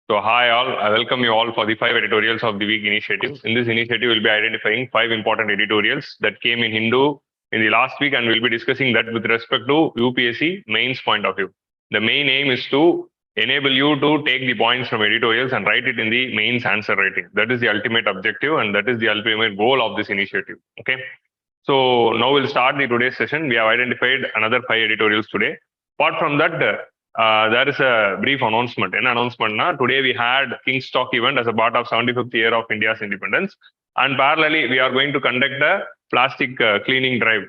So hi all, I welcome you all for the 5 editorials of the week initiative. In this initiative, we'll be identifying 5 important editorials that came in Hindu in the last week, and we'll be discussing that with respect to UPSC mains point of view. The main aim is to enable you to take the points from editorials and write it in the mains answer writing. That is the ultimate objective, and that is the ultimate goal of this initiative. Okay. So now we'll start the today's session. We have identified another 5 editorials today. Apart from that, there is a brief announcement. An announcement na, today we had King's Talk event as a part of 75th year of India's independence. And parallelly, we are going to conduct a plastic cleaning drive,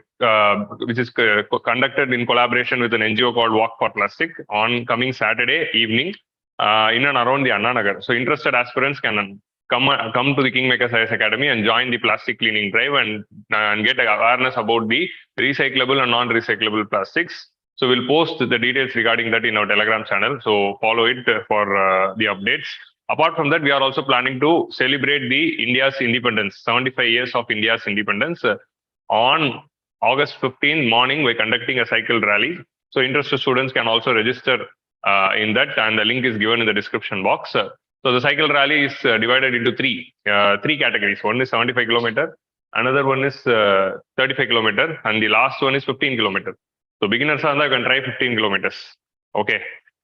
which is conducted in collaboration with an NGO called Walk for Plastic on coming Saturday evening in and around the Annanagar. So interested aspirants can come to the KINGMAKERS IAS Academy and join the plastic cleaning drive and get awareness about the recyclable and non-recyclable plastics. So we'll post the details regarding that in our Telegram channel. So follow it for the updates. Apart from that, we are also planning to celebrate the India's independence, 75 years of India's independence on August 15th morning. We're conducting a cycle rally. So interested students can also register in that, and the link is given in the description box. So the cycle rally is divided into three categories. One is 75 kilometer, another one is 35 kilometer, and the last one is 15 kilometer. So beginners can try 15 kilometers. Okay.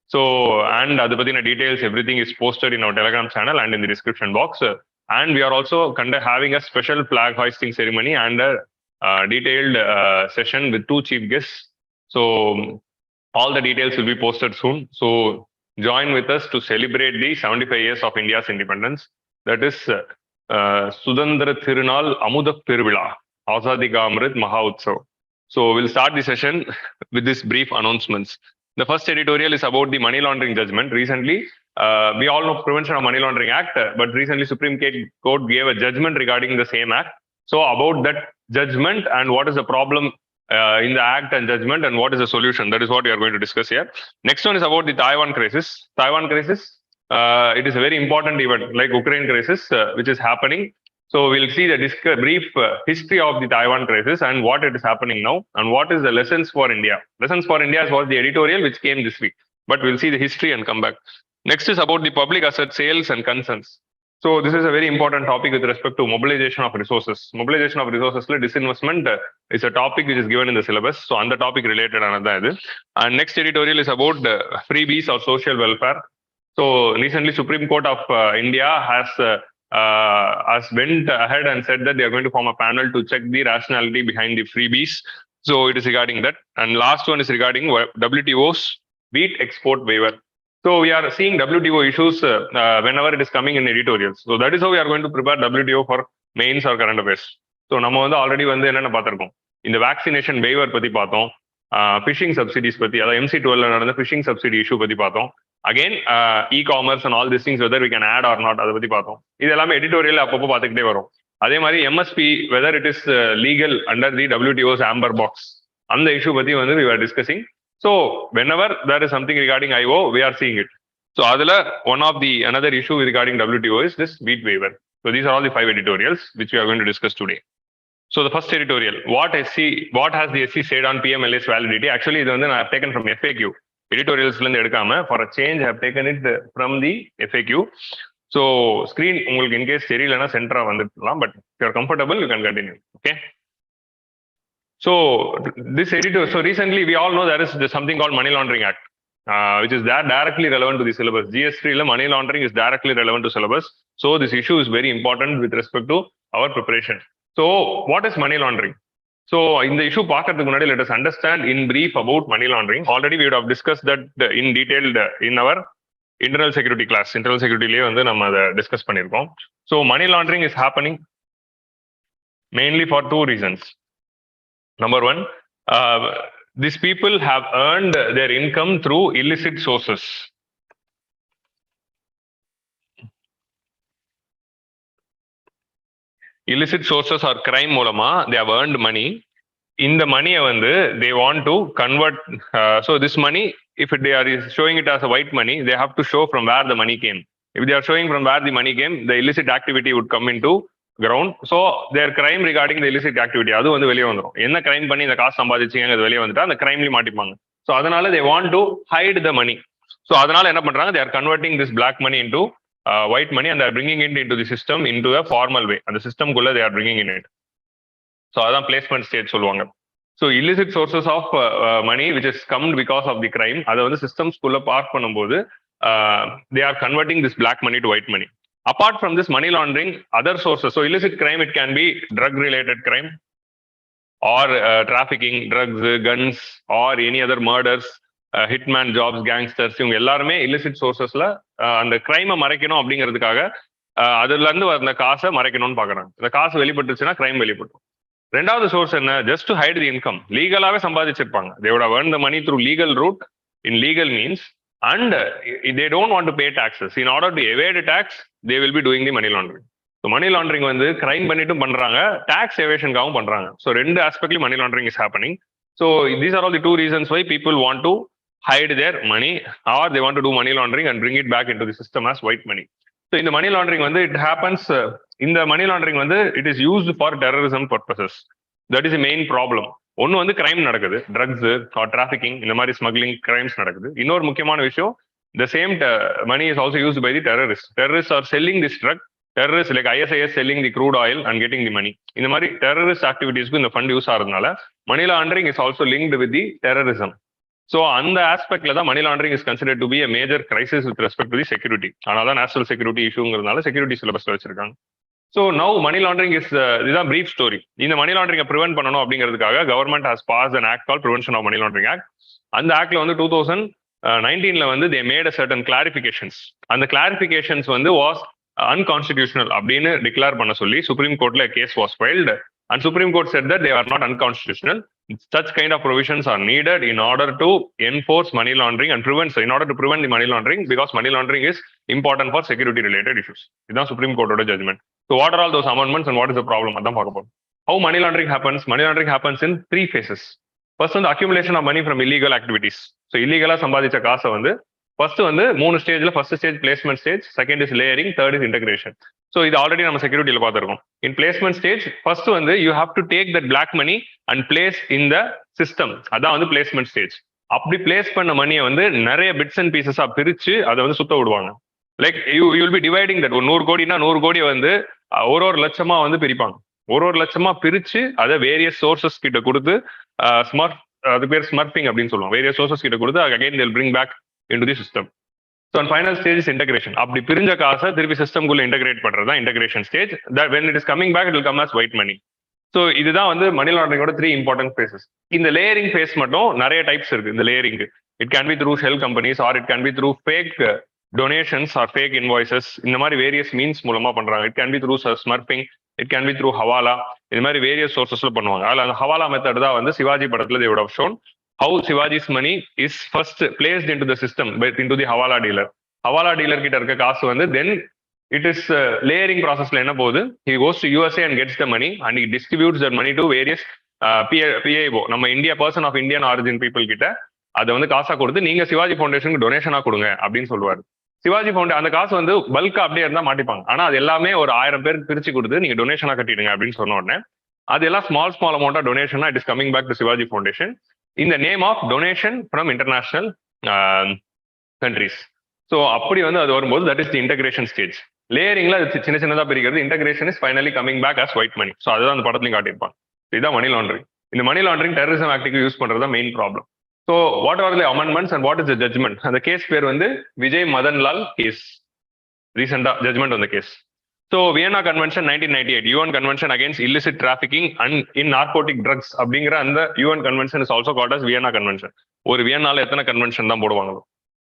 So, and the details, everything is posted in our Telegram channel and in the description box. And we are also having a special flag hoisting ceremony and a detailed session with 2 chief guests. So all the details will be posted soon. So join with us to celebrate the 75 years of India's independence. That is Sudandra Thirunal Amudak Tiruvila, Azadika Amrit Maha Utsav. So we'll start the session with this brief announcements. The first editorial is about the money laundering judgment. Recently, we all know Prevention of Money Laundering Act, but recently Supreme Court gave a judgment regarding the same act. So about that judgment and what is the problem in the act and judgment and what is the solution, that is what we are going to discuss here. Next one is about the Taiwan crisis. Taiwan crisis, it is a very important event like Ukraine crisis, which is happening. So we'll see the brief history of the Taiwan crisis and what it is happening now and what is the lessons for India. Lessons for India was the editorial which came this week, but we'll see the history and come back. Next is about the public asset sales and concerns. So this is a very important topic with respect to mobilization of resources. Mobilization of resources, disinvestment is a topic which is given in the syllabus. So on the topic related another. And next editorial is about freebies or social welfare. So recently Supreme Court of India has went ahead and said that they are going to form a panel to check the rationality behind the freebies. So it is regarding that. And last one is regarding WTO's wheat export waiver. So we are seeing WTO issues whenever it is coming in editorials. So that is how we are going to prepare WTO for mains or current affairs. So நம்ம already என்னென்ன பார்த்திருக்கோம். இந்த vaccination waiver பத்தி பார்த்தோம். Fishing subsidies பத்தி, அதாவது MC12 நடந்த fishing subsidy issue பத்தி பார்த்தோம். Again, e-commerce and all these things, whether we can add or not, அதை பத்தி பார்த்தோம். இது எல்லாமே எடிட்டோரியல் அப்பப்போ பார்த்துக்கிட்டே வரும். அதே மாதிரி MSP, whether it is legal under the WTO's amber box, அந்த issue பத்தி we were discussing. So whenever there is something regarding IO, we are seeing it. So அதுல one of the another issue regarding WTO is this wheat waiver. So these are all the 5 editorials which we are going to discuss today. So the first editorial, what has the SC said on PMLA's validity? Actually, this I have taken from FAQ. Editorials for a change, I have taken it from the FAQ. So screen, in case center, but if you are comfortable, you can continue. Okay. So this editor, so recently we all know there is something called Money Laundering Act, which is directly relevant to the syllabus. GS3 money laundering is directly relevant to syllabus. So this issue is very important with respect to our preparation. So what is money laundering? So in the issue, let us understand in brief about money laundering. Already we would have discussed that in detail in our internal security class. Internal security discuss pannirkom. So money laundering is happening mainly for 2 reasons. Number one, these people have earned their income through illicit sources. Illicit sources or crime மூலமா they have earned money. In the money they want to convert. So this money, if they are showing it as a white money, they have to show from where the money came. If they are showing from where the money came, the illicit activity would come into ground. So their crime regarding the illicit activity, அது வெளியே வந்துரும். என்ன crime பண்ணி இந்த காசு சம்பாதிச்சீங்க அது வெளியே வந்துட்டா அந்த crimeல மாட்டிப்பாங்க. So அதனால they want to hide the money. So அதனால என்ன பண்றாங்க, they are converting this black money into white money and they are bringing it into the system into a formal way. அந்த சிஸ்டம்குள்ள they are bringing in it. So அதான் placement stage சொல்லுவாங்க. So illicit sources of money which is come because of the crime, அதை வந்து சிஸ்டம்ஸ்குள்ள park பண்ணும்போது they are converting this black money to white money. Apart from this money laundering, other sources. So illicit crime, it can be drug related crime or trafficking, drugs, guns or any other murders, hitman jobs, gangsters. இவங்க எல்லாருமே illicit sourcesல அந்த கிரைமை மறைக்கணும் அப்படிங்கிறதுக்காக அதுல இருந்து வந்த காசை மறைக்கணும்னு பாக்குறாங்க. இந்த காசு வெளிப்பட்டுச்சுன்னா கிரைம் வெளிப்படும். ரெண்டாவது சோர்ஸ் என்ன, just to hide the income. லீகலாவே சம்பாதிச்சிருப்பாங்க. they would have earned the money through legal route in legal means and they don't want to pay taxes. In order to evade tax, they will be doing the money laundering. So money laundering வந்து crime பண்ணிட்டும் பண்றாங்க, tax எவேஷனுக்காகவும் பண்றாங்க. So ரெண்டு ஆஸ்பெக்ட்லயும் money laundering is happening. So these are all the two reasons why people want to hide their money or they want to do money laundering and bring it back into the system as white money. So in the money laundering வந்து it happens in the money laundering வந்து it is used for terrorism purposes. That is the main problem. ஒன்னு வந்து crime நடக்குது, drugs R trafficking, இந்த மாதிரி smuggling crimes நடக்குது. இன்னொரு முக்கியமான விஷயம், the same money is also used by the terrorists. Terrorists are selling this drug. Terrorists like ISIS selling the crude oil and getting the money. இந்த மாதிரி terrorist activities-க்கு இந்த ஃபண்ட் யூஸ் ஆகிறதுனால money laundering is also linked with the terrorism. So அந்த ஆஸ்பெக்ட்ல தான் money laundering is considered to be a major crisis with respect to the security. ஆனால் தான் நேஷனல் செக்யூரிட்டி இஷ்யூங்கிறதுனால செக்யூரிட்டி சிலபஸ்ல வச்சிருக்காங்க. So now money laundering is இதுதான் brief story. இந்த மணி லாண்டரிங்கை ப்ரிவென்ட் பண்ணணும் அப்படிங்கிறதுக்காக government has pass an act called Prevention of Money Laundering Act. அந்த ஆக்ட்ல வந்து 2019 வந்து they made a certain clarifications. அந்த கிளாரிபிகேஷன்ஸ் வந்து வாஸ் அன்கான்ஸ்டிடியூஷனல் அப்படின்னு டிக்ளேர் பண்ண சொல்லி சுப்ரீம் கோர்ட்ல case was filed and Supreme Court said that they are not unconstitutional. Such kind of provisions are needed in order to enforce money laundering and in order to prevent the money laundering, because money laundering is important for security related issues. This is Supreme Court judgment. So what are all those amendments and what is the problem? How money laundering happens? Money laundering happens in three phases. First one, the accumulation of money from illegal activities. So illegal சம்பாதிச்ச காசை வந்து first வந்து மூணு ஸ்டேஜ்ல, first stage placement stage, second is layering, third is integration. So இது already நம்ம செக்யூரிட்டியில பார்த்துருக்கோம். இன் பிளேஸ்மெண்ட் ஸ்டேஜ் ஃபர்ஸ்ட் வந்து you have to take that black money and place in the system. அதான் வந்து பிளேஸ்மெண்ட் ஸ்டேஜ். அப்படி பிளேஸ் பண்ண மணியை வந்து நிறைய பிட்ஸ் அண்ட் பீசஸா பிரிச்சு அதை வந்து சுத்த விடுவாங்க. Like you will be dividing that. ஒரு 100 கோடினா 100 கோடியை வந்து ஒரு லட்சமா வந்து பிரிப்பாங்க. ஒரு லட்சமா பிரிச்சு அதை வேரியஸ் சோர்சஸ் கிட்ட கொடுத்து அது பேர் ஸ்மர்பிங் அப்படின்னு சொல்லுவாங்க. வேரியஸ் சோர்சஸ் கிட்ட கொடுத்து again they'll bring back into the system. So on final stage is integration. அப்படி பிரிஞ்ச காசை திருப்பி சிஸ்டம்குள்ள இன்டகிரேட் பண்றது தான் integration stage. That when it is coming back, it will come as white money. So இதுதான் வந்து மணி லாண்டரிங்கோட 3 இம்பார்ட்டன்ட் ஃபேஸஸ். இந்த லேயரிங் ஃபேஸ் மட்டும் நிறைய டைப்ஸ் இருக்கு. இந்த layering it can be through shell companies or it can be through fake donations or fake invoices. இந்த மாதிரி வேரியஸ் மீன்ஸ் மூலமா பண்றாங்க. It can be through smurfing, it can be through hawala. இது மாதிரி வேரியஸ் சோர்சஸ்ல பண்ணுவாங்க. அதில் அந்த ஹவாலா மெத்தட் தான் வந்து சிவாஜி படத்துல they would have shown how Shivaji's money is first placed into the system, into the Hawala dealer. Hawala dealer கிட்ட இருக்க காசு வந்து then it is layering processல என்ன போகுது, he goes to USA and gets the money and he distributes that money to various PIO, நம்ம India person of Indian origin people கிட்ட அதை வந்து காசா கொடுத்து நீங்க சிவாஜி ஃபவுண்டேஷனுக்கு டொனேஷனா கொடுங்க அப்படின்னு சொல்லுவாரு. சிவாஜி ஃபவுண்டேஷன் அந்த காசு வந்து பல்கா அப்படியே இருந்தா மாட்டிப்பாங்க. ஆனா அது எல்லாமே ஒரு 1000 பேருக்கு பிரிச்சு கொடுத்து நீங்க டொனேஷனா கட்டிடுங்க அப்படின்னு சொன்ன உடனே அது எல்லாம் ஸ்மால் அமௌண்ட் ஆஃப் டொனேஷனா it is coming back to Shivaji Foundation in the name of donation from international countries. So அப்படி வந்து அது வரும்போது that is the integration stage. லேயரிங்ல சின்ன சின்னதா பிரிக்கிறது. integration is finally coming back as white money. So அதுதான் அந்த படத்துலையும் காட்டியிருப்பாங்க. இதுதான் மணி லாண்டரிங். இந்த மணி லாண்டரிங் டெரரிசம் ஆக்டுக்கு யூஸ் பண்றது தான் main problem. So what are the amendments and what is the judgement? அந்த கேஸ் பேர் வந்து விஜய் மதன் லால் கேஸ். ரீசெண்டா ஜட்மெண்ட் அந்த case. So Vienna Convention 1998, UN Convention against illicit trafficking and in narcotic drugs அப்படிங்கிற அந்த UN Convention is also called as Vienna Convention. ஒரு வியன்னால எத்தனை convention தான் போடுவாங்களோ.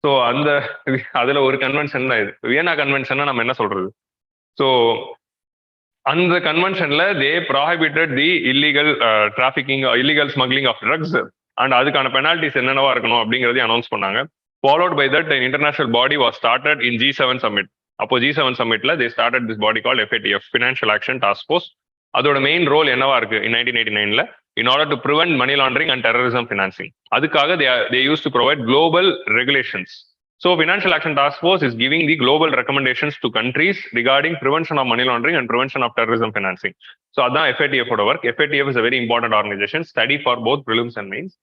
ஸோ அந்த அதுல ஒரு கன்வென்ஷன் தான் இது. வியன்னா கன்வென்ஷன் நம்ம என்ன சொல்றது? ஸோ அந்த கன்வென்ஷன்ல they prohibited the illegal trafficking, illegal smuggling of drugs and அதுக்கான பெனால்டிஸ் என்னென்னவா இருக்கணும் அப்படிங்கறதையும் அனௌன்ஸ் பண்ணாங்க. Followed by that, an international body was started in G7 summit. அப்போ G7 சம்மிட்ல they started this body called FATF, Financial Action Task Force. அதோட main role என்னவா இருக்கு in 1989ல in order to prevent money laundering and terrorism financing. அதுக்காக they used to provide global regulations. So Financial Action Task Force is giving the global recommendations to countries regarding prevention of money laundering and prevention of terrorism financing. So அதான் FATF ஓட work. FATF is a very important organization, study for both prelims and mains.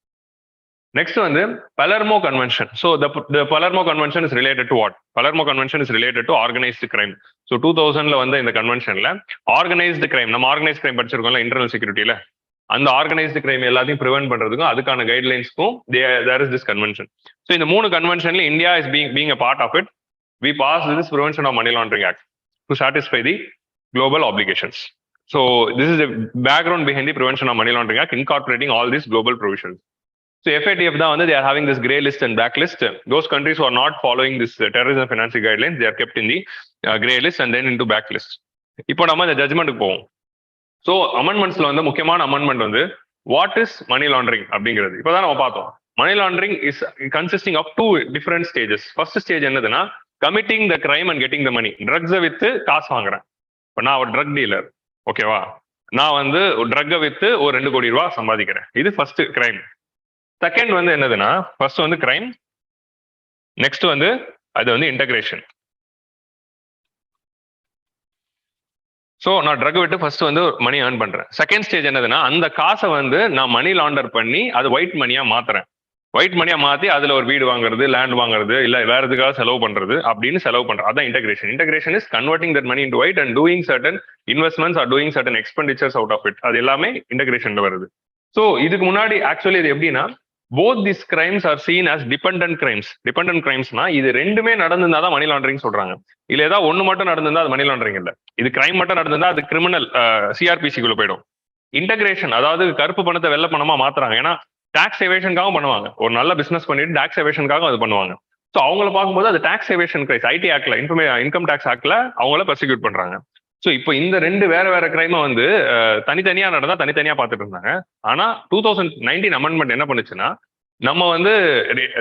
Next வந்து Palermo Convention. So the Palermo Convention is related to what? Palermo Convention is related to organized crime. So 2000ல வந்து இந்த கன்வென்ஷன்ல organised crime, நம்ம organised crime படிச்சிருக்கோம்ல internal செக்யூரிட்டியில, அந்த organised crime எல்லாத்தையும் ப்ரிவென்ட் பண்றதுக்கும் அதுக்கான கைட்லைன்ஸ்க்கும் there is this convention. So இந்த 3 கன்வென்ஷன்ல India is being a part of it. We passed this Prevention of Money Laundering Act to satisfy the global obligations. So this is the background behind the Prevention of Money Laundering Act, incorporating all these global provisions. So FATF தான் வந்து they are having this grey list and black list. Those countries who are not following this terrorism financing guidelines, they are kept in the grey list and then into black list. இப்போ நம்ம இந்த ஜட்ஜ்மெண்ட்டுக்கு போவோம். So அமெண்ட்மெண்ட்ஸ்ல வந்து முக்கியமான amendment வந்து what is money laundering அப்படிங்கிறது இப்போதான் நம்ம பார்த்தோம். Money laundering is consisting of 2 different stages. First stage என்னதுன்னா committing the crime and getting the money. ட்ரக்ஸை வித்து காசு வாங்குறேன். இப்போ நான் ஒரு ட்ரக் டீலர், ஓகேவா, நான் வந்து ஒரு ட்ரக்கை வித்து ஒரு 2 கோடி ரூபா சம்பாதிக்கிறேன். இது ஃபர்ஸ்ட் கிரைம். செகண்ட் வந்து என்னதுன்னா ஃபர்ஸ்ட் வந்து கிரைம், நெக்ஸ்ட் வந்து அது வந்து இன்டகிரேஷன். ஸோ நான் ட்ரக் விட்டு ஃபர்ஸ்ட் வந்து மணி ஏர்ன் பண்றேன். செகண்ட் ஸ்டேஜ் என்னதுன்னா அந்த காசை வந்து நான் மணி லாண்டர் பண்ணி அது ஒயிட் மணியா மாத்துறேன். ஒயிட் மணியா மாத்தி அதுல ஒரு வீடு வாங்குறது, லேண்ட் வாங்குறது, இல்ல வேற எதுக்காக செலவு பண்றது அப்படின்னு செலவு பண்றது. அதான் integration. Integration is converting that money into white and doing certain investments or doing certain expenditures out of it. அது எல்லாமே இன்டகிரேஷன்ல வருது. ஸோ இதுக்கு முன்னாடி ஆக்சுவலி இது எப்படின்னா both these crimes are seen as dependent crimes. Dependent crimes-னா இது ரெண்டுமே நடந்திருந்தா தான் மணி லாண்டரிங் சொல்றாங்க. இல்ல ஏதாவது ஒண்ணு மட்டும் நடந்திருந்தா அது மணி லாண்டரிங் இல்ல. இது கிரைம் மட்டும் நடந்திருந்தா அது கிரிமினல் சிஆர்பிசிக்குள்ள போயிடும். இன்டகிரேஷன், அதாவது கருப்பு பணத்தை வெள்ளை பணமா மாத்துறாங்க. ஏன்னா டாக்ஸ் எவேஷனுக்காகவும் பண்ணுவாங்க. ஒரு நல்ல பிசினஸ் பண்ணிட்டு டாக்ஸ் எவேஷனுக்காக அது பண்ணுவாங்க. ஸோ அவங்கள பார்க்கும்போது அது டாக்ஸ் எவேஷன் கிரைஸ். ஐடி ஆக்ட்ல, இன்கம் டாக்ஸ் ஆக்ட்ல அவங்கள பர்சிக்யூட் பண்றாங்க. ஸோ இப்போ இந்த 2 வேற கிரைமை வந்து தனித்தனியா நடந்தா தனித்தனியா பார்த்துட்டு இருந்தாங்க. ஆனா 2019 அமெண்ட்மெண்ட் என்ன பண்ணுச்சுன்னா நம்ம வந்து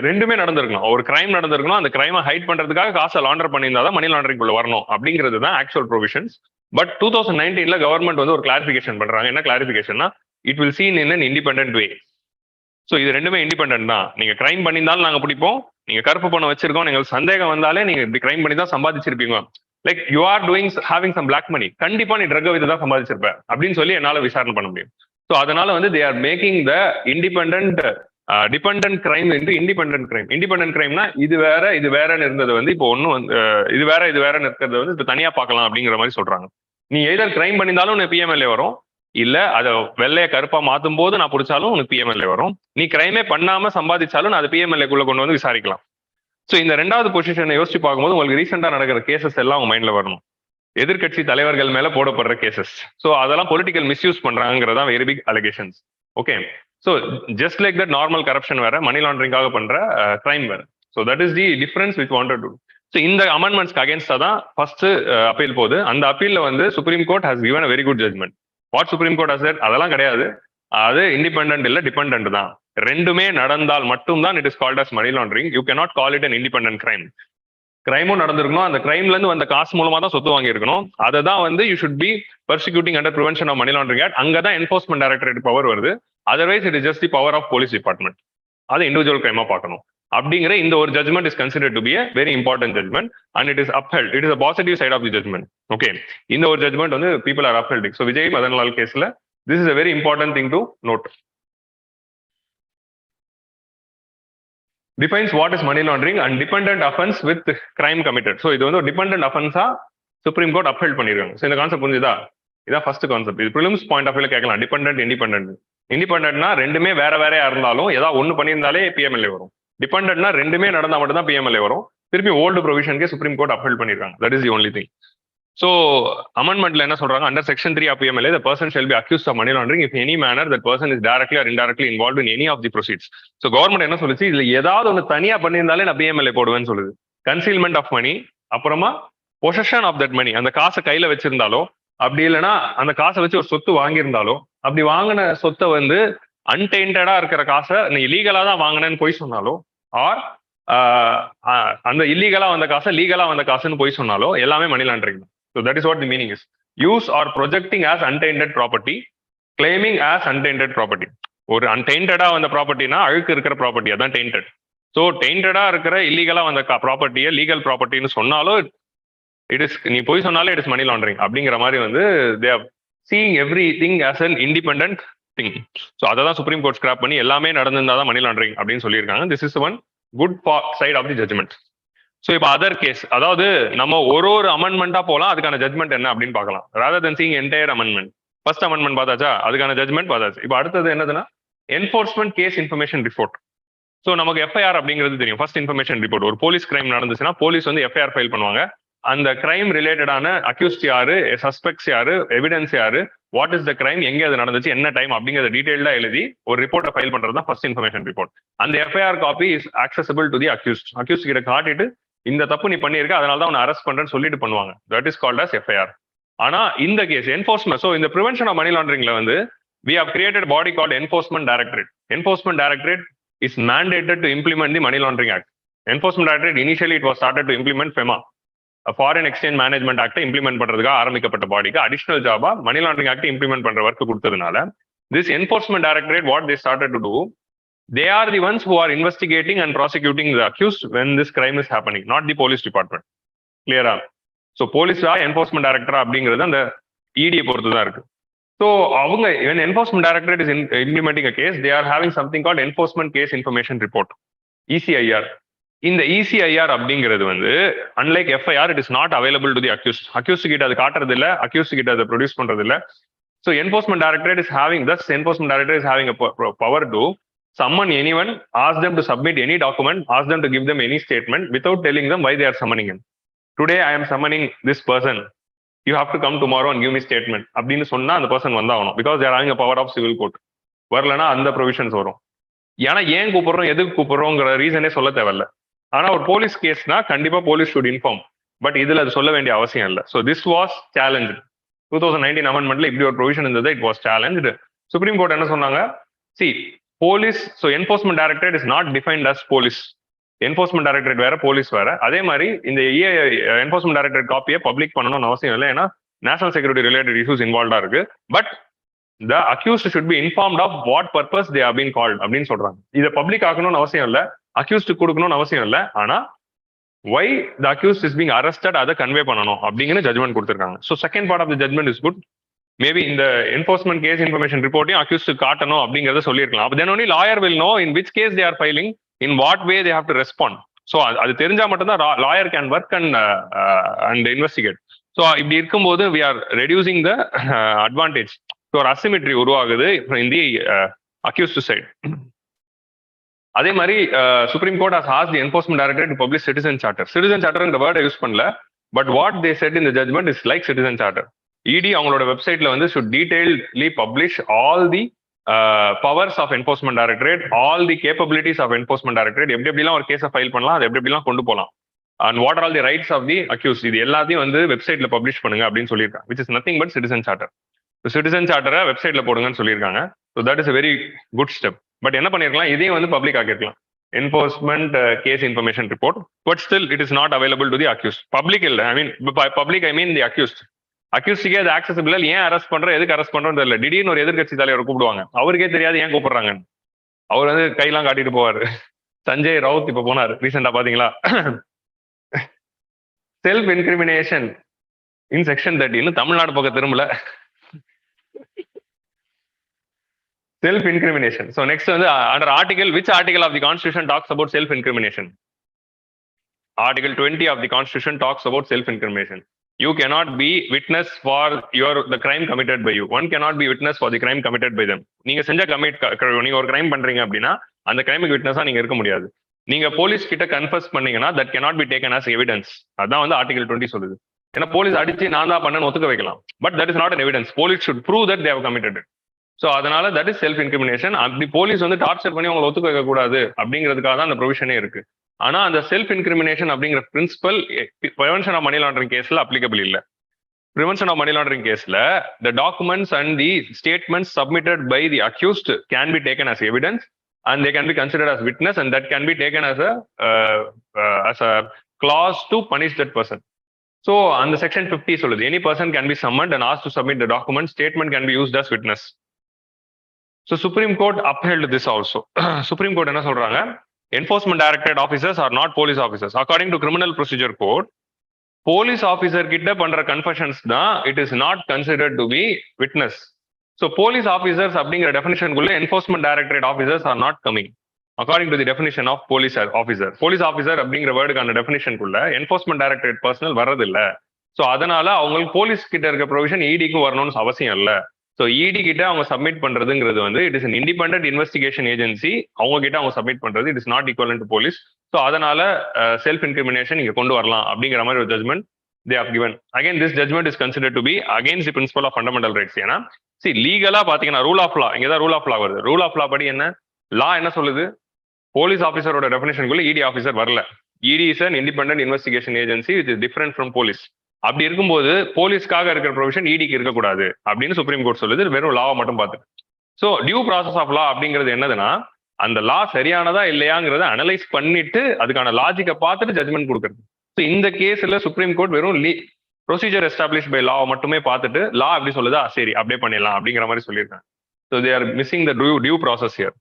ரெண்டுமே நடந்திருக்கணும். ஒரு கிரைம் நடந்திருக்கணும், அந்த கிரைமை ஹைட் பண்றதுக்காக காசை லாண்டர் பண்ணியிருந்தா தான் மணி லாண்டரிங் குள்ள வரணும் அப்படிங்கிறது தான் ஆக்சுவல் ப்ரொவிஷன்ஸ். பட் 2019ல கவர்மெண்ட் வந்து ஒரு கிளாரிபிகேஷன் பண்றாங்க. என்ன கிளாரிபிகேஷன்னா it will seen in an independent way. So இது ரெண்டுமே இண்டிபெண்டன்ட் தான். நீங்க கிரைம் பண்ணியிருந்தாலும் நாங்க பிடிப்போம், நீங்க கருப்பு பணம் வச்சிருக்கோம், எங்களுக்கு சந்தேகம் வந்தாலே நீங்க இப்படி கிரைம் பண்ணி தான் சம்பாதிச்சிருப்பீங்க. Like you are doing having some black money, கண்டிப்பா நீ ட்ரக் வித்து தான் சம்பாதிச்சிருப்ப அப்படின்னு சொல்லி என்னால விசாரணை பண்ண முடியும். ஸோ அதனால வந்து they are making the independent dependent crime என்று இண்டிபெண்டன்ட் கிரைம். இண்டிபெண்டன்ட் கிரைம்னா இது வேறன்னு இருந்தது வந்து இப்போ ஒன்னும் வந்து இது வேறன்னு இருக்கிறது வந்து இப்போ தனியா பார்க்கலாம் அப்படிங்கிற மாதிரி சொல்றாங்க. நீ எதர் கிரைம் பண்ணியிருந்தாலும் உனக்கு பிஎம்எல்ஏ வரும், இல்ல அதை வெள்ளைய கருப்பா மாத்தும் போது நான் பிடிச்சாலும் உனக்கு பிஎம்எல்ஏ வரும். நீ கிரைமே பண்ணாம சம்பாதிச்சாலும் நான் அது பிஎம்எல்ஏக்குள்ள கொண்டு வந்து விசாரிக்கலாம். ஸோ இந்த 2வது பொசிஷனை யோசிச்சு பார்க்கும்போது உங்களுக்கு ரீசெண்டா நடக்கிற கேசஸ் எல்லாம் உங்க மைண்ட்ல வரணும். எதிர்கட்சி தலைவர்கள் மேல போடப்படுற கேசஸ். ஸோ அதெல்லாம் பொலிட்டிக்கல் மிஸ்யூஸ் பண்றாங்கிறதா very big allegations. Okay, so just like that normal corruption வேற, மணி லாண்டரிங்காக பண்ற கிரைம் வேற. So that is the difference which wanted to. So இந்த அமெண்ட்மெண்ட்ஸ்க்கு அகேன்ஸ்டா தான் ஃபர்ஸ்ட் அப்பீல் போகுது. அந்த அப்பீல்ல வந்து supreme court has given a very good judgement. What supreme court has said, அதெல்லாம் கிடையாது, அது இண்டிபெண்டன்ட் இல்ல டிபெண்டன்ட் தான். ரெண்டுமே நடந்தால் மட்டும்தான் it is called as money laundering. You cannot call it an independent crime. கிரைமும் நடந்திருக்கணும், அந்த கிரைம்ல இருந்து வந்த காசு மூலமா தான் சொத்து வாங்கியிருக்கணும். அதை தான் வந்து you should be persecuting under prevention of money laundering act. அங்கதான் என்ஃபோர்ஸ்மெண்ட் டைரக்டரேட் பவர் வருது. Otherwise it is just the power of police department. அதை இண்டிவிஜுவல் கிரைமா பார்க்கணும். அப்படிங்கிற இந்த ஒரு judgement is considered to be a very important judgment and it is upheld. It is a positive side of the judgment. Okay, இந்த ஒரு judgement வந்து people are upheld. So Vijay Madanlal கேஸ்ல this is a very important thing to note. Defines what is money laundering and dependent offense with crime committed. So இது வந்து ஒரு dependent offense-ஆ supreme court upheld பண்ணிருக்காங்க. So இந்த concept புரிஞ்சுதா? இதான் first concept. இது prelims point of வியூல கேட்கலாம். Dependent independent. இண்டிபெண்டன்ட்னா ரெண்டுமே வேறையா இருந்தாலும் ஏதாவது ஒன்னு பண்ணியிருந்தாலே பிஎம்எல்ஏ வரும். டிபெண்டன்ட்னா ரெண்டுமே நடந்தா மட்டும் தான் பிஎம்எல்ஏ வரும். திருப்பி ஓல்டு ப்ரொவிஷனுக்கே சுப்ரீம் கோர்ட் அப்ஹெல்ட் பண்ணிருக்காங்க. That is the only thing. So அமெண்ட்மெண்ட்ல என்ன சொல்றாங்க, under section 3 of PMLA the person shall be accused of money laundering if any manner that person is directly or indirectly involved in any of the proceeds. So government என்ன சொல்லுச்சு, இதுல ஏதாவது ஒன்று தனியா பண்ணியிருந்தாலே நான் PMLA போடுவேன்னு சொல்லுது. கன்சீல்மெண்ட் ஆஃப் மணி, அப்புறமா பொசஷன் ஆஃப் தட் மணி, அந்த காசை கையில வச்சிருந்தாலோ, அப்படி இல்லைன்னா அந்த காசை வச்சு ஒரு சொத்து வாங்கியிருந்தாலோ, அப்படி வாங்கின சொத்தை வந்து அன்டெயின்டா இருக்கிற காசை நீ லீகலா தான் வாங்கினேன்னு போய் சொன்னாலோ, ஆர் அந்த இல்லீகலா வந்த காசை லீகலா வந்த காசுன்னு போய் சொன்னாலோ எல்லாமே money laundering. So that is what the meaning is. Use or projecting as untainted property, claiming as untainted property. ஒரு அன்டெயின்டா வந்த ப்ராப்பர்ட்டினா அழுக்கு இருக்கிற ப்ராப்பர்ட்டி, அதான் டெயின்டட். ஸோ டெயின்டா இருக்கிற இல்லீகலா வந்த ப்ராப்பர்ட்டியை லீகல் ப்ராப்பர்ட்டின்னு சொன்னாலும் இட் இஸ், நீ போய் சொன்னாலும் இட் இஸ் மணி லாண்டரிங் அப்படிங்கிற மாதிரி வந்து they are seeing everything as an independent thing. So அதை தான் சுப்ரீம் கோர்ட் ஸ்கிராப் பண்ணி எல்லாமே நடந்திருந்தா தான் மணி லாண்டரிங் அப்படின்னு சொல்லியிருக்காங்க. This is one good side of the judgement. So இப்போ அதர் கேஸ், அதாவது நம்ம ஒரு அமெண்ட்மெண்டா போகலாம், அதுக்கான ஜட்மெண்ட் என்ன அப்படின்னு பார்க்கலாம். Rather than seeing entire amendment. First amendment பார்த்தாச்சா, அதுக்கான ஜட்மெண்ட் பார்த்தாச்சு. இப்போ அடுத்தது என்னதுன்னா என்ஃபோர்ஸ்மெண்ட் கேஸ் இன்ஃபர்மேஷன் ரிப்போர்ட். ஸோ நமக்கு எஃப்ஐஆர் அப்படிங்கிறது தெரியும், ஃபர்ஸ்ட் இன்ஃபர்மேஷன் ரிப்போர்ட். ஒரு போலீஸ் கிரைம் நடந்துச்சுன்னா போலீஸ் வந்து எஃப்ஐஆர் ஃபைல் பண்ணுவாங்க. அந்த கிரைம் ரிலேட்டடான அக்யூஸ்ட் யாரு, சஸ்பெக்ட்ஸ் யாரு, எவிடன்ஸ் யாரு, வாட் இஸ் த கிரைம், எங்க அது நடந்துச்சு, என்ன டைம் அப்படிங்கிறத டீடைல்டா எழுதி ஒரு ரிப்போர்ட்டை ஃபைல் பண்றது தான் ஃபர்ஸ்ட் இன்ஃபர்மேஷன் ரிப்போர்ட். அந்த FIR copy is accessible to the accused. Accused கிட்ட காட்டிட்டு இந்த தப்பு நீ பண்ணியிருக்க, அதனால தான் உன்னை அரெஸ்ட் பண்றேன்னு சொல்லிட்டு பண்ணுவாங்க. That is called as FIR. ஆனா இந்த கேஸ் என்ஃபோர்ஸ்மெண்ட், ஸோ இந்த ப்ரிவென்ஷன் ஆஃப் மணி லாண்டரிங்ல வந்து we have created a body called Enforcement Directorate. Enforcement Directorate is mandated to implement the Money Laundering Act. Enforcement Directorate initially it was started to implement FEMA, a Foreign Exchange Management Act implement பண்றதுக்கு ஆரம்பிக்கப்பட்ட பாடிக்கு additional ஜாபா money laundering act implement பண்ற work கொடுத்ததுனால this Enforcement Directorate what they started to do, they are the ones who are investigating and prosecuting the accused when this crime is happening, not the police department. Clear? So police enforcement director அப்படிங்கிறது அந்த ED பொறுத்து தான் இருக்கு. So அவங்க when enforcement directorate is implementing a case, they are having something called enforcement case information report, ECIR. இந்த ECIR அப்படிங்கிறது வந்து unlike FIR, it is not available to the accused. Accused கிட்ட அது காட்டுறது இல்ல, accused கிட்ட அதை ப்ரொடியூஸ் பண்றது இல்ல. So enforcement directorate is having, thus enforcement directorate is having a power to summon anyone, ask them to submit any document, ask them to give them any statement without telling them why they are summoning him. Today I am summoning this person, you have to come tomorrow and give me statement அப்படின்னு சொன்னா அந்த person வந்தாகணும். Because they're having a power of civil court. வரலன்னா அந்த provisions வரும். ஏன்னா ஏன் கூப்பிடுறோம், எதுக்கு கூப்பிடுறோங்கிற ரீசனே சொல்ல தேவையில்ல. ஆனா ஒரு போலீஸ் கேஸ்னா கண்டிப்பா போலீஸ் ஷுட் இன்ஃபார்ம். பட் இதுல அது சொல்ல வேண்டிய அவசியம் இல்லை. So this was challenge. 2019 அமெண்ட்மெண்ட்ல இப்படி ஒரு ப்ரொவிஷன் இருந்தது, it was challenge. Supreme court என்ன சொன்னாங்க, see police, so enforcement directorate is not defined as police. Enforcement directorate வேற, போலீஸ் வேற. அதே மாதிரி இந்த என்ஃபோர்ஸ்மெண்ட் டைரக்டரேட் காப்பியை பப்ளிக் பண்ணணும்னு அவசியம் இல்லை, ஏன்னா நேஷனல் செக்யூரிட்டி ரிலேட்டட் இஷ்யூஸ் இன்வால்வ்டா இருக்கு. But the accused should be informed of what purpose they have been called அப்படின்னு சொல்றாங்க. இதை பப்ளிக் ஆக்கணும்னு அவசியம் இல்லை, அக்யூஸ்ட் கொடுக்கணும்னு அவசியம் இல்லை. ஆனா why the accused is being arrested அதை கன்வே பண்ணணும் அப்படிங்கிற ஜட்மெண்ட் கொடுத்துருக்காங்க. So second part of the judgement is good. Maybe இந்த என்ஃபோர்ஸ்மெண்ட் கேஸ் இன்ஃபர்மேஷன் ரிப்போர்ட்டையும் அக்யூஸ்ட் காட்டணும் அப்படிங்கறத சொல்லியிருக்கலாம். Then only lawyer will know in which case they are filing, in what way they have to respond. So அது தெரிஞ்சா மட்டும்தான் lawyer can work and investigate. So இப்படி இருக்கும்போது we are reducing the advantage. So ஒரு அசிமெட்ரி உருவாகுது in the accused side. அதே மாதிரி supreme court has asked the enforcement directorate to publish citizen charter. Citizen charter இந்த வேர்டை யூஸ் பண்ணல, but what they said in the judgment is like citizen charter. ED அவங்களோட வெப்சைட்ல வந்து should detailedly publish all the powers of enforcement directorate, all the capabilities of enforcement directorate, எப்படி எப்படிலாம் ஒரு கேஸை ஃபைல் பண்ணலாம், அது எப்படி எப்படிலாம் கொண்டு போகலாம், and what are all the rights of the accused, இது எல்லாத்தையும் வந்து வெப்சைட்ல பப்ளிஷ் பண்ணுங்க அப்படின்னு சொல்லியிருக்காங்க. which is nothing but citizen charter. So citizen charter வெப்சைட்ல போடுங்கன்னு சொல்லியிருக்காங்க. So that is a very good step. But என்ன பண்ணிருக்கலாம், இதையும் வந்து public ஆக்கிருக்கலாம், enforcement case information report, but still it is not available to the accused. Public இல்ல, I mean by public I mean the accused. அக்யூஸ்டுக்கே அது accessible. ஏன் arrest பண்றோம், எதுக்கு arrest பண்றோம் தெரியல. திடீர்னு ஒரு எதிர்கட்சி தலைவர் கூப்பிடுவாங்க, அவருக்கே தெரியாது ஏன் கூப்பிடுறாங்க. அவர் வந்து கையெல்லாம் காட்டிட்டு போவாரு. சஞ்சய் ரவுத் இப்ப போனாரு ரீசெண்டா, பாத்தீங்களா? Self incrimination in section 30 Tamil Nadu பக்கம் திரும்பல. Self incrimination. ஸோ நெக்ஸ்ட் வந்து under article, which article of the constitution talks about self incrimination? Article 20 of the Constitution talks about self-incrimination. You cannot be witness for the crime committed by you. One cannot be witness for the crime committed by them. நீங்க செஞ்ச நீங்க ஒரு crime பண்றீங்க அப்படின்னா அந்த கிரைமுக்கு விட்னஸா நீங்க இருக்க முடியாது. நீங்க போலீஸ் கிட்ட கன்ஃபஸ் பண்ணீங்கன்னா that cannot be taken as evidence. அதான் வந்து ஆர்டிகல் 20 சொல்லுது. ஏன்னா போலீஸ் அடிச்சு நான் தான் பண்ணேன்னு ஒத்துக்க வைக்கலாம், but that is not an evidence. Police should prove that they have committed it. So அதனால that is self incrimination. அப்படி போலீஸ் வந்து டார்ச்சர் பண்ணி உங்களை ஒத்துக்க வைக்க கூடாது அப்படிங்கிறதுக்காக தான் அந்த ப்ரொவிஷனே இருக்கு. ஆனா அந்த செல்ஃப் இன்கிரிமினேஷன் அப்படிங்கிற principle prevention of money laundering கேஸ்ல அப்ளிகபிள் இல்லை. ப்ரிவென்ஷன் ஆஃப் மணி லாண்டரிங் கேஸ்ல the documents and the statements submitted by the accused can be taken as evidence and they can be considered as witness, and that can be taken as a clause to punish that person. So on the section 50 சொல்லுது, any person can be summoned and asked to submit the document, statement can be used as witness. So Supreme Court upheld this also. Supreme Court என்ன சொல்றாங்க, enforcement directorate officers are not police officers. According to criminal procedure code, police officer கிட்ட பண்ற confessions தான் it is not considered to be witness. So police officers அப்படிங்கிற டெஃபினேஷனுக்குள்ள enforcement directorate officers are not coming according to the definition of police officer. Police officer அப்படிங்கிற வேர்டுக்கான டெஃபினேஷனுக்குள்ள enforcement directorate personnel வரதில்லை. So அதனால அவங்களுக்கு போலீஸ் கிட்ட இருக்க ப்ரொவிஷன் இடிக்கு வரணும்னு அவசியம் இல்லை. ஸோ இடி கிட்ட அவங்க சப்மிட் பண்றதுங்கிறது வந்து it is an independent investigation agency. அவங்க கிட்ட அவங்க சப்மிட் பண்றது it is not equivalent to police. So அதனால செல்ஃப் இன்கிரிமினேஷன் இங்க கொண்டு வரலாம் அப்படிங்கிற மாதிரி ஒரு judgement they have given. Again, this judgment is considered to be against the principle of fundamental rights. ஏன்னா see லீகலா பாத்தீங்கன்னா ரூல் ஆஃப் லா, இங்கதான் ரூல் ஆஃப் லா வருது. ரூல் ஆஃப் லா படி என்ன லா என்ன சொல்லுது, போலீஸ் ஆஃபீஸரோட டெஃபினேஷனுக்குள்ள இடி ஆஃபீஸர் வரல. இடி is an independent investigation agency which is different from police. அப்படி இருக்கும்போது போலீஸ்க்காக இருக்கிற ப்ரொவிஷன் இடிக்கு இருக்கக்கூடாது அப்படின்னு சுப்ரீம் கோர்ட் சொல்லுது. வெறும் லாவை மட்டும் பார்த்து. So due process of law அப்படிங்கிறது என்னதுன்னா அந்த லா சரியானதா இல்லையாங்கிறத அனலைஸ் பண்ணிட்டு அதுக்கான லாஜிக்கை பார்த்துட்டு ஜட்மெண்ட் கொடுக்குறது. ஸோ இந்த கேஸ்ல சுப்ரீம் கோர்ட் வெறும் ப்ரொசீஜர் எஸ்டாப்ளிஷ் பை லா மட்டுமே பார்த்துட்டு லா அப்படி சொல்லுதா சரி அப்படியே பண்ணிடலாம் அப்படிங்கிற மாதிரி சொல்லியிருக்காங்க. So they are missing the due process here.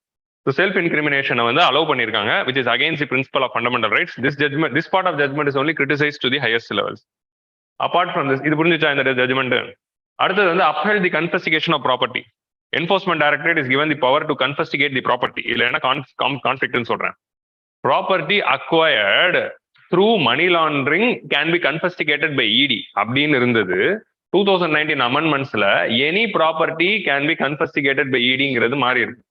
So self இன்கிரிமினேஷனை வந்து அலோவ் பண்ணியிருக்காங்க which is against the principle of fundamental rights. This part of judgement is only criticise to the highest levels. Apart from this, இது புரிஞ்சுச்சா இந்த judgement? அடுத்தது வந்து upheld the confiscation of property. Enforcement Directorate is given the power to confiscate the property. இதுல என்ன கான்ஃபிளிக்ட்னு சொல்றேன். Property acquired through money laundering can be confiscated by ED அப்படின்னு இருந்தது. 2019 அமெண்ட்மெண்ட்ஸ்ல any property can be confiscated by இடிங்கிறது மாறி இருக்கு.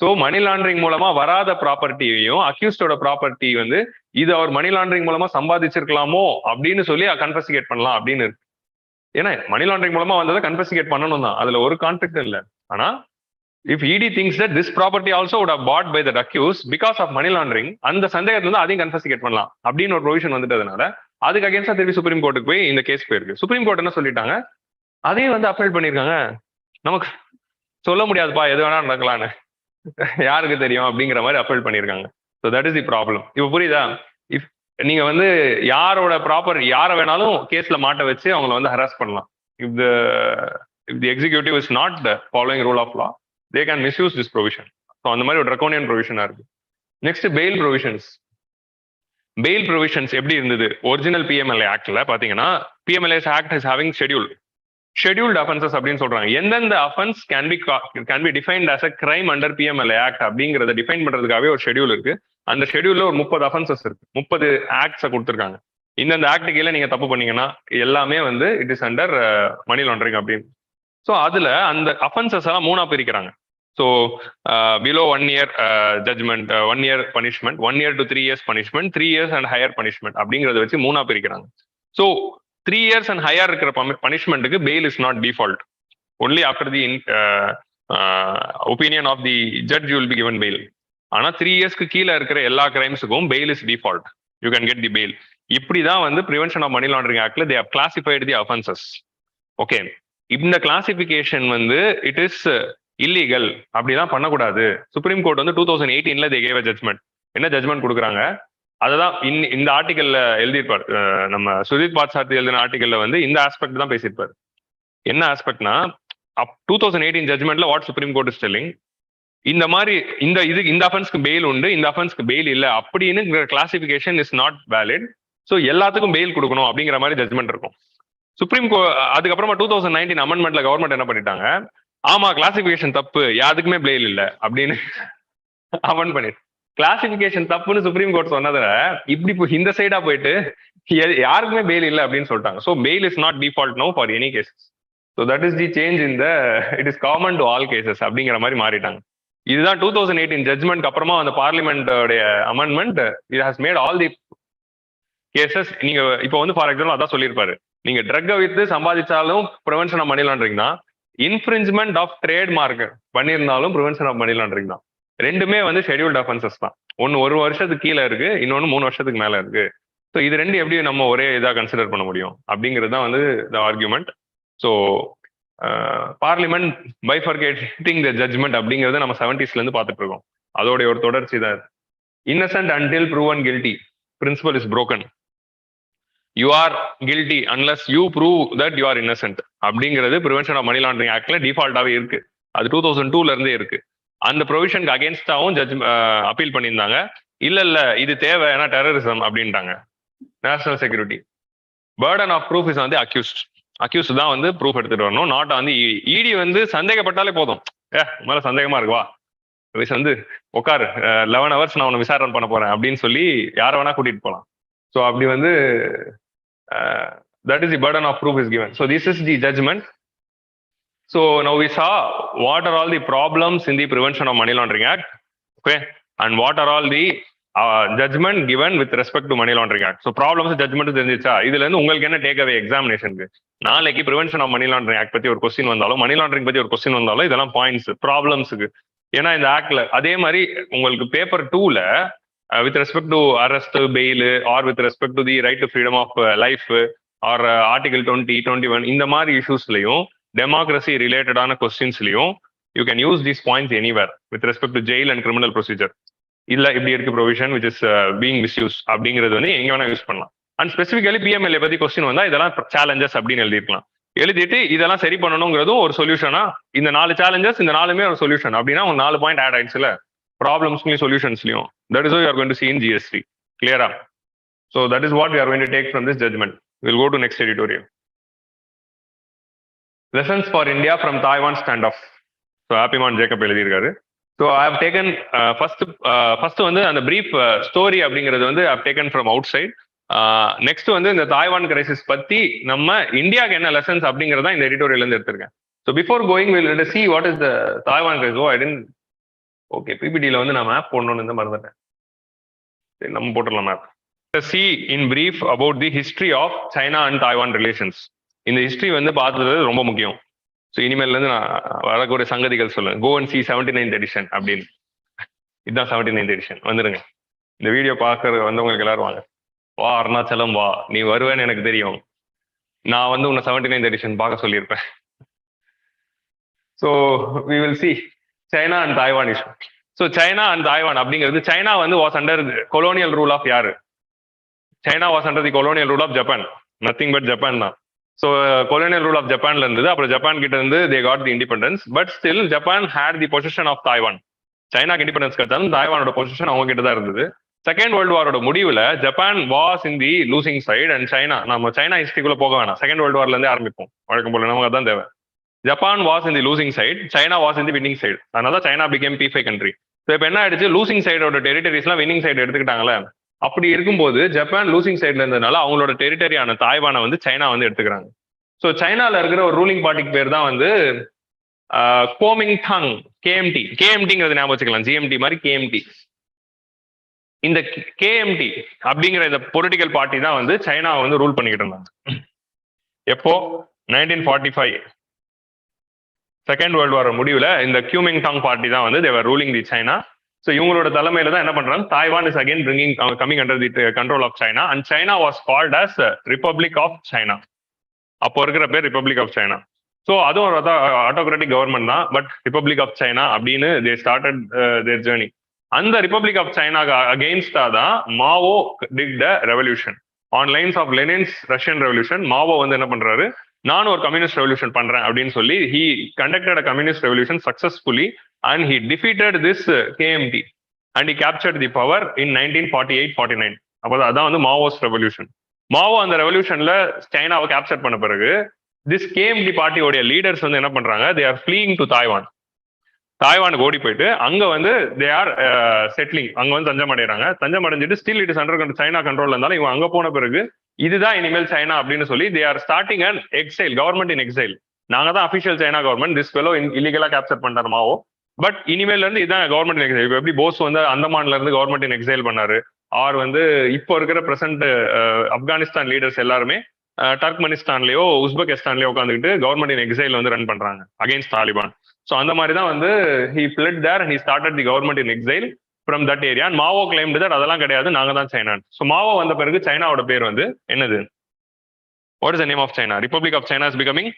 So money laundering மூலமா வராத ப்ராப்பர்ட்டியையும் அக்யூஸ்டோட ப்ராப்பர்ட்டி வந்து இது அவர் மணி லாண்டரிங் மூலமா சம்பாதிச்சிருக்கலாமோ அப்படின்னு சொல்லி கன்ஃபஸ்டிகேட் பண்ணலாம் அப்படின்னு இருக்கு. ஏன்னா மணி லாண்டரிங் மூலமா வந்ததை கன்ஃபஸ்டிகேட் பண்ணணும் தான், அதுல ஒரு கான்ஃபிளிக்ட் இல்லை. ஆனா if ED thinks that this property also would have bought by the accused because of money laundering, அந்த சந்தேகத்துல வந்து அதையும் கன்ஃபஸ்டிகேட் பண்ணலாம் அப்படின்னு ஒரு ப்ரொவிஷன் வந்துட்டதுனால அதுக்கு அகேன்ஸ்டா திருப்பி சுப்ரீம் கோர்ட்டுக்கு போய் இந்த கேஸ் போயிருக்கு. சுப்ரீம் கோர்ட் என்ன சொல்லிட்டாங்க, அதையும் வந்து அப்பீல் பண்ணிருக்காங்க. நமக்கு சொல்ல முடியாதுப்பா எது வேணா நடக்கலான்னு, யாருக்கு தெரியும் அப்படிங்கிற மாதிரி அப்பீல் பண்ணிருக்காங்க. So that is the problem. இப்போ புரியுதா? இஃப் நீங்க வந்து யாரோட ப்ராப்பர்ட்டி யாரை வேணாலும் கேஸ்ல மாட்ட வச்சு அவங்கள வந்து ஹராஸ் பண்ணலாம். If the executive is not following rule of law, they can misuse this provision. So அந்த மாதிரி ஒரு draconian provision இருக்கு. Next bail provisions. bail provisions எப்படி இருந்தது? ஒரிஜினல் PMLA ஆக்ட்ல பாத்தீங்கன்னா PMLA Act is having scheduled offenses அப்படின்னு சொல்றாங்க. எந்தெந்த offense can be defined as a crime under PMLA Act அப்படிங்கறத டிஃபைன் பண்றதுக்காகவே ஒரு ஷெட்யூல் இருக்கு. அந்த ஷெட்யூல்ல ஒரு 30 offenses இருக்கு, 30 ஆக்ட்ஸை கொடுத்துருக்காங்க. இந்த ஆக்ட் கீழே நீங்க தப்பு பண்ணீங்கன்னா எல்லாமே வந்து it is under money laundering அப்படின்னு. ஸோ அதுல அந்த அஃபென்சஸ் எல்லாம் மூணா பிரிக்கிறாங்க. So below 1 year judgement, 1 year punishment, 1 year to 3 years punishment, 3 years and higher punishment அப்படிங்கிறத வச்சு மூணா பிரிக்கிறாங்க. ஸோ 3 years and higher இருக்கிற பனிஷ்மெண்ட்டுக்கு bail is not default. Only after the opinion of the judge will be given bail. ஆனா 3 yearsக்கு கீழே இருக்கிற எல்லா கிரைம்ஸுக்கும் bail is default, you can get the bail. இப்படிதான் வந்து ப்ரிவென்ஷன் ஆஃப் மணி லாண்டரிங் ஆக்ட்ல they have classified the offences. Okay, இந்த கிளாசிபிகேஷன் வந்து இட் இஸ் இல்லீகல், அப்படிதான் பண்ணக்கூடாது. சுப்ரீம் கோர்ட் வந்து 2018 they gave a judgment. என்ன ஜட்மெண்ட் கொடுக்குறாங்க அததான் இந்த ஆர்டிகல்ல எழுதியிருப்பார். நம்ம சுஜித் பாட்சார்த்தி எழுதின ஆர்டிகல்ல வந்து இந்த ஆஸ்பெக்ட் தான் பேசியிருப்பார். என்ன ஆஸ்பெக்ட்னா 2018 ஜட்மெண்ட்ல what supreme Court is telling, இந்த மாதிரி இந்த அஃபென்ஸ்க்கு பெயில் உண்டு, இந்த அஃபென்ஸ்க்கு பெயில் இல்லை அப்படின்னு classification is not valid. So எல்லாத்துக்கும் பெயில் கொடுக்கணும் அப்படிங்கிற மாதிரி ஜட்மெண்ட் இருக்கும். சுப்ரீம் கோர்ட் அதுக்கப்புறமா 2019 அமெண்ட்மெண்ட்ல கவர்மெண்ட் என்ன பண்ணிட்டாங்க, ஆமா கிளாசிபிகேஷன் தப்பு, யாருக்குமே பெயில் இல்லை அப்படின்னு அமெண்ட் பண்ணி கிளாசிபிகேஷன் தப்புன்னு சுப்ரீம் கோர்ட் சொன்னதுல இப்படி இந்த சைடா போயிட்டு யாருக்குமே பெயில் இல்லை அப்படின்னு சொல்லிட்டாங்க. So bail is not default no for any cases. So that is the change in the it is common to all cases அப்படிங்கிற மாதிரி மாறிட்டாங்க. இதுதான் 2018 ஜட்மெண்ட் அப்புறமா அந்த பார்லிமெண்டோடைய amendment it has made all the cases. நீங்க இப்போ வந்து ஃபார் எக்ஸாம்பிள் அதான் சொல்லியிருப்பாரு, நீங்க ட்ரக்கை வித்து சம்பாதிச்சாலும் ப்ரிவென்ஷன் ஆஃப் மணி லாண்டரிங் தான், இன்ஃப்ரிஞ்ச்மெண்ட் ஆஃப் ட்ரேட் மார்க் பண்ணியிருந்தாலும் ப்ரிவென்ஷன் ஆஃப் மணி லாண்டரிங் தான். ரெண்டுமே வந்து ஷெட்யூல்ட் அஃபென்சஸ் தான். ஒன்னு 1 வருஷத்துக்கு கீழே இருக்கு, இன்னொன்னு 3 வருஷத்துக்கு மேல இருக்கு. ஸோ இது ரெண்டு எப்படி நம்ம ஒரே இதாக கன்சிடர் பண்ண முடியும் அப்படிங்கிறது தான் வந்து த ஆர்கியூமெண்ட். ஸோ பார்லிமெண்ட் பைஃபர்கேட்டிங் த ஜட்மெண்ட் அப்படிங்கிறத நம்ம 70s இருந்து பார்த்துட்டு இருக்கோம். அதோடைய ஒரு தொடர்ச்சி தான். Innocent until proven guilty principle is broken. You are guilty unless you prove that you are innocent அப்படிங்கிறது ப்ரிவென்ஷன் ஆஃப் மணி லாண்டரிங் ஆக்ட்ல டிஃபால்ட்டாவே இருக்கு. அது 2002ல இருந்தே இருக்கு. அந்த ப்ரொவிஷனுக்கு அகேன்ஸ்டாவும் ஜட்ஜ் அப்பீல் பண்ணியிருந்தாங்க. இல்ல இது தேவை, ஏன்னா டெரரிசம் அப்படின்ட்டாங்க, national security. Burden of proof is வந்து அக்யூஸ்ட். அக்யூஸ் தான் வந்து ப்ரூஃப் எடுத்துட்டு வரணும். நாட் வந்து இடி வந்து சந்தேகப்பட்டாலே போதும். மேல சந்தேகமா இருக்குவா வந்து உட்காரு 11 hours நான் உன்னை விசாரணை பண்ண போறேன் அப்படின்னு சொல்லி யாரை வேணா கூட்டிட்டு போகலாம். ஸோ அப்படி வந்து that is the burden of proof is given. So this is the judgment. So now we saw what are all the problems in the Prevention of Money Laundering Act, okay, and what are all the judgment given with respect to Money Laundering Act. So problems judgment தெரிஞ்சிச்சா? இதுல இருந்து உங்களுக்கு என்ன take away எக்ஸாமினேஷனுக்கு? நாளைக்கு Prevention of Money Laundering Act பத்தி ஒரு question வந்தாலும், money laundering பத்தி ஒரு கொஸ்டின் வந்தாலும் இதெல்லாம் பாயிண்ட்ஸ் ப்ராப்ளம்ஸுக்கு. ஏன்னா இந்த ஆக்ட்ல அதே மாதிரி உங்களுக்கு paper 2ல with respect to arrest, bail, or with respect to the right to freedom of life, or article 20, 21 இந்த மாதிரி இஷ்யூஸ்லயும் டெமோக்ரஸி ரிலேட்டடான கொஸ்டின்ஸ்லயும் you can use these points anywhere with respect to jail and criminal procedure. இல்ல இப்படி இருக்கு provision which is being misuse அப்படிங்கிறது வந்து எங்க வேணா யூஸ் பண்ணலாம். அண்ட் ஸ்பெசிஃபிகலி பிஎம்எல்ஏ பத்தி கொஸ்டின் வந்தா இதெல்லாம் சேலஞ்சஸ் அப்படின்னு எழுதிருக்கலாம். எழுதிட்டு இதெல்லாம் சரி பண்ணணுங்கிறதும் ஒரு சொல்யூஷனா, இந்த 4 சேலஞ்சஸ் இந்த 4மே ஒரு சொல்யூஷன் அப்படின்னா ஒரு 4 பாயிண்ட் ஆட் ஆயிடுச்சுல ப்ராப்ளம்ஸ்லயும் சொல்யூஷன்ஸ்லயும். That is you are going to see in GST. Clear-ஆ? So that is what we are going to take from this judgment. We'll go to next editorial. Lessons for India from Taiwan standoff. So Happy Man Jacob எழுதியிருக்காரு. So I have taken first வந்து அந்த brief story அப்படிங்கிறது வந்து I have taken from outside. Next வந்து இந்த Taiwan crisis பத்தி நம்ம இந்தியாவுக்கு என்ன லெசன்ஸ் அப்படிங்கறத இந்த எடிட்டோரியல் இருந்து எடுத்திருக்கேன். So before going will see what is the Taiwan crisis. I tend okay பிபிடியில் வந்து நான் மேப் போடணும்னு இந்த மறந்துட்டேன். சரி நம்ம போட்டுடலாம் map. See in brief about the history of China and Taiwan relations. இந்த ஹிஸ்டரி வந்து பார்த்தது ரொம்ப முக்கியம். ஸோ இனிமேல் வந்து நான் வரக்கூடிய சங்கதிகள் சொல்லுவேன். கோ அண்ட் சி 79th எடிஷன் அப்படின்னு. இதுதான் 79th எடிஷன். வந்துருங்க, இந்த வீடியோ பார்க்கறது வந்தவங்களுக்கு எல்லாரும் வாங்க. வா அருணாச்சலம் வா, நீ வருவேன்னு எனக்கு தெரியும். நான் வந்து உன்னை 79th எடிஷன் பார்க்க சொல்லியிருப்பேன். So we will see China and Taiwan issue. So China and Taiwan அப்படிங்கிறது, சைனா வந்து was under colonial rule of யாரு? China was under the colonial rule of Japan. Nothing but Japan தான். So colonial rule of ஜப்பான்ல இருந்தது. அப்புறம் Japan கிட்ட இருந்து they got the independence. But still Japan had the position of Taiwan. சைனாக்கு independence கிடைச்சாலும் தாய்வானோட பொசிஷன் அவங்க கிட்ட தான் இருந்தது. செகண்ட் வேர்ல்டு வாரோட முடிவுல Japan was in the losing side and China, நம்ம சைனா ஹிஸ்டரிக்குள்ள போக வேணாம், செகண்ட் வேர்ல்டு வார்ல இருந்தே ஆரம்பிப்போம் வழக்கம் போல, நமக்கு அதான் தேவை. Japan was in the losing side, China was in the winning side. அதனால China became P5 country. So இப்போ என்ன ஆயிடுச்சு, லூசிங் சைடோட டெரிட்டரிஸ்லாம் வின்னிங் சைடு எடுத்துக்கிட்டாங்களே. அப்படி இருக்கும்போது ஜப்பான் லூசிங் சைட்ல இருந்ததுனால அவங்களோட டெரிட்டரியான தாய்வானை வந்து சைனா வந்து எடுத்துக்கிறாங்க. ஸோ சைனால இருக்கிற ஒரு ரூலிங் பார்ட்டிக்கு பேர் தான் வந்து கோமிங்டாங், KMT. KMTங்கிறது ஞாபகம் வச்சுக்கலாம், GMT மாதிரி KMT. இந்த KMT அப்படிங்கிற இந்த பொலிட்டிக்கல் பார்ட்டி தான் வந்து சைனாவை வந்து ரூல் பண்ணிக்கிட்டு இருந்தாங்க. எப்போ 1945 செகண்ட் வேர்ல்டு வார் முடிவுல இந்த கியூமிங்டாங் பார்ட்டி தான் வந்து they were ruling the China. So இவங்களோட தலைமையில தான் என்ன பண்றாங்க, Taiwan is again bringing coming under the control of China and China was called as Republic of China. அப்போ இருக்கிற பேர் ரிபப்ளிக் ஆஃப் சைனா. ஸோ அதுவும் ஒரு ஆட்டோகிராட்டிக் கவர்மெண்ட் தான், பட் ரிபப்ளிக் ஆஃப் சைனா அப்படின்னு தே ஸ்டார்டட் தேர் ஜேர்னி. அந்த Republic of சைனாக்கு அகெயின்ஸ்டா தான் Mao did the revolution on lines of Lenin's Russian revolution. மாவோ வந்து என்ன பண்றாரு, நானும் ஒரு கம்யூனிஸ்ட் ரெவல்யூஷன் பண்றேன் அப்படின்னு சொல்லி he conducted a communist revolution successfully and he defeated this KMT and he captured the power இன் 1948-49. அப்போ அதான் வந்து மாவோஸ் ரெவல்யூஷன். மாவோ அந்த ரெவல்யூஷன்ல சைனாவை கேப்சர் பண்ண பிறகு திஸ் KMT பார்ட்டியோடைய லீடர்ஸ் வந்து என்ன பண்றாங்க, they are fleeing to Taiwan. தாய்வானுக்கு ஓடி போயிட்டு அங்க வந்து தே ஆர் செட்டிலிங், அங்க வந்து தஞ்சம் அடைகிறாங்க. தஞ்சம் அடைஞ்சிட்டு still it is under China control இருந்தாலும் இவங்க அங்க போன பிறகு இதுதான் இனிமேல் சைனா அப்படின்னு சொல்லி they are starting and exile, government in exile. நாங்க தான் official China government, this fellow இல்லீகலா கேப்சர் பண்றாரு மாவோ, பட் இனிமேல் இருந்து இதான் கவர்மெண்ட் இன் எக்ஸைல். எப்படி போஸ் வந்து அந்தமான்ல இருந்து கவர்மெண்ட் இன் எக்ஸைல் பண்ணாரு, ஆர் வந்து இப்போ இருக்கிற பிரசன்ட் ஆப்கானிஸ்தான் லீடர்ஸ் எல்லாருமே டர்க்மெனிஸ்தான்லயோ உஸ்பெகிஸ்தான்லயோ உட்காந்துக்கிட்டு கவர்மெண்ட் இன் எக்ஸைல் வந்து ரன் பண்றாங்க அகைன்ஸ்ட் தாலிபான். ஸோ அந்த மாதிரி தான் வந்து he fled there and he started the government in exile from that area and Mao claimed that அதெல்லாம் கிடையாது, நாங்க தான் சைனா. ஸோ மாவோ வந்த பிறகு சைனாவோட பேர் வந்து என்னது, what is the name of China? Republic of China is becoming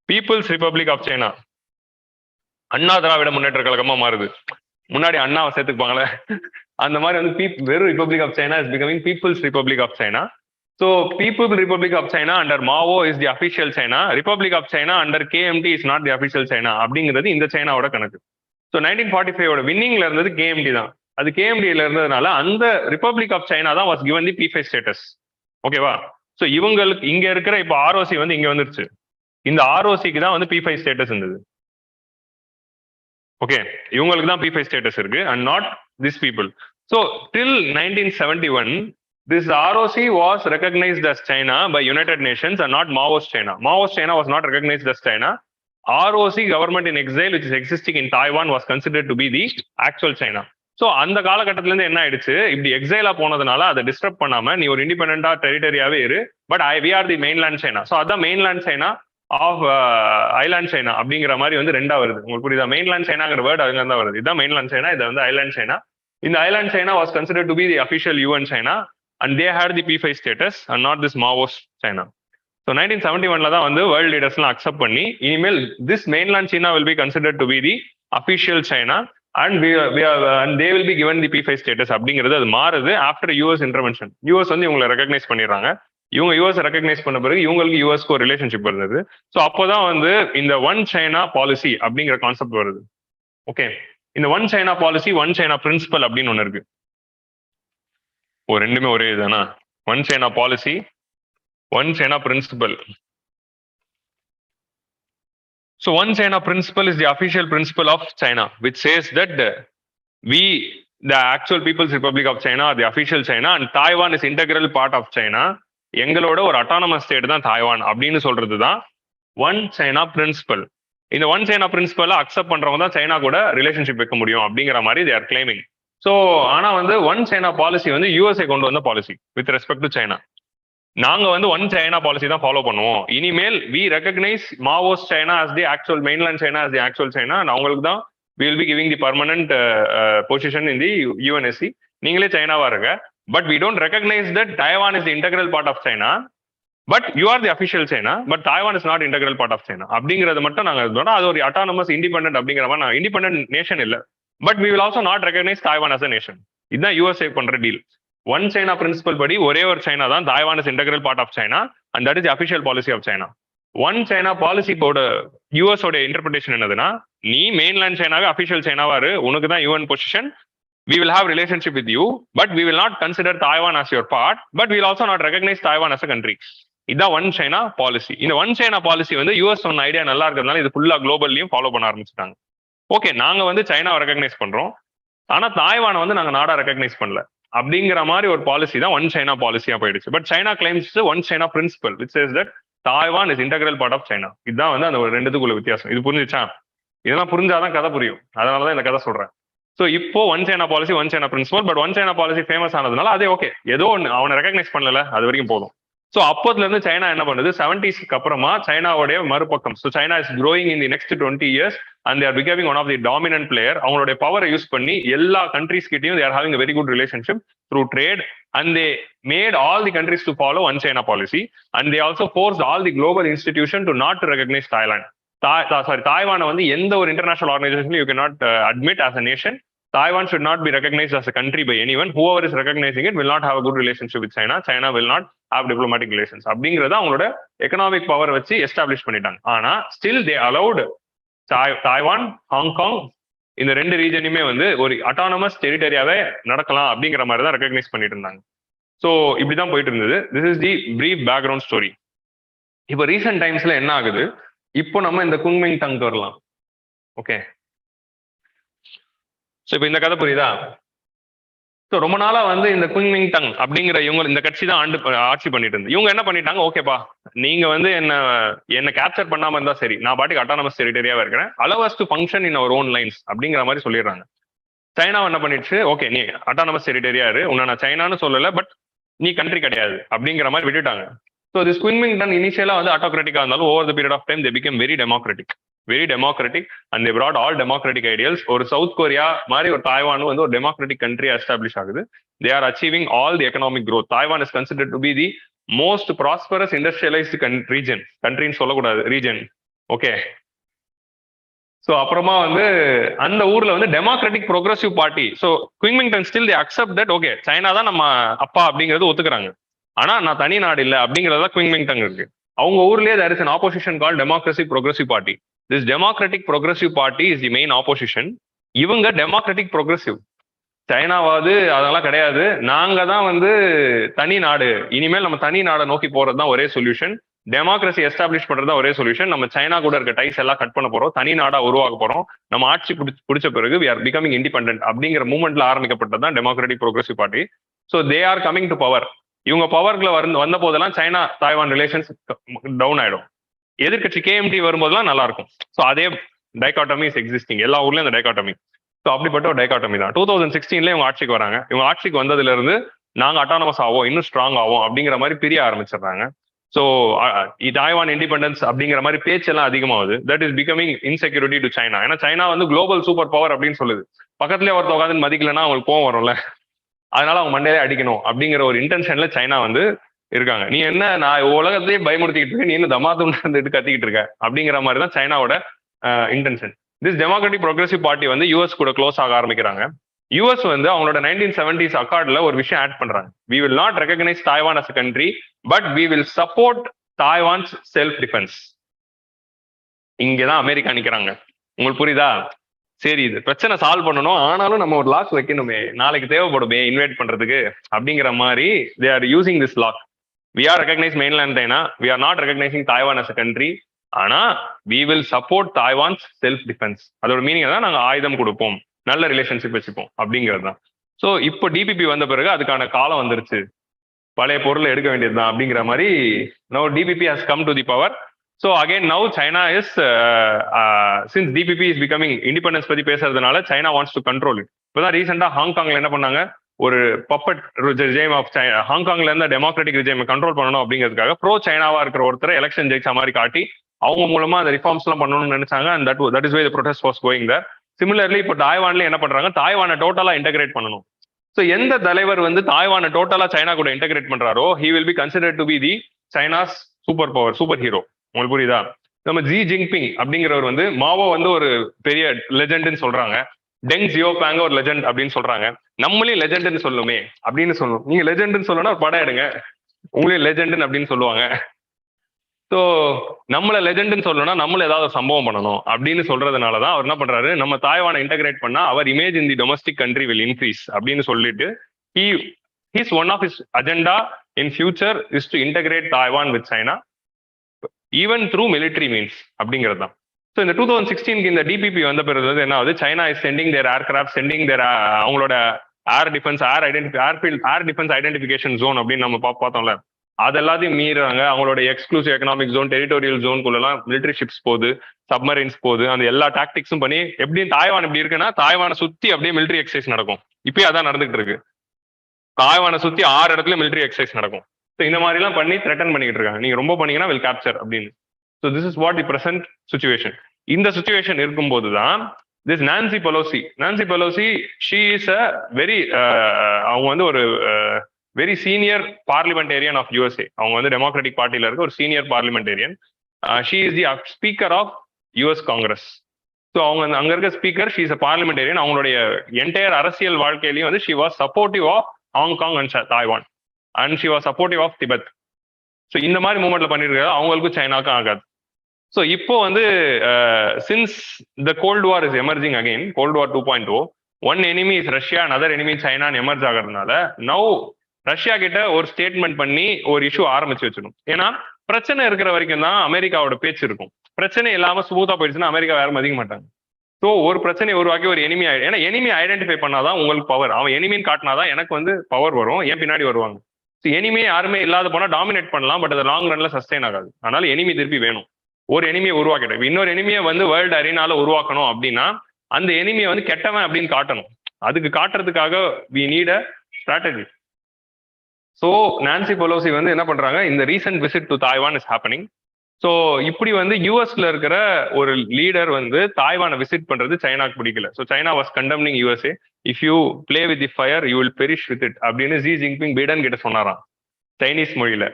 People's Republic of China. Anna Dravida Munnetra கழகமா மாறுது. முன்னாடி அண்ணாவை சேர்த்துப்பாங்களே அந்த மாதிரி வந்து வெறும் Republic of China is becoming People's Republic of China. So People Republic of China under Mao is the official China. Republic of China under KMT is not the official China. அப்படிங்கிறது இந்த சைனாவோட கணக்கு. ஸோ 1945 வின்னிங்ல இருந்தது KMT தான். அது KMTல இருந்ததுனால அந்த Republic of China தான் was given the P5 status. ஓகேவா? ஸோ இவங்களுக்கு இங்க இருக்கிற இப்போ ஆர்ஓசி வந்து இங்க வந்துருச்சு. இந்த ஆர்ஓசிக்கு தான் வந்து P5 ஸ்டேட்டஸ் இருந்தது. ஓகே, இவங்களுக்கு தான் P5 ஸ்டேட்டஸ் இருக்கு and not this people. So till 1971 this ROC was recognized as China by United Nations and not Maoist China. Maoist China was not recognized as China. ROC, government in exile, which is existing in Taiwan, was considered to be the actual China. So அந்த காலகட்டத்துல இருந்து என்ன ஆயிடுச்சு, இப்படி எக்ஸைலா போனதுனால அதை disturb பண்ணாம நீ ஒரு இண்டிபெண்டா டெரிட்டரியாவே இரு, but we are the mainland China. So அதான் mainland China of island China அப்படிங்கிற மாதிரி வந்து ரெண்டா வருது. உங்களுக்கு புரியுதா? மெயின்லேண்ட் சைனாங்கிற வேர்டு அதுல தான் வருது. இதுதான் மெயின்லேண்ட் சைனா, இது வந்து ஐலாண்ட் சைனா. இந்த island China was considered to be the official UN China and they had the P5 status and not this Maoist China. So 1971 தான் வந்து வேர்ல்ட் லீடர்ஸ்லாம் அக்செப்ட் பண்ணி இனிமேல் this mainland China will be considered to be the official China and and they will be given the P5 status அப்படிங்கிறது அது மாறுது after US intervention. US வந்து இவங்களை recognise பண்ணிடுறாங்க. இவங்க US ரெகக்னைஸ் பண்ண பிறகு இவங்களுக்கு யூஎஸ்க்கு ஒரு ரிலேஷன்ஷிப் வருது. ஸோ அப்போதான் வந்து இந்த ஒன் சைனா பாலிசி அப்படிங்கிற கான்செப்ட் வருது. ஓகே, இந்த one China policy, one China principle அப்படின்னு ஒன்று இருக்கு. ரெண்டுமே ஒரே இதுதானா? One China policy, one China principle. So one China principle is the official principle of China, which says that we, the actual People's Republic of China, are the official China, and Taiwan is integral part of China. எங்களோட ஒரு autonomous state தான் Taiwan அப்படின்னு சொல்றது தான் one China principal. இந்த one China பிரின்சிபலை accept பண்றவங்க தான் China கூட ரிலேஷன்ஷிப் வைக்க முடியும் அப்படிங்கிற மாதிரி they are claiming. ஸோ ஆனா வந்து ஒன் சைனா பாலிசி வந்து USA கொண்டு வந்த policy with respect to China. நாங்க வந்து ஒன் சைனா பாலிசி தான் ஃபாலோ பண்ணுவோம். இனிமேல் we recognise Maoist China as the actual mainland China as the actual China, and அவங்களுக்கு தான் we will be giving the permanent position in the UNSC. நீங்களே சைனாவா இருங்க, but we don't recognize that Taiwan is the integral part of China, but you are the official China, but Taiwan is not integral part of China அப்படிங்கறது மட்டும் நாங்க சொல்றோம். அது ஒரு autonomous independent அப்படிங்கிற மாதிரி. நான் இண்டிபெண்டன்ட் நேஷன் இல்ல, but we will also not recognize Taiwan as a nation. இதுதான் USA பண்ற டீல். ஒன் சைனா பிரின்சிபல் படி ஒரே ஒரு சைனா தான் Taiwan is integral part of China and that is official policy of China. One China பாலிசிக்கோட US ஓட interpretation என்னதுன்னா, நீ மெயின்லேண்ட் சைனாவே அஃபிஷியல் சைனாவா இரு, உனக்கு தான் UN position, we will have relationship with you, but we will not consider Taiwan as your part, but we will also not recognize Taiwan as a country. இதுதான் one China policy. இந்த one China policy வந்து US சொன்ன idea நல்லா இருக்கிறதுனால இது ஃபுல்லா குளோபல்லையும் follow பண்ண ஆரம்பிச்சிட்டாங்க. ஓகே, நாங்க வந்து சைனாவை ரெகக்னைஸ் பண்றோம், ஆனா தாய்வானை வந்து நாங்க நாடா ரெகக்னைஸ் பண்ணல அப்படிங்கிற மாதிரி ஒரு பாலிசி தான் ஒன் சைனா பாலிசியா போயிடுச்சு. But China claims one China principle which says that Taiwan is integral part of China. இதுதான் வந்து அந்த ஒரு ரெண்டுத்துக்குள்ள வித்தியாசம். இது புரிஞ்சுச்சா? இதெல்லாம் புரிஞ்சாதான் கதை புரியும், அதனாலதான் இந்த கதை சொல்றேன். ஸோ இப்போ one China policy, one China principle, but one China policy famous ஆனதுனால அதே ஓகே, ஏதோ ஒன்று அவனை ரெகக்னைஸ் பண்ணல, அது வரைக்கும் போதும். ஸோ அப்போதுல இருந்து சைனா என்ன பண்ணுது, 70s அப்புறமா சைனாவுடைய மறுபக்கம். So China is growing in the next 20 years and they are becoming one of the dominant player. அவங்களுடைய பவரை யூஸ் பண்ணி எல்லா கண்ட்ரீஸ் கிட்டையும் they are having a very good relationship through trade, and they made all the countries to follow one China policy, and they also forced all the global institution to not to recognize Thailand. Taiwan வந்து எந்த ஒரு international organisation you cannot admit as a nation. Taiwan should not be recognized as a country by anyone. Whoever is recognizing it will not have a good relationship with China. China will not have diplomatic relations. அப்படிங்கறத அவங்களோட economic power வச்சு establish பண்ணிட்டாங்க. ஆனா still they allowed Taiwan, Hong Kong இந்த ரெண்டு ரீஜனையுமே வந்து ஒரு autonomous டெரிட்டரியாவே நடக்கலாம் அப்படிங்கிற மாதிரி தான் ரெகக்னைஸ் பண்ணிட்டு இருந்தாங்க. ஸோ இப்படிதான் போயிட்டு இருந்தது. This is the brief background story. இப்போ ரீசெண்ட் டைம்ஸ்ல என்ன ஆகுது, இப்போ நம்ம இந்த குங்மிங் டங்க்கு வரலாம். ஓகே, ஸோ இப்போ இந்த கதை புரியுதா? ஸோ ரொம்ப நாளா வந்து இந்த குங்மிங் டங் அப்படிங்கிற இவங்க இந்த கட்சி தான் ஆட்சி பண்ணிட்டு இருந்து இவங்க என்ன பண்ணிட்டாங்க, ஓகேப்பா நீங்க வந்து என்ன கேப்சர் பண்ணாம இருந்தா சரி, நான் பாட்டுக்கு அட்டானமஸ் டெரிட்டரியாவே இருக்கிறேன், allow us to function in our own lines அப்படிங்கிற மாதிரி சொல்லிடுறாங்க. சைனா என்ன பண்ணிடுச்சு, ஓகே நீ அட்டானமஸ் டெரிட்டரியா இரு, உன்னை நான் சைனான்னு சொல்லல, பட் நீ கண்ட்ரி கிடையாது அப்படிங்கிற மாதிரி விட்டுட்டாங்க. ஸோ திஸ் குங்மிங் டங் இனிஷியலா வந்து ஆட்டோகிராட்டிக்கா இருந்தாலும் over the period of time they become very democratic and they brought all democratic ideals. ஒரு சவுத் கொரியா மாதிரி ஒரு தாய்வான் வந்து ஒரு டெமோக்ராட்டிக் கண்ட்ரியா எஸ்டாப்ளிஷ் ஆகுது. they are achieving all the economic growth. Taiwan is considered to be the most prosperous industrialized region. கண்ட்ரின்னு சொல்லக்கூடாது, region. Okay, so அப்புறமா வந்து அந்த ஊர்ல வந்து democratic progressive party. So Kuomintang still they accept that okay China தான் நம்ம அப்பா அப்படிங்கிறது ஒத்துக்கிறாங்க, ஆனா நான் தனி நாடு இல்லை அப்படிங்கிறதா குங்மிங்டன் இருக்கு. அவங்க ஊர்லயே there is an opposition called Democracy Progressive Party. This Democratic Progressive Party is the main opposition. இவங்க Democratic Progressive. சைனாவாவது அதெல்லாம் கிடையாது, நாங்க தான் வந்து தனி நாடு, இனிமேல் நம்ம தனி நாடை நோக்கி போறது தான் ஒரே சொல்யூஷன், டெமோக்ரஸி எஸ்டாப்ளிஷ் பண்றது தான் ஒரே சொல்யூஷன், நம்ம சைனா கூட இருக்க டைஸ் எல்லாம் கட் பண்ண போறோம், தனி நாடா உருவாக்க போறோம், நம்ம ஆட்சி பிடிச்ச பிறகு வி ஆர் பிகமிங் இண்டிபெண்டன்ட் அப்படிங்கிற மூவ்மெண்ட்ல ஆரம்பிக்கப்பட்டது தான் democratic progressive party. So they are coming to power. இவங்க பவர்ல வந்த போதெல்லாம் சைனா தாய்வான் ரிலேஷன்ஸ் டவுன் ஆயிடும். எதிர்கட்சி கேஎம்டி வரும்போதெல்லாம் நல்லா இருக்கும். ஸோ அதே டைகாட்டமி இஸ் எக்ஸிஸ்டிங் எல்லா ஊர்லயும் அந்த டைகாட்டமி. ஸோ அப்படிப்பட்ட ஒரு டைகாட்டமி தான் 2016 இவங்க ஆட்சிக்கு வராங்க. இவங்க ஆட்சிக்கு வந்ததுல இருந்து நாங்க அட்டானமஸ் ஆவோம், இன்னும் ஸ்ட்ராங் ஆகும் அப்படிங்கிற மாதிரி பிரிய ஆரம்பிச்சிடுறாங்க. ஸோ தாய்வான் இண்டிபெண்டன்ஸ் அப்படிங்கிற மாதிரி பேச்செல்லாம் அதிகமாகுது. That is becoming insecurity to China. ஏன்னா சைனா வந்து குளோபல் சூப்பர் பவர் அப்படின்னு சொல்லுது. பக்கத்துலேயே ஒருத்த உட்காந்து மதிக்கலன்னா அவங்களுக்கு கோவம் வரும்ல, அதனால அவங்க மண்டையிலே அடிக்கணும் அப்படிங்கிற ஒரு இன்டென்ஷன்ல சைனா வந்து இருக்காங்க. நீ என்ன நான் உலகத்தையே பயமுறுத்திக்கிட்டு இருக்க, நீ இன்னும் தமாத்துன்னு இருந்துட்டு கத்திக்கிட்டு இருக்க அப்படிங்கிற மாதிரி தான் சைனாவோட intention. This democratic progressive party வந்து யூஎஸ் கூட க்ளோஸ் ஆக ஆரம்பிக்கிறாங்க. யூஎஸ் வந்து அவங்களோட 1970s அக்கார்ட்ல ஒரு விஷயம் ஆட் பண்றாங்க. We will not recognise Taiwan as a country, but we will support Taiwan's self defence. இங்கதான் அமெரிக்கா நிக்கிறாங்க. உங்களுக்கு புரியுதா? சரி, இது பிரச்சனை சால்வ் பண்ணணும், ஆனாலும் நம்ம ஒரு லாக் வைக்கணுமே, நாளைக்கு தேவைப்படுமே இன்வைட் பண்றதுக்கு அப்படிங்கிற மாதிரி they are using this lock. We are recognise mainland China, we are not recognising Taiwan as a country, ஆனா we will support Taiwan's self defence. அதோட மீனிங் தான் நாங்க ஆயுதம் கொடுப்போம், நல்ல ரிலேஷன்ஷிப் வச்சுப்போம் அப்படிங்கிறது தான். ஸோ இப்போ டிபிபி வந்த பிறகு அதுக்கான காலம் வந்துருச்சு, பழைய பொருளை எடுக்க வேண்டியதுதான் அப்படிங்கிற மாதிரி no DPP has come to the power. So again now China is since DPP is becoming independence பத்தி பேசுறதுனால China wants to control it. இப்போதான் ரீசெண்டா ஹாங்காங்ல என்ன பண்ணாங்க, ஒரு பப்பட் ரிஜைம் ஆஃப் ஹாங்காங்ல இருந்த டெமோக்ராட்டிக் ரிஜைமை கண்ட்ரோல் பண்ணணும் அப்படிங்கிறதுக்காக ப்ரோ சைனாவா இருக்கிற ஒருத்தர் எலெக்ஷன் ஜெயிச்ச மாதிரி காட்டி அவங்க மூலமா அந்த ரிஃபார்ம்ஸ் எல்லாம் பண்ணணும்னு நினைச்சாங்க. And that is why the protest was going there. Similarly இப்போ தாய்வான்ல என்ன பண்றாங்க, தாய்வானை டோட்டலா இன்டகிரேட் பண்ணணும். ஸோ எந்த தலைவர் வந்து தாய்வானை டோட்டலா சைனா கூட இன்டகிரேட் பண்றாரோ he will be considered to be the China's super power, super hero. உங்களுக்கு புரியுதா? நம்ம ஜி ஜின்பிங் அப்படிங்கிறவர் வந்து மாவோ வந்து ஒரு பெரிய லெஜெண்ட்னு சொல்றாங்க, டெங் ஜியோபாங்க ஒரு லெஜெண்ட் அப்படின்னு சொல்றாங்க, நம்மளையும் லெஜெண்ட்னு சொல்லுமே அப்படின்னு சொல்லணும். நீங்க லெஜெண்ட்னு சொல்லணும்னா ஒரு படம் எடுங்க, உங்களையும் லெஜெண்ட் அப்படின்னு சொல்லுவாங்க. ஸோ நம்மளை லெஜெண்ட்னு சொல்லணும்னா நம்மள ஏதாவது சம்பவம் பண்ணணும் அப்படின்னு சொல்றதுனாலதான் அவர் என்ன பண்றாரு, நம்ம தாய்வானை இன்டகிரேட் பண்ணா அவர் image in the domestic country will increase அப்படின்னு சொல்லிட்டு he's one of his agenda in future is to integrate Taiwan with China even through military means அப்படிங்கிறது தான். ஸோ இந்த 2016 இந்த டிபிபி வந்த பிறகு என்ன ஆகுது, China is sending their aircraft, sending their அவங்களோட air defence air defence identification zone அப்படின்னு நம்ம பார்த்தோம்ல, அது எல்லாத்தையும் மீறாங்க. அவங்களோட எக்ஸ்க்ளூசிவ் எக்கனாமிக் ஜோன், டெரிட்டோரியல் ஜோனுக்குள்ளலாம் மிலிட்டரி ஷிப்ஸ் போகுது, சப்மரைன்ஸ் போகுது, அந்த எல்லா டாக்டிக்ஸும் பண்ணி எப்படியும் தாய்வான் எப்படி இருக்குன்னா தாய்வானை சுத்தி அப்படியே மிலிட்டரி எக்ஸசைஸ் நடக்கும். இப்பயே அதான் நடந்துகிட்டு இருக்கு, தாய்வானை சுத்தி 6 இடத்துல மிலிட்டரி எக்ஸசைஸ் நடக்கும். ஸோ இந்த மாதிரி எல்லாம் பண்ணி த்ரெட்டன் பண்ணிட்டு இருக்காங்க, நீங்க ரொம்ப பண்ணீங்கன்னா வில் கேப்சர் அப்படின்னு. So this is what the present situation. இந்த சுச்சுவேஷன் இருக்கும்போது தான் this Nancy Pelosi she is a very அவங்க வந்து ஒரு very senior parliamentarian of USA. அவங்க வந்து டெமோக்ராட்டிக் பார்ட்டியில இருக்க ஒரு senior parliamentarian. She is the speaker of US Congress. So அவங்க அங்க இருக்க speaker, she is a parliamentarian. அவங்களுடைய என்டையர் அரசியல் வாழ்க்கையிலையும் வந்து she was supportive of Hong Kong and Taiwan and she was supportive of Tibet. So இந்த மாதிரி மூவ்மெண்ட்ல பண்ணிருக்காரு, அவங்களுக்கும் சைனாக்கும் ஆகாது. ஸோ இப்போ வந்து since the cold war is emerging again, cold war 2.0, one enemy is Russia, another enemy சைனான்னு எமர்ஜ் ஆகிறதுனால now Russia கிட்ட ஒரு ஸ்டேட்மெண்ட் பண்ணி ஒரு இஷ்யூ ஆரம்பிச்சு வச்சிடும். ஏன்னா பிரச்சனை இருக்கிற வரைக்கும் தான் அமெரிக்காவோட பேச்சு இருக்கும். பிரச்சனை இல்லாம ஸ்மூத்தா போயிடுச்சுன்னா அமெரிக்கா யாரும் மதிக்க மாட்டாங்க. ஸோ ஒரு பிரச்சனையை உருவாக்கி ஒரு எனிமி, ஏன்னா எனிமி ஐடென்டிஃபை பண்ணாதான் உங்களுக்கு பவர், அவன் எனிமின்னு காட்டினாதான் எனக்கு வந்து பவர் வரும், ஏன் பின்னாடி வருவாங்க. ஸோ எனிமே யாருமே இல்லாத போனா டாமினேட் பண்ணலாம், பட் அது லாங் ரன்ல சஸ்டெயின் ஆகாது. அதனால எனிமி திருப்பி வேணும், ஒரு எனிமியை உருவாக்கிடும். இன்னொரு எனிமியை வந்து வேர்ல்டு அரீனால உருவாக்கணும் அப்படின்னா அந்த எனிமியை வந்து கெட்டவன் அப்படின்னு காட்டணும். அதுக்கு காட்டுறதுக்காக we need a strategy. So Nancy Pelosi வந்து என்ன பண்றாங்க, இந்த recent visit to Taiwan is happening. So இப்படி வந்து யூஎஸ்ல இருக்கிற ஒரு லீடர் வந்து தாய்வானை விசிட் பண்றது சைனாக்கு பிடிக்கல. So China was condemning USA, if you play with the fire you will perish with it அப்படின்னு ஜி ஜின்பிங் பைடன் கிட்ட சொன்னாராம் சைனீஸ் மொழியில.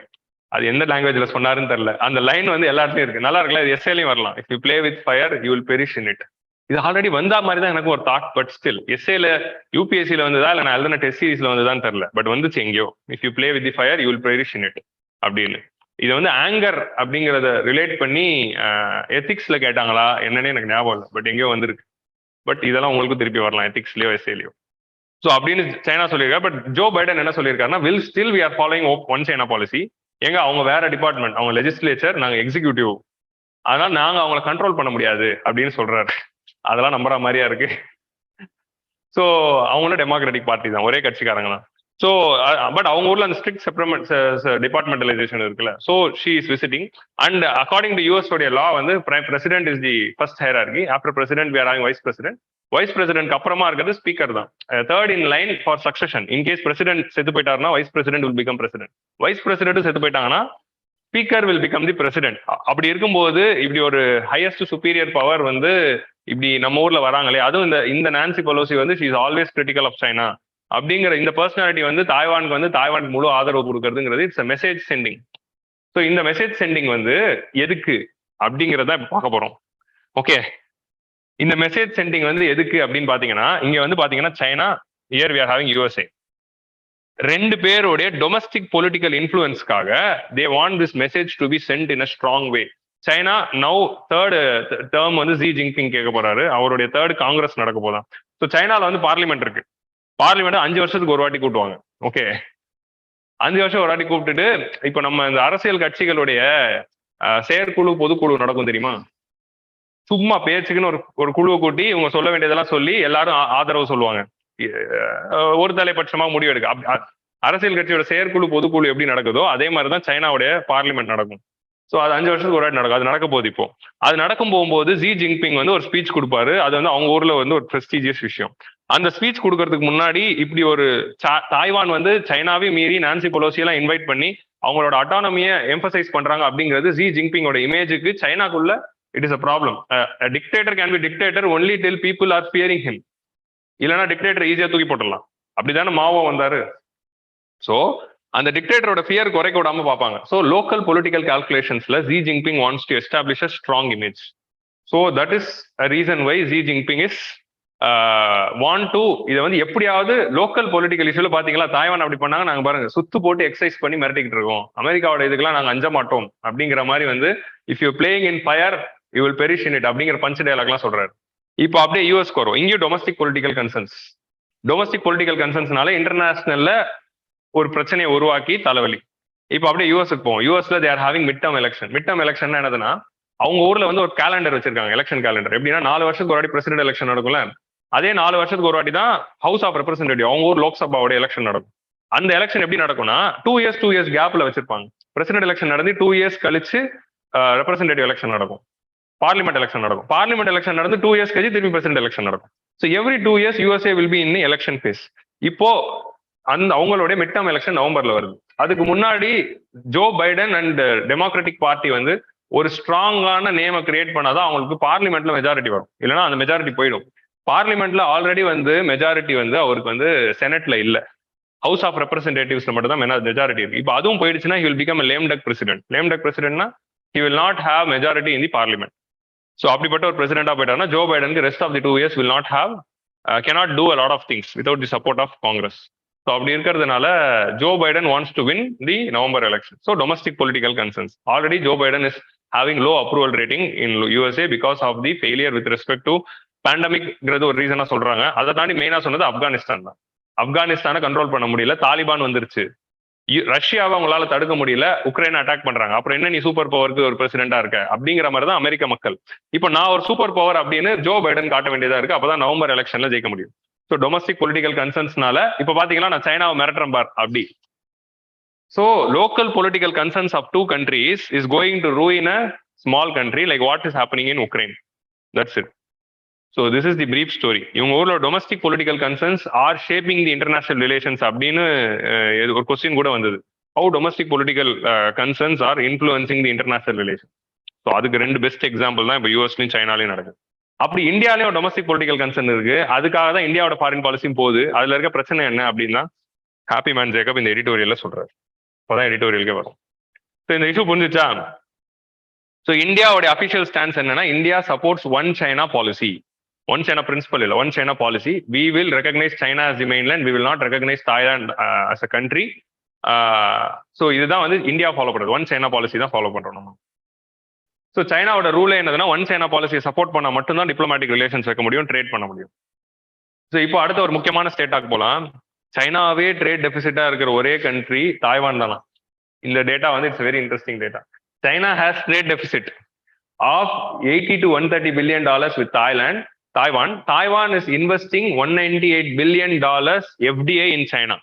அது எந்த லாங்குவேஜ்ல சொன்னாருன்னு தெரியல. அந்த லைன் வந்து எல்லாத்துலயும் இருக்கு, நல்லா இருக்குல்ல, இது எஸ்ஏலையும் வரலாம். If you play with fire you will perish in it. இது ஆல்ரெடி வந்தா மாதிரி தான் எனக்கு ஒரு தாட், பட் ஸ்டில் எஸ்ஏல யூபிஎஸ்சில வந்ததா இல்லை நான் எழுதின டெஸ்ட் சீரீஸ்ல வந்ததான்னு தெரியல, பட் வந்துச்சு எங்கேயோ, if you play with the fire you will perish in it அப்படின்னு. இதை வந்து ஆங்கர் அப்படிங்கிறத ரிலேட் பண்ணி எத்திக்ஸ்ல கேட்டாங்களா என்னன்னே எனக்கு ஞாபகம் இல்லை, பட் எங்கேயோ வந்திருக்கு. பட் இதெல்லாம் உங்களுக்கும் திருப்பி வரலாம் எத்திக்ஸ்லயோ எஸ்ஏலையோ. ஸோ அப்படின்னு சைனா சொல்லியிருக்காரு. பட் ஜோ பைடன் என்ன சொல்லியிருக்காருன்னா, will still we are following one China policy. எங்க அவங்க வேற டிபார்ட்மெண்ட், அவங்க லெஜிஸ்லேச்சர், நாங்க எக்ஸிக்யூட்டிவ், அதனால நாங்க அவங்களை கண்ட்ரோல் பண்ண முடியாது அப்படின்னு சொல்றாரு. அதெல்லாம் நம்புற மாதிரியா இருக்கு. ஸோ அவங்களும் டெமோக்ராட்டிக் பார்ட்டி தான், ஒரே கட்சிக்காரங்க தான். ஸோ பட் அவங்க ஊர்ல அந்த ஸ்ட்ரிக்ட் செப்பரேட் டிபார்ட்மெண்டலைசேஷன் இருக்குல்ல. So she is visiting and according to US உடைய லா வந்து president is the first hierarchy. After president we are having vice president. Vice president அப்புறமா இருக்கிறது ஸ்பீக்கர் தான், third in line for succession. In case president செத்து போயிட்டாருன்னா vice president will become president. Vice president செத்து போயிட்டாங்கன்னா speaker will become the president. அப்படி இருக்கும்போது இப்படி ஒரு ஹையஸ்ட் சுப்பீரியர் பவர் வந்து இப்படி நம்ம ஊர்ல வராங்களே, அதுவும் இந்த நான்சி பெலோசி வந்து she is always critical of China அப்படிங்கிற இந்த பர்சனாலிட்டி வந்து தாய்வானுக்கு முழு ஆதரவு கொடுக்கறதுங்கிறது இட்ஸ் மெசேஜ் சென்டிங். ஸோ இந்த மெசேஜ் சென்டிங் வந்து எதுக்கு அப்படிங்கிறத பார்க்க போறோம். ஓகே, இந்த மெசேஜ் சென்டிங் வந்து எதுக்கு அப்படின்னு பாத்தீங்கன்னா, இங்க வந்து பாத்தீங்கன்னா China, here we are having USA, ரெண்டு பேருடைய டொமஸ்டிக் பொலிட்டிக்கல் இன்ஃப்ளூயன்ஸ்க்காக they want this message to be sent in a strong way. China now third term வந்து ஜி ஜின்பிங் கேட்க போறாரு, அவருடைய தேர்ட் காங்கிரஸ் நடக்க போதான். ஸோ சைனால வந்து பார்லிமெண்ட் இருக்கு. பார்லிமெண்ட் 5 வருஷத்துக்கு ஒரு வாட்டி கூட்டுவாங்க. ஓகே, 5 வருஷம் ஒரு வாட்டி கூப்பிட்டுட்டு, இப்போ நம்ம இந்த அரசியல் கட்சிகளுடைய செயற்குழு பொதுக்குழு நடக்கும் தெரியுமா? சும்மா பேச்சுக்குன்னு ஒரு குழுவை கூட்டி இவங்க சொல்ல வேண்டியதெல்லாம் சொல்லி எல்லாரும் ஆதரவு சொல்லுவாங்க, ஒரு தலைபட்சமா முடிவு எடுக்க. அரசியல் கட்சியோட செயற்குழு பொதுக்குழு எப்படி நடக்குதோ அதே மாதிரிதான் சைனாவுடைய பார்லிமெண்ட் நடக்கும். ஸோ அது 5 வருஷத்துக்கு ஒரு வாட்டி நடக்கும். அது நடக்க போகுது இப்போ. அது நடக்கும் போகும்போது ஜி ஜின்பிங் வந்து ஒரு ஸ்பீச் கொடுப்பாரு. அது வந்து அவங்க ஊர்ல வந்து ஒரு பிரஸ்டீஜியஸ் விஷயம். அந்த ஸ்பீச் கொடுக்கறதுக்கு முன்னாடி இப்படி ஒரு தாய்வான் வந்து சைனாவே மீறி நான்சி பெலோசி எல்லாம் இன்வைட் பண்ணி அவங்களோட அட்டானமியை எம்பசைஸ் பண்றாங்க அப்படிங்கிறது ஜி ஜின்பிங்கோட இமேஜுக்கு சைனாக்குள்ள it is a problem. Dictator can be dictator only till people are fearing him. இல்லைன்னா டிக்டேட்டர் ஈஸியா தூக்கி போட்டுடலாம். அப்படித்தானே மாவோ வந்தாரு. ஸோ அந்த டிக்டேட்டரோட ஃபியர் குறைக்க விடாம பார்ப்பாங்க. ஸோ லோக்கல் பொலிட்டிக்கல் கால்குலேஷன்ஸ்ல Xi Jinping wants to establish a strong image. So that is a reason why Xi Jinping is want to இதை வந்து எப்படியாவது லோக்கல் பொலிட்டிக்கல் இஷ்யூல பாத்தீங்களா, தாய்வான் அப்படி பண்ணாங்க, நாங்க பாருங்க சுத்து போட்டு எக்ஸசைஸ் பண்ணி மிரட்டிக்கிட்டு இருக்கோம், அமெரிக்காவோட இதுக்கெல்லாம் நாங்க அஞ்ச மாட்டோம் அப்படிங்கிற மாதிரி வந்து if you playing in fire you will perish in it அப்படிங்கிற பஞ்ச் டயலாக் எல்லாம் சொல்றாரு. இப்போ அப்படியே யூஎஸ்க்கு வரும். இங்கேயும் டொமஸ்டிக் பொலிட்டிக்கல் கன்சர்ன்ஸ்னால இன்டர்நேஷனல்ல ஒரு பிரச்சனையை உருவாக்கி தலைவலி. இப்போ அப்படியே யூஎஸ்க்கு போவோம். யூஎஸ்ல they are having mid term election என்னதுன்னா, அவங்க ஊர்ல வந்து ஒரு கேலண்டர் வச்சிருக்காங்க, எலெக்ஷன் கேலண்டர். எப்படின்னா 4 வருஷத்துக்கு ஒரு வாட்டி பிரசிடென்ட் எலெக்ஷன் நடக்கும்ல, அதே 4 வருஷத்துக்கு ஒரு வாட்டி தான் ஹவுஸ் ஆஃப் ரெப்ரஸன்டேட்டிவ், அவங்க ஊர் லோக்சபாவோட எலெக்ஷன் நடக்கும். அந்த எலெக்ஷன் எப்படி நடக்கும்னா 2 இயர்ஸ் கேப்ல வச்சிருப்பாங்க. பிரசிடென்ட் எலெக்ஷன் நடந்து 2 இயர்ஸ் கழிச்சு ரெப்ரஸன்டேட்டிவ் எலெக்ஷன் நடக்கும், பார்லிமெண்ட் எலெக்ஷன் நடக்கும். பார்லிமெண்ட் எலெக்ஷன் நடந்து 2 இயர்ஸ் கழிச்சு திரும்பி பிரசிடென்ட் எலெக்ஷன் நடக்கும். So every 2 years USA will be in election phase. இப்போ அவங்களுடைய மிட் டர்ம் எலெக்ஷன் நவம்பர்ல வருது. அதுக்கு முன்னாடி Joe Biden and democratic party வந்து ஒரு ஸ்ட்ராங்கான நேமை கிரியேட் பண்ணாதான் அவங்களுக்கு பார்லிமெண்ட்ல மெஜாரிட்டி வரும். இல்லைன்னா அந்த மெஜாரிட்டி போயிடும். பார்லிமெண்ட்ல ஆல்ரெடி வந்து மெஜாரிட்டி வந்து அவருக்கு வந்து செனட்ல இல்ல, ஹவுஸ் ஆஃப் ரெப்ரஸன்டேட்டிவ்ஸ்ல மட்டும் தான் மெஜாரிட்டி இருக்கு. இப்போ அதுவும் போயிடுச்சுன்னா he will become a lame duck president. lame duck presidentனா he will not have majority in the parliament. So அப்படிப்பட்ட ஒரு பிரசிடென்டா போயிட்டாருன்னா ஜோ பைடனுக்கு rest of the 2 years will not have cannot do a lot of things without the support of Congress. So அப்படி இருக்கிறதுனால Joe Biden wants to win the November election. So domestic political concerns. Already Joe Biden is having low approval rating in USA because of the failure with respect to பேண்டமிக்ங்கிறது ஒரு ரீசனா சொல்றாங்க. அதை தாண்டி மெயினா சொன்னது ஆப்கானிஸ்தான் தான். ஆப்கானிஸ்தானை கண்ட்ரோல் பண்ண முடியல, தாலிபான் வந்துருச்சு. ரஷ்யாவை அவங்களால தடுக்க முடியல, உக்ரைனை அட்டாக் பண்றாங்க. அப்புறம் என்ன நீ சூப்பர் பவருக்கு ஒரு பிரசிடென்டா இருக்க அப்படிங்கிற மாதிரி தான் அமெரிக்க மக்கள். இப்போ நான் ஒரு சூப்பர் பவர் அப்படின்னு ஜோ பைடன் காட்ட வேண்டியதா இருக்கு. அப்பதான் நவம்பர் எலெக்ஷன்ல ஜெயிக்க முடியும். ஸோ டொமஸ்டிக் பொலிட்டிக்கல் கன்சர்ன்ஸ்னால இப்ப பாத்தீங்கன்னா நான் சைனாவை மிரட்டுறேன் பார் அப்படி. So local political concerns of 2 countries is going to ruin a small country like what is happening in Ukraine. That's it. So this is the brief story. இவங்க ஊர்ல domestic political concerns R shaping தி international relations அப்படின்னு ஒரு question கூட வந்தது. How domestic political concerns R influencing the international relation. So அதுக்கு 2 best example தான் இப்போ யூஎஸ்லயும் சைனாலையும் நடக்குது. அப்படி இந்தியாலையும் டொமஸ்டிக் பொலிட்டிக்கல் கன்சர்ன் இருக்கு. அதுக்காக தான் இந்தியாவோட ஃபாரின் பாலிசியும் போகுது. அதுல இருக்க பிரச்சனை என்ன அப்படின்னா ஹாப்பி மேன் ஜேக்கப் இந்த எடிட்டோரியல்ல சொல்றாரு. அப்பதான் எடிட்டோரியலுக்கே வரும். ஸோ இந்த இஷ்யூ புரிஞ்சுச்சா? ஸோ இந்தியாவோட அபிஷியல் ஸ்டான்ஸ் என்னன்னா, India supports one China policy. One China principle இல்ல, one China policy. We will recognise China as the mainland, we will not recognize Thailand as a country. So இதுதான் வந்து India follow பண்றது, one China policy தான் follow பண்றோம் நம்ம. So சைனாவோட rule என்னதுன்னா, one China பாலிசியை சப்போர்ட் பண்ணா மட்டும்தான் டிப்ளமேட்டிக் ரிலேஷன்ஸ் வைக்க முடியும், ட்ரேட் பண்ண முடியும். ஸோ இப்போ அடுத்த ஒரு முக்கியமான ஸ்டேட்டாக்கு போகலாம். சைனாவே ட்ரேட் டெபிசிட்டா இருக்கிற ஒரே கண்ட்ரி தாய்வான் தானா. இந்த டேட்டா வந்து it's very interesting data. China has trade deficit of 80 to 130 billion dollars with Taiwan. Taiwan is investing 198 billion dollars FDI in China.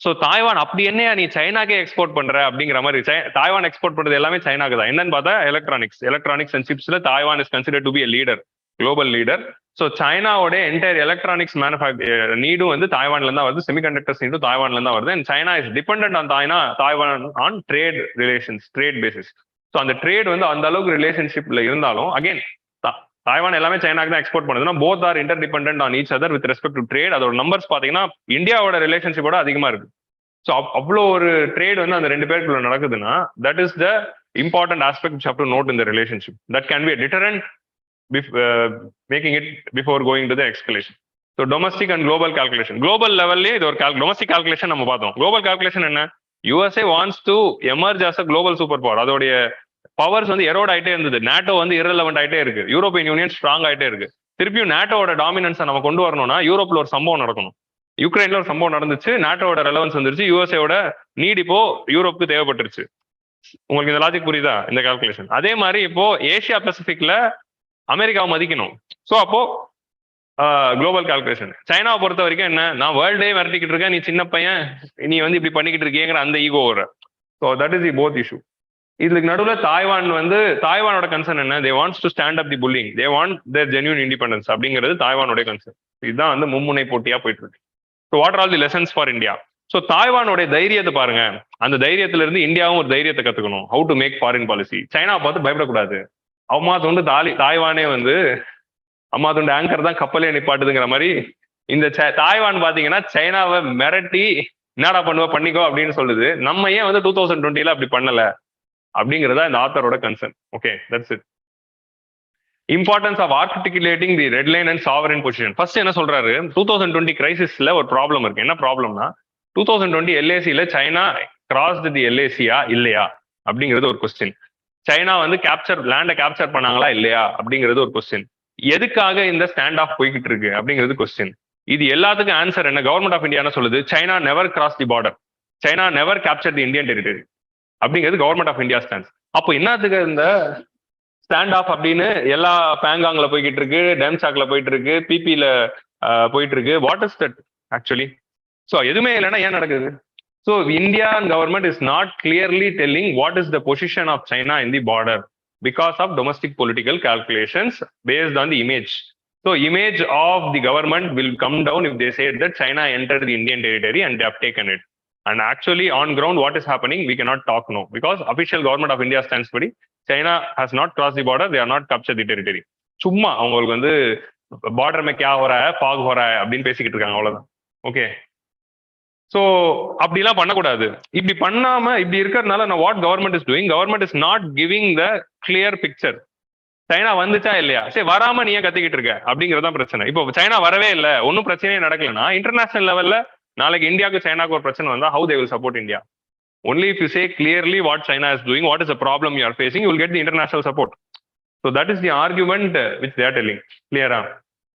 So Taiwan அப்படி என்ன நீ சைனாக்கே எக்ஸ்போர்ட் பண்ற அப்படிங்கிற மாதிரி. தாய்வான் எக்ஸ்போர்ட் பண்றது எல்லாமே சைனாக்கு தான். என்னன்னு பார்த்தா எலக்ட்ரானிக்ஸ் அண்ட் சிப்ஸ்ல Taiwan is consider to be a leader, global leader. So சைனாவோட என்டையர் எலக்ட்ரானிக்ஸ் நீடும் வந்து தாய்வான்ல இருந்தா வருது, செமிகண்டக்டர்ஸ் நீடும் தாய்வான்ல இருந்தா வருது. And China is dependent on Taiwan on trade relations, trade basis. So அந்த ட்ரேட் வந்து அந்த அளவுக்கு ரிலேஷன்ஷிப்ல இருந்தாலும் அகைன் தாய்வான் எல்லாமே சைனாக்கு தான் எக்ஸ்போர்ட் பண்ணுதுன்னா both are inter dependent on each other with respect to trade. அதோட நம்பர்ஸ் பாத்தீங்கன்னா இந்தியாவோட ரிலேஷன்ஷிப்போட அதிகமா இருக்கு. ஸோ அவ்வளோ ஒரு ட்ரேட் வந்து அந்த 2 பேருக்குள்ள நடக்குதுன்னா that is the important aspect you have to note in the relationship. That can be a deterrent making it before going to the escalation. So domestic and global calculation. Global level இது ஒரு domestic calculation நம்ம பார்த்தோம். Global calculation என்ன? USA wants to emerge as a global super power. அதோடைய powers வந்து erode ஆயிட்டே இருந்தது. NATO வந்து இரலவெண்ட் ஆயிட்டே இருக்கு. யூரோப்பியன் யூனியன் ஸ்ட்ராங் ஆயிட்டே இருக்கு. திருப்பியும் நாட்டோட டாமினன்ஸை நம்ம கொண்டு வரணும்னா யூரோப்ல ஒரு சம்பவம் நடக்கணும். யுக்ரைன்ல ஒரு சம்பவம் நடந்துச்சு, நாட்டோட ரெலவன்ஸ் வந்துருச்சு, யூஎஸ்ஏவோட நீட் இப்போ யூரோப்புக்கு தேவைப்பட்டுருச்சு. உங்களுக்கு இந்த லாஜிக் புரியுதா இந்த கால்குலேஷன்? அதே மாதிரி இப்போ ஏசியா பசிபிக்ல அமெரிக்காவை மதிக்கணும். ஸோ அப்போ குளோபல் கால்குலேஷன். சைனாவை பொறுத்த வரைக்கும் என்ன, நான் வேர்ல்டே விரட்டிக்கிட்டு இருக்கேன், நீ சின்ன பையன், நீ வந்து இப்படி பண்ணிக்கிட்டு இருக்கேங்கிற அந்த ஈகோ வர. So that is the both issue. இதுக்கு நடுவில் தாய்வானோட கன்சர்ன் என்ன, they wants to stand up the bullying, they want their genuine independence அப்படிங்கிறது தாய்வானோட கன்சர்ன். இதுதான் வந்து மும்முனை போட்டியா போயிட்டு இருக்கு. So what are the lessons for India? So தாய்வானோட தைரியத்தை பாருங்க. அந்த தைரியத்துல இருந்து இந்தியாவும் ஒரு தைரியத்தை கத்துக்கணும். How to make foreign policy. China பார்த்து பயப்படக்கூடாது. அம்மா தொண்டு தாய்வானே வந்து அம்மா தொண்டு ஆங்கர் தான் கப்பலே நிப்பாட்டுதுங்கிற மாதிரி இந்த தாய்வான் பாத்தீங்கன்னா சைனாவை மிரட்டி என்னடா பண்ணிக்கோ அப்படின்னு சொல்லுது. நம்ம ஏன் வந்து 2020 அப்படி பண்ணல அப்படிங்கிறதா இந்த ஆத்தரோட concern. Okay, that's it. Importance of articulating the red line and sovereign position. First என்ன சொல்றாரு, 2020 கிரைசிஸ்ல ஒரு ப்ராப்ளம் இருக்கு. என்ன ப்ராப்ளம்னா 2020 எல்ஏசியில சைனா கிராஸ்டு தி எல்ஏசியா இல்லையா அப்படிங்கிறது ஒரு கொஸ்டின். சைனா வந்து லேண்டை கேப்சர் பண்ணாங்களா இல்லையா அப்படிங்கிறது ஒரு கொஸ்டின். எதுக்காக இந்த ஸ்டாண்ட் ஆஃப் போய்கிட்டு இருக்கு அப்படிங்கிறது கொஸ்டின். இது எல்லாத்துக்கும் ஆன்சர் என்ன, கவர்மெண்ட் ஆஃப் இந்தியா சொல்லுது, சைனா நெவர் கிராஸ் தி பார்டர், சைனா நெவர் கேப்சர் தி இந்தியன் டெரிட்டரி அப்படிங்கிறது கவர்மெண்ட் ஆஃப் இந்தியா ஸ்டாண்ட்ஸ். அப்போ என்னத்துக்கு இந்த ஸ்டாண்ட் ஆஃப் அப்படின்னு எல்லா பேங்காங்ல போய்கிட்டு இருக்கு, டேம்சாக்ல போயிட்டு இருக்கு, பிபில போயிட்டு இருக்கு. What is that actually? So எதுவுமே இல்லைன்னா ஏன் நடக்குது? So Indian government is not clearly telling what is the position of China in the border because of domestic political calculations based on the image. So image of the government will come down if they say that China entered the Indian territory and they have taken it. And actually on ground what is happening we cannot talk now because official government of India stands for China has not crossed the border, they are not captured the territory. சும்மா அவங்களுக்கு வந்து border மே கியா ஹோ ரஹா high பாக் ஹோ ரஹா high அப்படின்னு பேசிக்கிட்டு இருக்காங்க, அவ்வளவுதான். Okay, so அப்படிலாம் பண்ணக்கூடாது. இப்படி பண்ணாம இப்படி இருக்கிறதுனால நான் what government is doing, government is not giving the clear picture. China வந்துச்சா இல்லையா, சரி வராம நீ ஏன் கத்திக்கிட்டு இருக்க அப்படிங்கறதான் பிரச்சனை. இப்போ சைனா வரவே இல்லை, ஒன்னும் பிரச்சனையே நடக்கலன்னா இன்டர்நேஷனல் லெவல்ல நாளைக்கு இந்தியாவுக்கு சைனாக்கு ஒரு பிரச்சனை வந்தா how they will support India? Only if you say clearly what China is doing, what is the problem you are facing, you will get the international support. So that is the argument which they are telling. கிளியரா?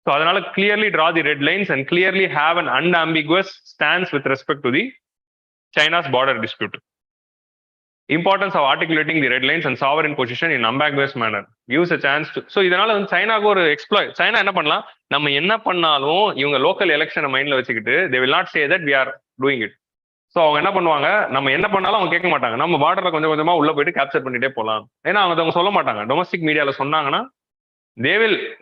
So அதனால clearly draw the red lines and clearly have an unambiguous stance with respect to the China's border dispute. Importance of articulating the red lines and sovereign position in ambiguous manner gives a chance to. So இதனால வந்து சைனாக்கு ஒரு exploit. China என்ன பண்ணலாம், நம்ம என்ன பண்ணாலும் இவங்க local எலெக்ஷனை மைண்ட்ல வச்சுக்கிட்டு they will not say that we are doing it. So அவங்க என்ன பண்ணுவாங்க, நம்ம என்ன பண்ணாலும் அவங்க கேட்க மாட்டாங்க, நம்ம பார்டர்ல கொஞ்சம் கொஞ்சமா உள்ள போயிட்டு கேப்சர் பண்ணிட்டே போகலாம். ஏன்னா அவங்க சொல்ல மாட்டாங்க. டொமஸ்டிக் மீடியால சொன்னாங்கன்னா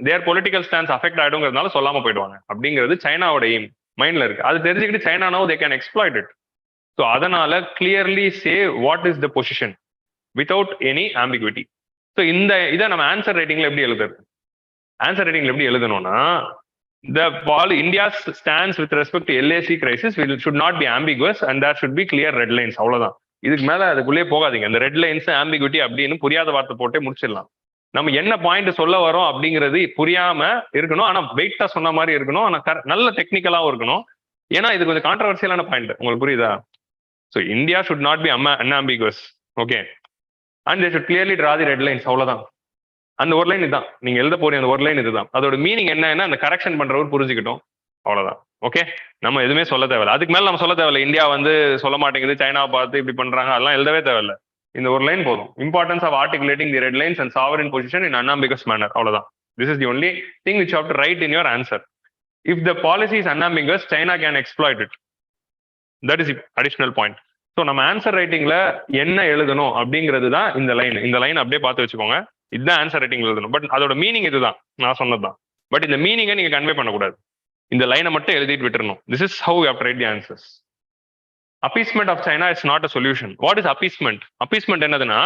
தேர் பொலிட்டிக்கல் ஸ்டாண்ட்ஸ் அஃபெக்ட் ஆயிடுங்கிறதுனால சொல்லாம போயிடுவாங்க அப்படிங்கிறது சைனாவோட எய்ம் மைண்ட்ல இருக்கு. அது தெரிஞ்சுக்கிட்டு China know they can exploit it. So அதனால clearly say what is the position without any ambiguity. So இந்த இதை நம்ம ஆன்சர் ரைட்டிங்ல எப்படி எழுதுறது? ஆன்சர் ரைட்டிங்ல எப்படி எழுதணும்னா India's stands with respect to LAC crisis should not be ambiguous and there should be clear red lines. அவ்வளவுதான். இதுக்கு மேல அதுக்குள்ளேயே போகாதீங்க. அந்த ரெட் லைன்ஸ் ஆம்பிகுவிட்டி அப்படின்னு புரியாத வார்த்தை போட்டே முடிச்சிடலாம். நம்ம என்ன பாயிண்ட் சொல்ல வரோம் அப்படிங்கிறது புரியாம இருக்கணும், ஆனா வெயிட்டா சொன்ன மாதிரி இருக்கணும், ஆனா நல்ல டெக்னிக்கலாவும் இருக்கணும். ஏன்னா இது கொஞ்சம் கான்ட்ரவர்சியலான பாயிண்ட், உங்களுக்கு புரியுதா? So India should not be unambiguous. Okay, and they should clearly draw the red lines. அவ்வளவுதான். அந்த ஒரு லைன் இதுதான் நீங்க எழுத போறீங்க, அந்த ஒரு லைன் இதுதான். அதோட மீனிங் என்னன்னா அந்த கரெக்ஷன் பண்றவர் புரிஞ்சுக்கிட்டோம். அவ்வளவுதான். ஓகே, நம்ம எதுவுமே சொல்ல தேவையில்ல. அதுக்கு மேல நம்ம சொல்ல தேவையில்ல. இந்தியா வந்து சொல்ல மாட்டேங்குது, சைனாவை பார்த்து இப்படி பண்றாங்க, அதெல்லாம் எழுதவே தேவையில்ல. இந்த ஒரு லைன் போதும். Importance of articulating the red lines and sovereign position in unambiguous manner. அவ்வளவுதான். This is the only thing which you have to write in your answer. If the policy is unambiguous, China can exploit it. That is additional point. So நம்ம answer ரைட்டிங்ல என்ன எழுதணும் அப்படிங்கிறது தான் இந்த line. இந்த line அப்படியே பார்த்து வச்சுக்கோங்க. இதுதான் ஆன்சர் ரைட்டிங் எழுதணும். பட் அதோட மீனிங் இதுதான், நான் சொன்னதுதான். பட் இந்த மீனிங்கை நீங்க கன்வே பண்ணக்கூடாது. இந்த லைனை மட்டும் எழுதிட்டு விட்டுறணும். This is how you have to write the answers. Appeasement of China is not a solution. What is appeasement? Appeasement என்னதுன்னா,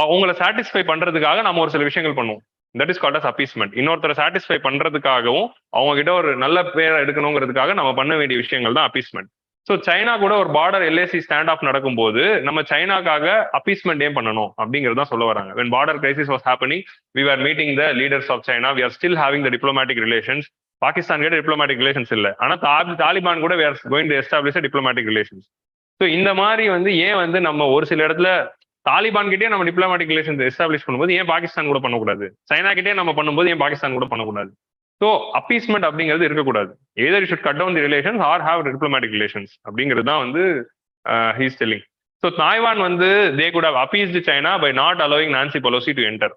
அவங்களை சாட்டிஸ்ஃபை பண்றதுக்காக நம்ம ஒரு சில விஷயங்கள் பண்ணுவோம். That is called as appeasement. இன்னொருத்தரை சாட்டிஸ்ஃபை பண்றதுக்காகவும் அவங்க கிட்ட ஒரு நல்ல பேரை எடுக்கணுங்கிறதுக்காக நம்ம பண்ண வேண்டிய விஷயங்கள் தான் அப்பீஸ்மெண்ட். ஸோ சைனா கூட ஒரு பார்டர் எல்ஏசி ஸ்டாண்ட் ஆஃப் நடக்கும்போது நம்ம சைனாக்காக அப்பீஸ்மெண்ட் ஏன் பண்ணணும் அப்படிங்கிறது தான் சொல்ல வராங்க. when border crisis was happening, we were meeting the leaders of China. We are still having the diplomatic relations. Pakistan கிட்ட டிப்ளமேட்டிக் ரிலேஷன்ஸ் இல்லை, ஆனா தாலிபான் கூட we are going to establish a diplomatic relations. So இந்த மாதிரி வந்து ஏன் வந்து நம்ம ஒரு சில இடத்துல தாலிபான் கிட்டே நம்ம டிப்ளமேட்டிக் ரிலேஷன்ஸ் எஸ்டாப்ளிஷ் பண்ணும்போது ஏன் பாகிஸ்தான் கூட பண்ணக்கூடாது? சைனா கிட்டே நம்ம பண்ணும்போது ஏன் பாகிஸ்தான் கூட பண்ணக்கூடாது? ஸோ அப்பீஸ்மெண்ட் அப்படிங்கிறது இருக்கக்கூடாது. Either you should cut down the relations or have diplomatic relations அப்படிங்கிறது தான் வந்து he is telling. So Taiwan வந்து they could have appeased China by not allowing Nancy Pelosi to enter.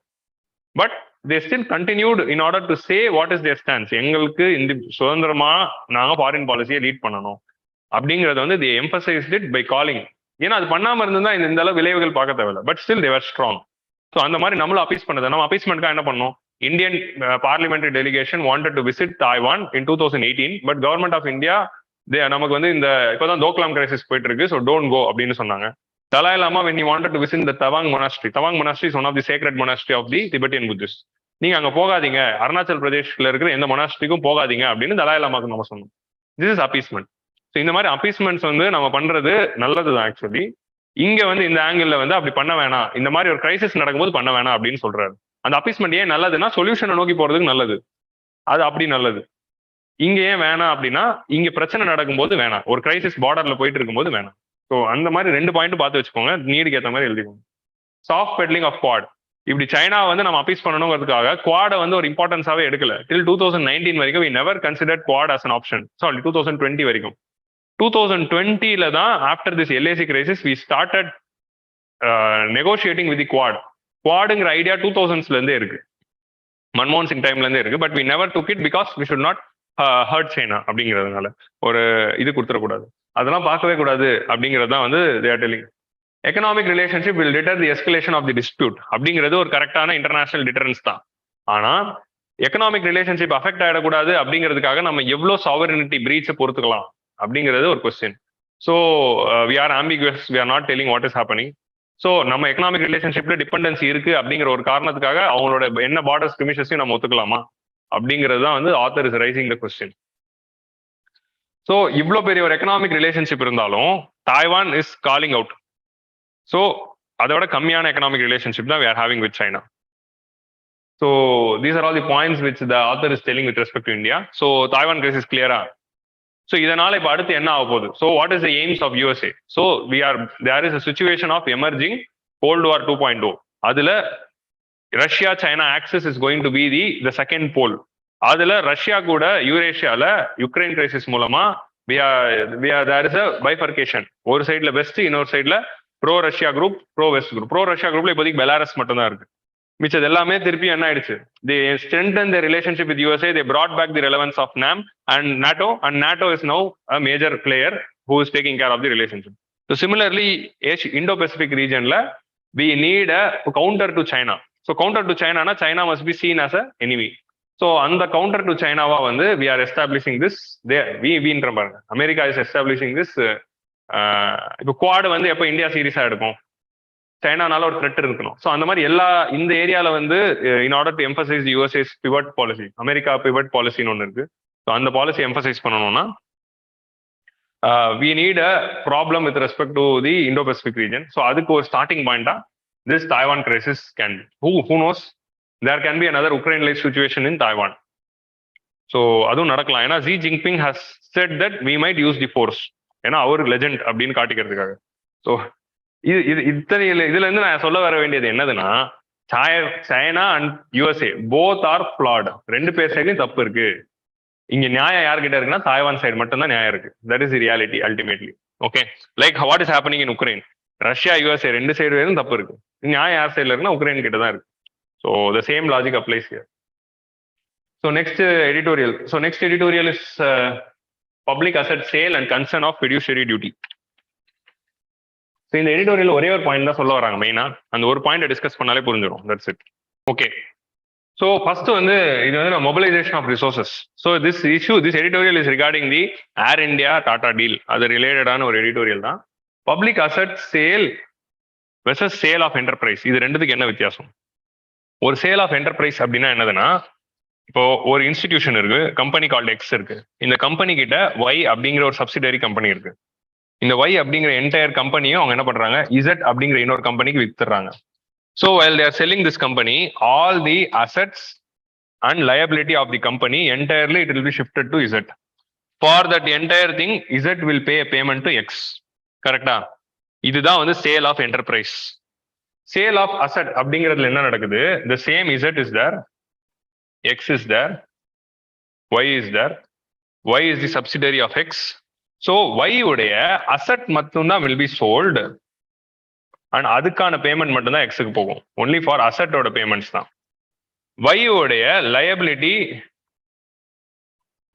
But they still continued in order to say what is their stance. எங்களுக்கு இந்த சுதந்திரமா நாங்கள் foreign பாலிசியை lead பண்ணணும் அப்படிங்கிறத வந்து they emphasized it by calling. ஏன்னா அது பண்ணாம இருந்தா இந்த அளவு விளைவுகள் பார்க்க தேவையில்லை. But still they're strong. So அந்த மாதிரி நம்மளும் அப்பீஸ் பண்ணது. நம்ம அப்பீஸ்மெண்ட்காக என்ன பண்ணோம்? Indian parliamentary delegation wanted to visit Taiwan in 2018, but government of India நமக்கு வந்து இந்த இப்பதான் தோக்லாம் கிரைசிஸ் போயிட்டு இருக்கு, so don't go அப்படின்னு சொன்னாங்க. Dalai Lama when he wanted to visit the Tawang monastery is one of the sacred monastery of the Tibetan Buddhists. நீங்க அங்க போகாதீங்க, அருணாச்சல் பிரதேஷ்ல இருக்கிற எந்த மொனாஸ்ட்ரிக்கும் போகாதீங்க அப்படின்னு தலாய் லாமாக்கு நம்ம சொன்னோம். This is appeasement. ஸோ இந்த மாதிரி அப்பீஸ்மெண்ட்ஸ் வந்து நம்ம பண்றது நல்லதுதான் ஆக்சுவலி. இங்க வந்து இந்த ஆங்கிள் வந்து அப்படி பண்ண வேணாம், இந்த மாதிரி ஒரு கிரைசிஸ் நடக்கும்போது பண்ண வேணாம் அப்படின்னு சொல்றாரு. அந்த அப்பீஸ்மெண்ட் ஏன் நல்லதுன்னா சொல்யூஷனை நோக்கி போறதுக்கு நல்லது, அது அப்படி நல்லது. இங்க ஏன் வேணாம் அப்படின்னா இங்க பிரச்சனை நடக்கும்போது வேணாம், ஒரு கிரைசிஸ் பார்டர்ல போயிட்டு இருக்கும்போது வேணாம். ஸோ அந்த மாதிரி ரெண்டு பாயிண்ட் பார்த்து வச்சுக்கோங்க, நீடுக்கு ஏற்ற மாதிரி எழுதிக்கோங்க. Soft pedalling of Quad. இப்படி சைனா வந்து நம்ம அப்பீஸ் பண்ணணுங்கிறதுக்காக குவாடை வந்து ஒரு இம்பார்ட்டன்ஸாவே எடுக்கல. டில் 2019 வரைக்கும் we never considered quad as an option. Sorry 2020 வரைக்கும். 2020ல தான் after this LAC crisis we started negotiating with the quad. குவாடுங்கிற ஐடியா 2000ஸ்ல இருந்தே இருக்கு, மன்மோகன் சிங் டைம்ல இருந்தே இருக்கு. But we never took it because we should not hurt China அப்படிங்கிறதுனால ஒரு இது கொடுத்துடக்கூடாது, அதெல்லாம் பார்க்கவே கூடாது அப்படிங்கிறது தான் வந்து they are telling. Economic relationship will deter the escalation of the dispute அப்படிங்கிறது ஒரு கரெக்டான இன்டர்நேஷனல் டிட்டரன்ஸ் தான். ஆனா எக்கனாமிக் ரிலேஷன்ஷிப் அஃபெக்ட் ஆகிடக்கூடாது அப்படிங்கிறதுக்காக நம்ம எவ்வளோ சாவரினிட்டி பிரீச்சை பொறுத்துக்கலாம் அப்படிங்கிறது ஒரு question. So we are ambiguous, we are not telling what is happening. So நம்ம எக்கனாமிக் ரிலேஷன்ஷிப்ல டிபெண்டன்சி இருக்கு அப்படிங்கிற ஒரு காரணத்துக்காக அவங்களோட என்ன பார்டர் ஸ்கிமிஷஸையும் நம்ம ஒத்துக்கலாமா அப்படிங்கிறது தான் வந்து author is raising the question. So இவ்வளோ பெரிய ஒரு எக்கனாமிக் ரிலேஷன்ஷிப் இருந்தாலும் Taiwan is calling out. So அதோட கம்மியான எக்கனாமிக் ரிலேஷன்ஷிப் தான் we are having with China. So these are all the points which the author is telling with respect to India. So Taiwan crisis clear-ஆ? So இதனால இப்ப அடுத்து என்ன ஆக போகுது? So what is the aims of USA? So there is a situation of emerging cold war 2.0. அதுல Russia China axis is going to be the second pole. அதுல Russia கூட யூரேஷியால யுக்ரைன் கிரைசிஸ் மூலமா தேர் இஸ் அ பைஃபர்கேஷன். ஒரு சைட்ல west, இன்னொரு சைட்ல bro Russia group, bro west group. Bro Russia குரூப்ல இப்போதைக்கு பெலாரஸ் மட்டும் தான் இருக்கு. மிச்சது எல்லாமே திருப்பி என்ன ஆயிடுச்சு? they strengthened their relationship with USA. They brought back the relevance of NAM and NATO is now a major player who is taking care of the relationship. So similarly Indo-Pacific region la we need a counter to China. So counter to China na China must be seen as a enemy. So on the counter to China va வந்து we are establishing this there we பாருங்க, America is establishing this. இப்போ quad வந்து எப்போ India சீரியஸா எடுக்கும்? சைனானால ஒரு thread இருக்கணும். So அந்த மாதிரி எல்லா இந்த ஏரியால வந்து in order to emphasise USA's pivot policy, America pivot பாலிசின்னு ஒன்று இருக்கு. ஸோ அந்த பாலிசி எம்பசைஸ் பண்ணணும்னா we need a problem with respect to the Indo Pacific region. So அதுக்கு ஒரு ஸ்டார்டிங் பாயிண்டா this Taiwan crisis can be. Who knows, there can be another Ukraine like situation in Taiwan. So அதுவும் நடக்கலாம். ஏன்னா Xi Jinping has said that we might use the force, ஏன்னா அவர் legend அப்படின்னு காட்டிக்கிறதுக்காக. So இத்தனை இதுல இருந்து நான் சொல்ல வர வேண்டியது என்னதுன்னா, China and USA both are flat. ரெண்டு பேர் சைட்லயும் தப்பு இருக்கு. இங்க நியாயம் யார்கிட்ட இருக்குன்னா தாய்வான் சைடு மட்டும் தான் நியாயம் இருக்கு. That is reality ultimately. Okay, like what is happening in Ukraine. Russia USA ரெண்டு சைடு வேணும் தப்பு இருக்கு. நியாயம் யார் சைடுல இருக்குன்னா உக்ரைன் கிட்ட தான் இருக்கு. So the same logic applies here. So next editorial. So next editorial is public asset sale and concern of fiduciary duty. So இந்த எடிட்டோரியல் ஒரே ஒரு பாயிண்ட் தான் சொல்ல வராங்க மெயினா. அந்த ஒரு பாயிண்ட் டிஸ்கஸ் பண்ணாலே புரிஞ்சிடும். That's it. Okay, so first வந்து இது வந்து mobilisation of resources. So this editorial is regarding the Air India Tata deal. அது ரிலேட்டடான ஒரு எடிட்டோரியல் தான். Public asset sale versus sale of enterprise, இது ரெண்டுத்துக்கு என்ன வித்தியாசம்? ஒரு சேல் ஆஃப் என்டர்பிரைஸ் அப்படின்னா என்னதுன்னா, இப்போ ஒரு இன்ஸ்டிடியூஷன் இருக்கு, கம்பெனி கால்ட் எக்ஸ் இருக்கு. இந்த கம்பெனி கிட்ட ஒய் அப்படிங்கிற ஒரு சப்சிடரி கம்பெனி இருக்கு. இந்த ஒய் அப்படிங்கிற என்டையர் கம்பெனியும் அவங்க என்ன பண்றாங்க, இசட் அப்படிங்கிற இன்னொரு கம்பெனிக்கு வித்துறாங்க. So while they are selling this company, all the assets and liability of the company entirely it will be shifted to Z. For that entire thing, Z will pay a payment to X. கரெக்டா? இதுதான் வந்து sale of enterprise. Sale of asset அப்படிங்கிறதுல என்ன நடக்குது? The same Z is there, X is there, Y is there. Y is the subsidiary of X. So Y உடைய asset மட்டும்தான் will be sold. And அதுக்கான payment மட்டும் தான் எக்ஸுக்கு போகும். ஒன்லி ஃபார் அசட்டோட பேமெண்ட்ஸ் தான். ஒய்யோடைய liability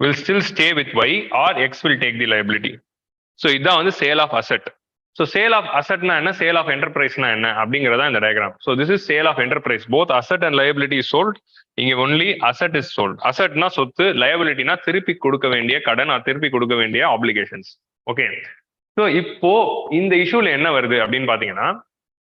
will still stay with Y or X will take the liability. So இதுதான் வந்து sale of asset. So sale of அசட்னா என்ன, சேல் ஆஃப் என்டர்பிரைஸ்னா என்ன அப்படிங்கிறதா இந்த diagram. So this is sale of enterprise. Both asset and liability is sold. இங்க only asset is sold. அசட்னா சொத்து, லயபிலிட்டினா திருப்பி கொடுக்க வேண்டிய கடன், திருப்பி கொடுக்க வேண்டிய ஆப்ளிகேஷன்ஸ். ஓகே, ஸோ இப்போ இந்த இஷ்யூல என்ன வருது அப்படின்னு பாத்தீங்கன்னா,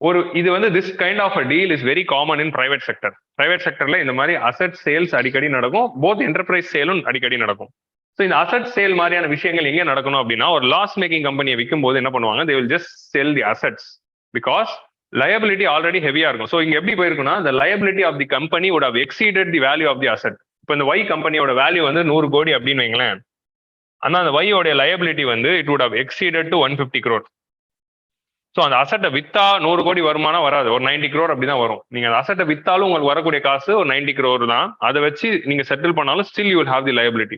ஒரு இது வந்து this kind of a deal is very common in private sector. Private செக்டர்ல இந்த மாதிரி அசட் சேல்ஸ் அடிக்கடி நடக்கும். போத் என்டர்பிரைஸ் சேலும் அடிக்கடி நடக்கும். ஸோ இந்த அசட் சேல் மாதிரியான விஷயங்கள் எங்க நடக்கணும் அப்படின்னா, ஒரு லாஸ் மேக்கிங் கம்பெனியை விற்கும் போது என்ன பண்ணுவாங்க, they will just sell the assets because liability already ஹெவியா இருக்கும். ஸோ இங்க எப்படி போயிருக்குன்னா, the liability of the company would have exceeded the value of the asset. இப்போ இந்த ஒய் கம்பெனியோட வேல்யூ வந்து 100 கோடி அப்படின்னு வைங்களேன். ஆனா அந்த ஒய்யோட லயபிலிட்டி வந்து it would have exceeded to 150 crore. So அந்த அசட்டை வித்தா 100 கோடி வருமானம் வராது, ஒரு 90 crore அப்படிதான் வரும். நீங்க அந்த அசட்டை வித்தாலும் உங்களுக்கு வரக்கூடிய காசு ஒரு 90 crore தான். அதை வச்சு நீங்க செட்டில் பண்ணாலும் still you will have the liability.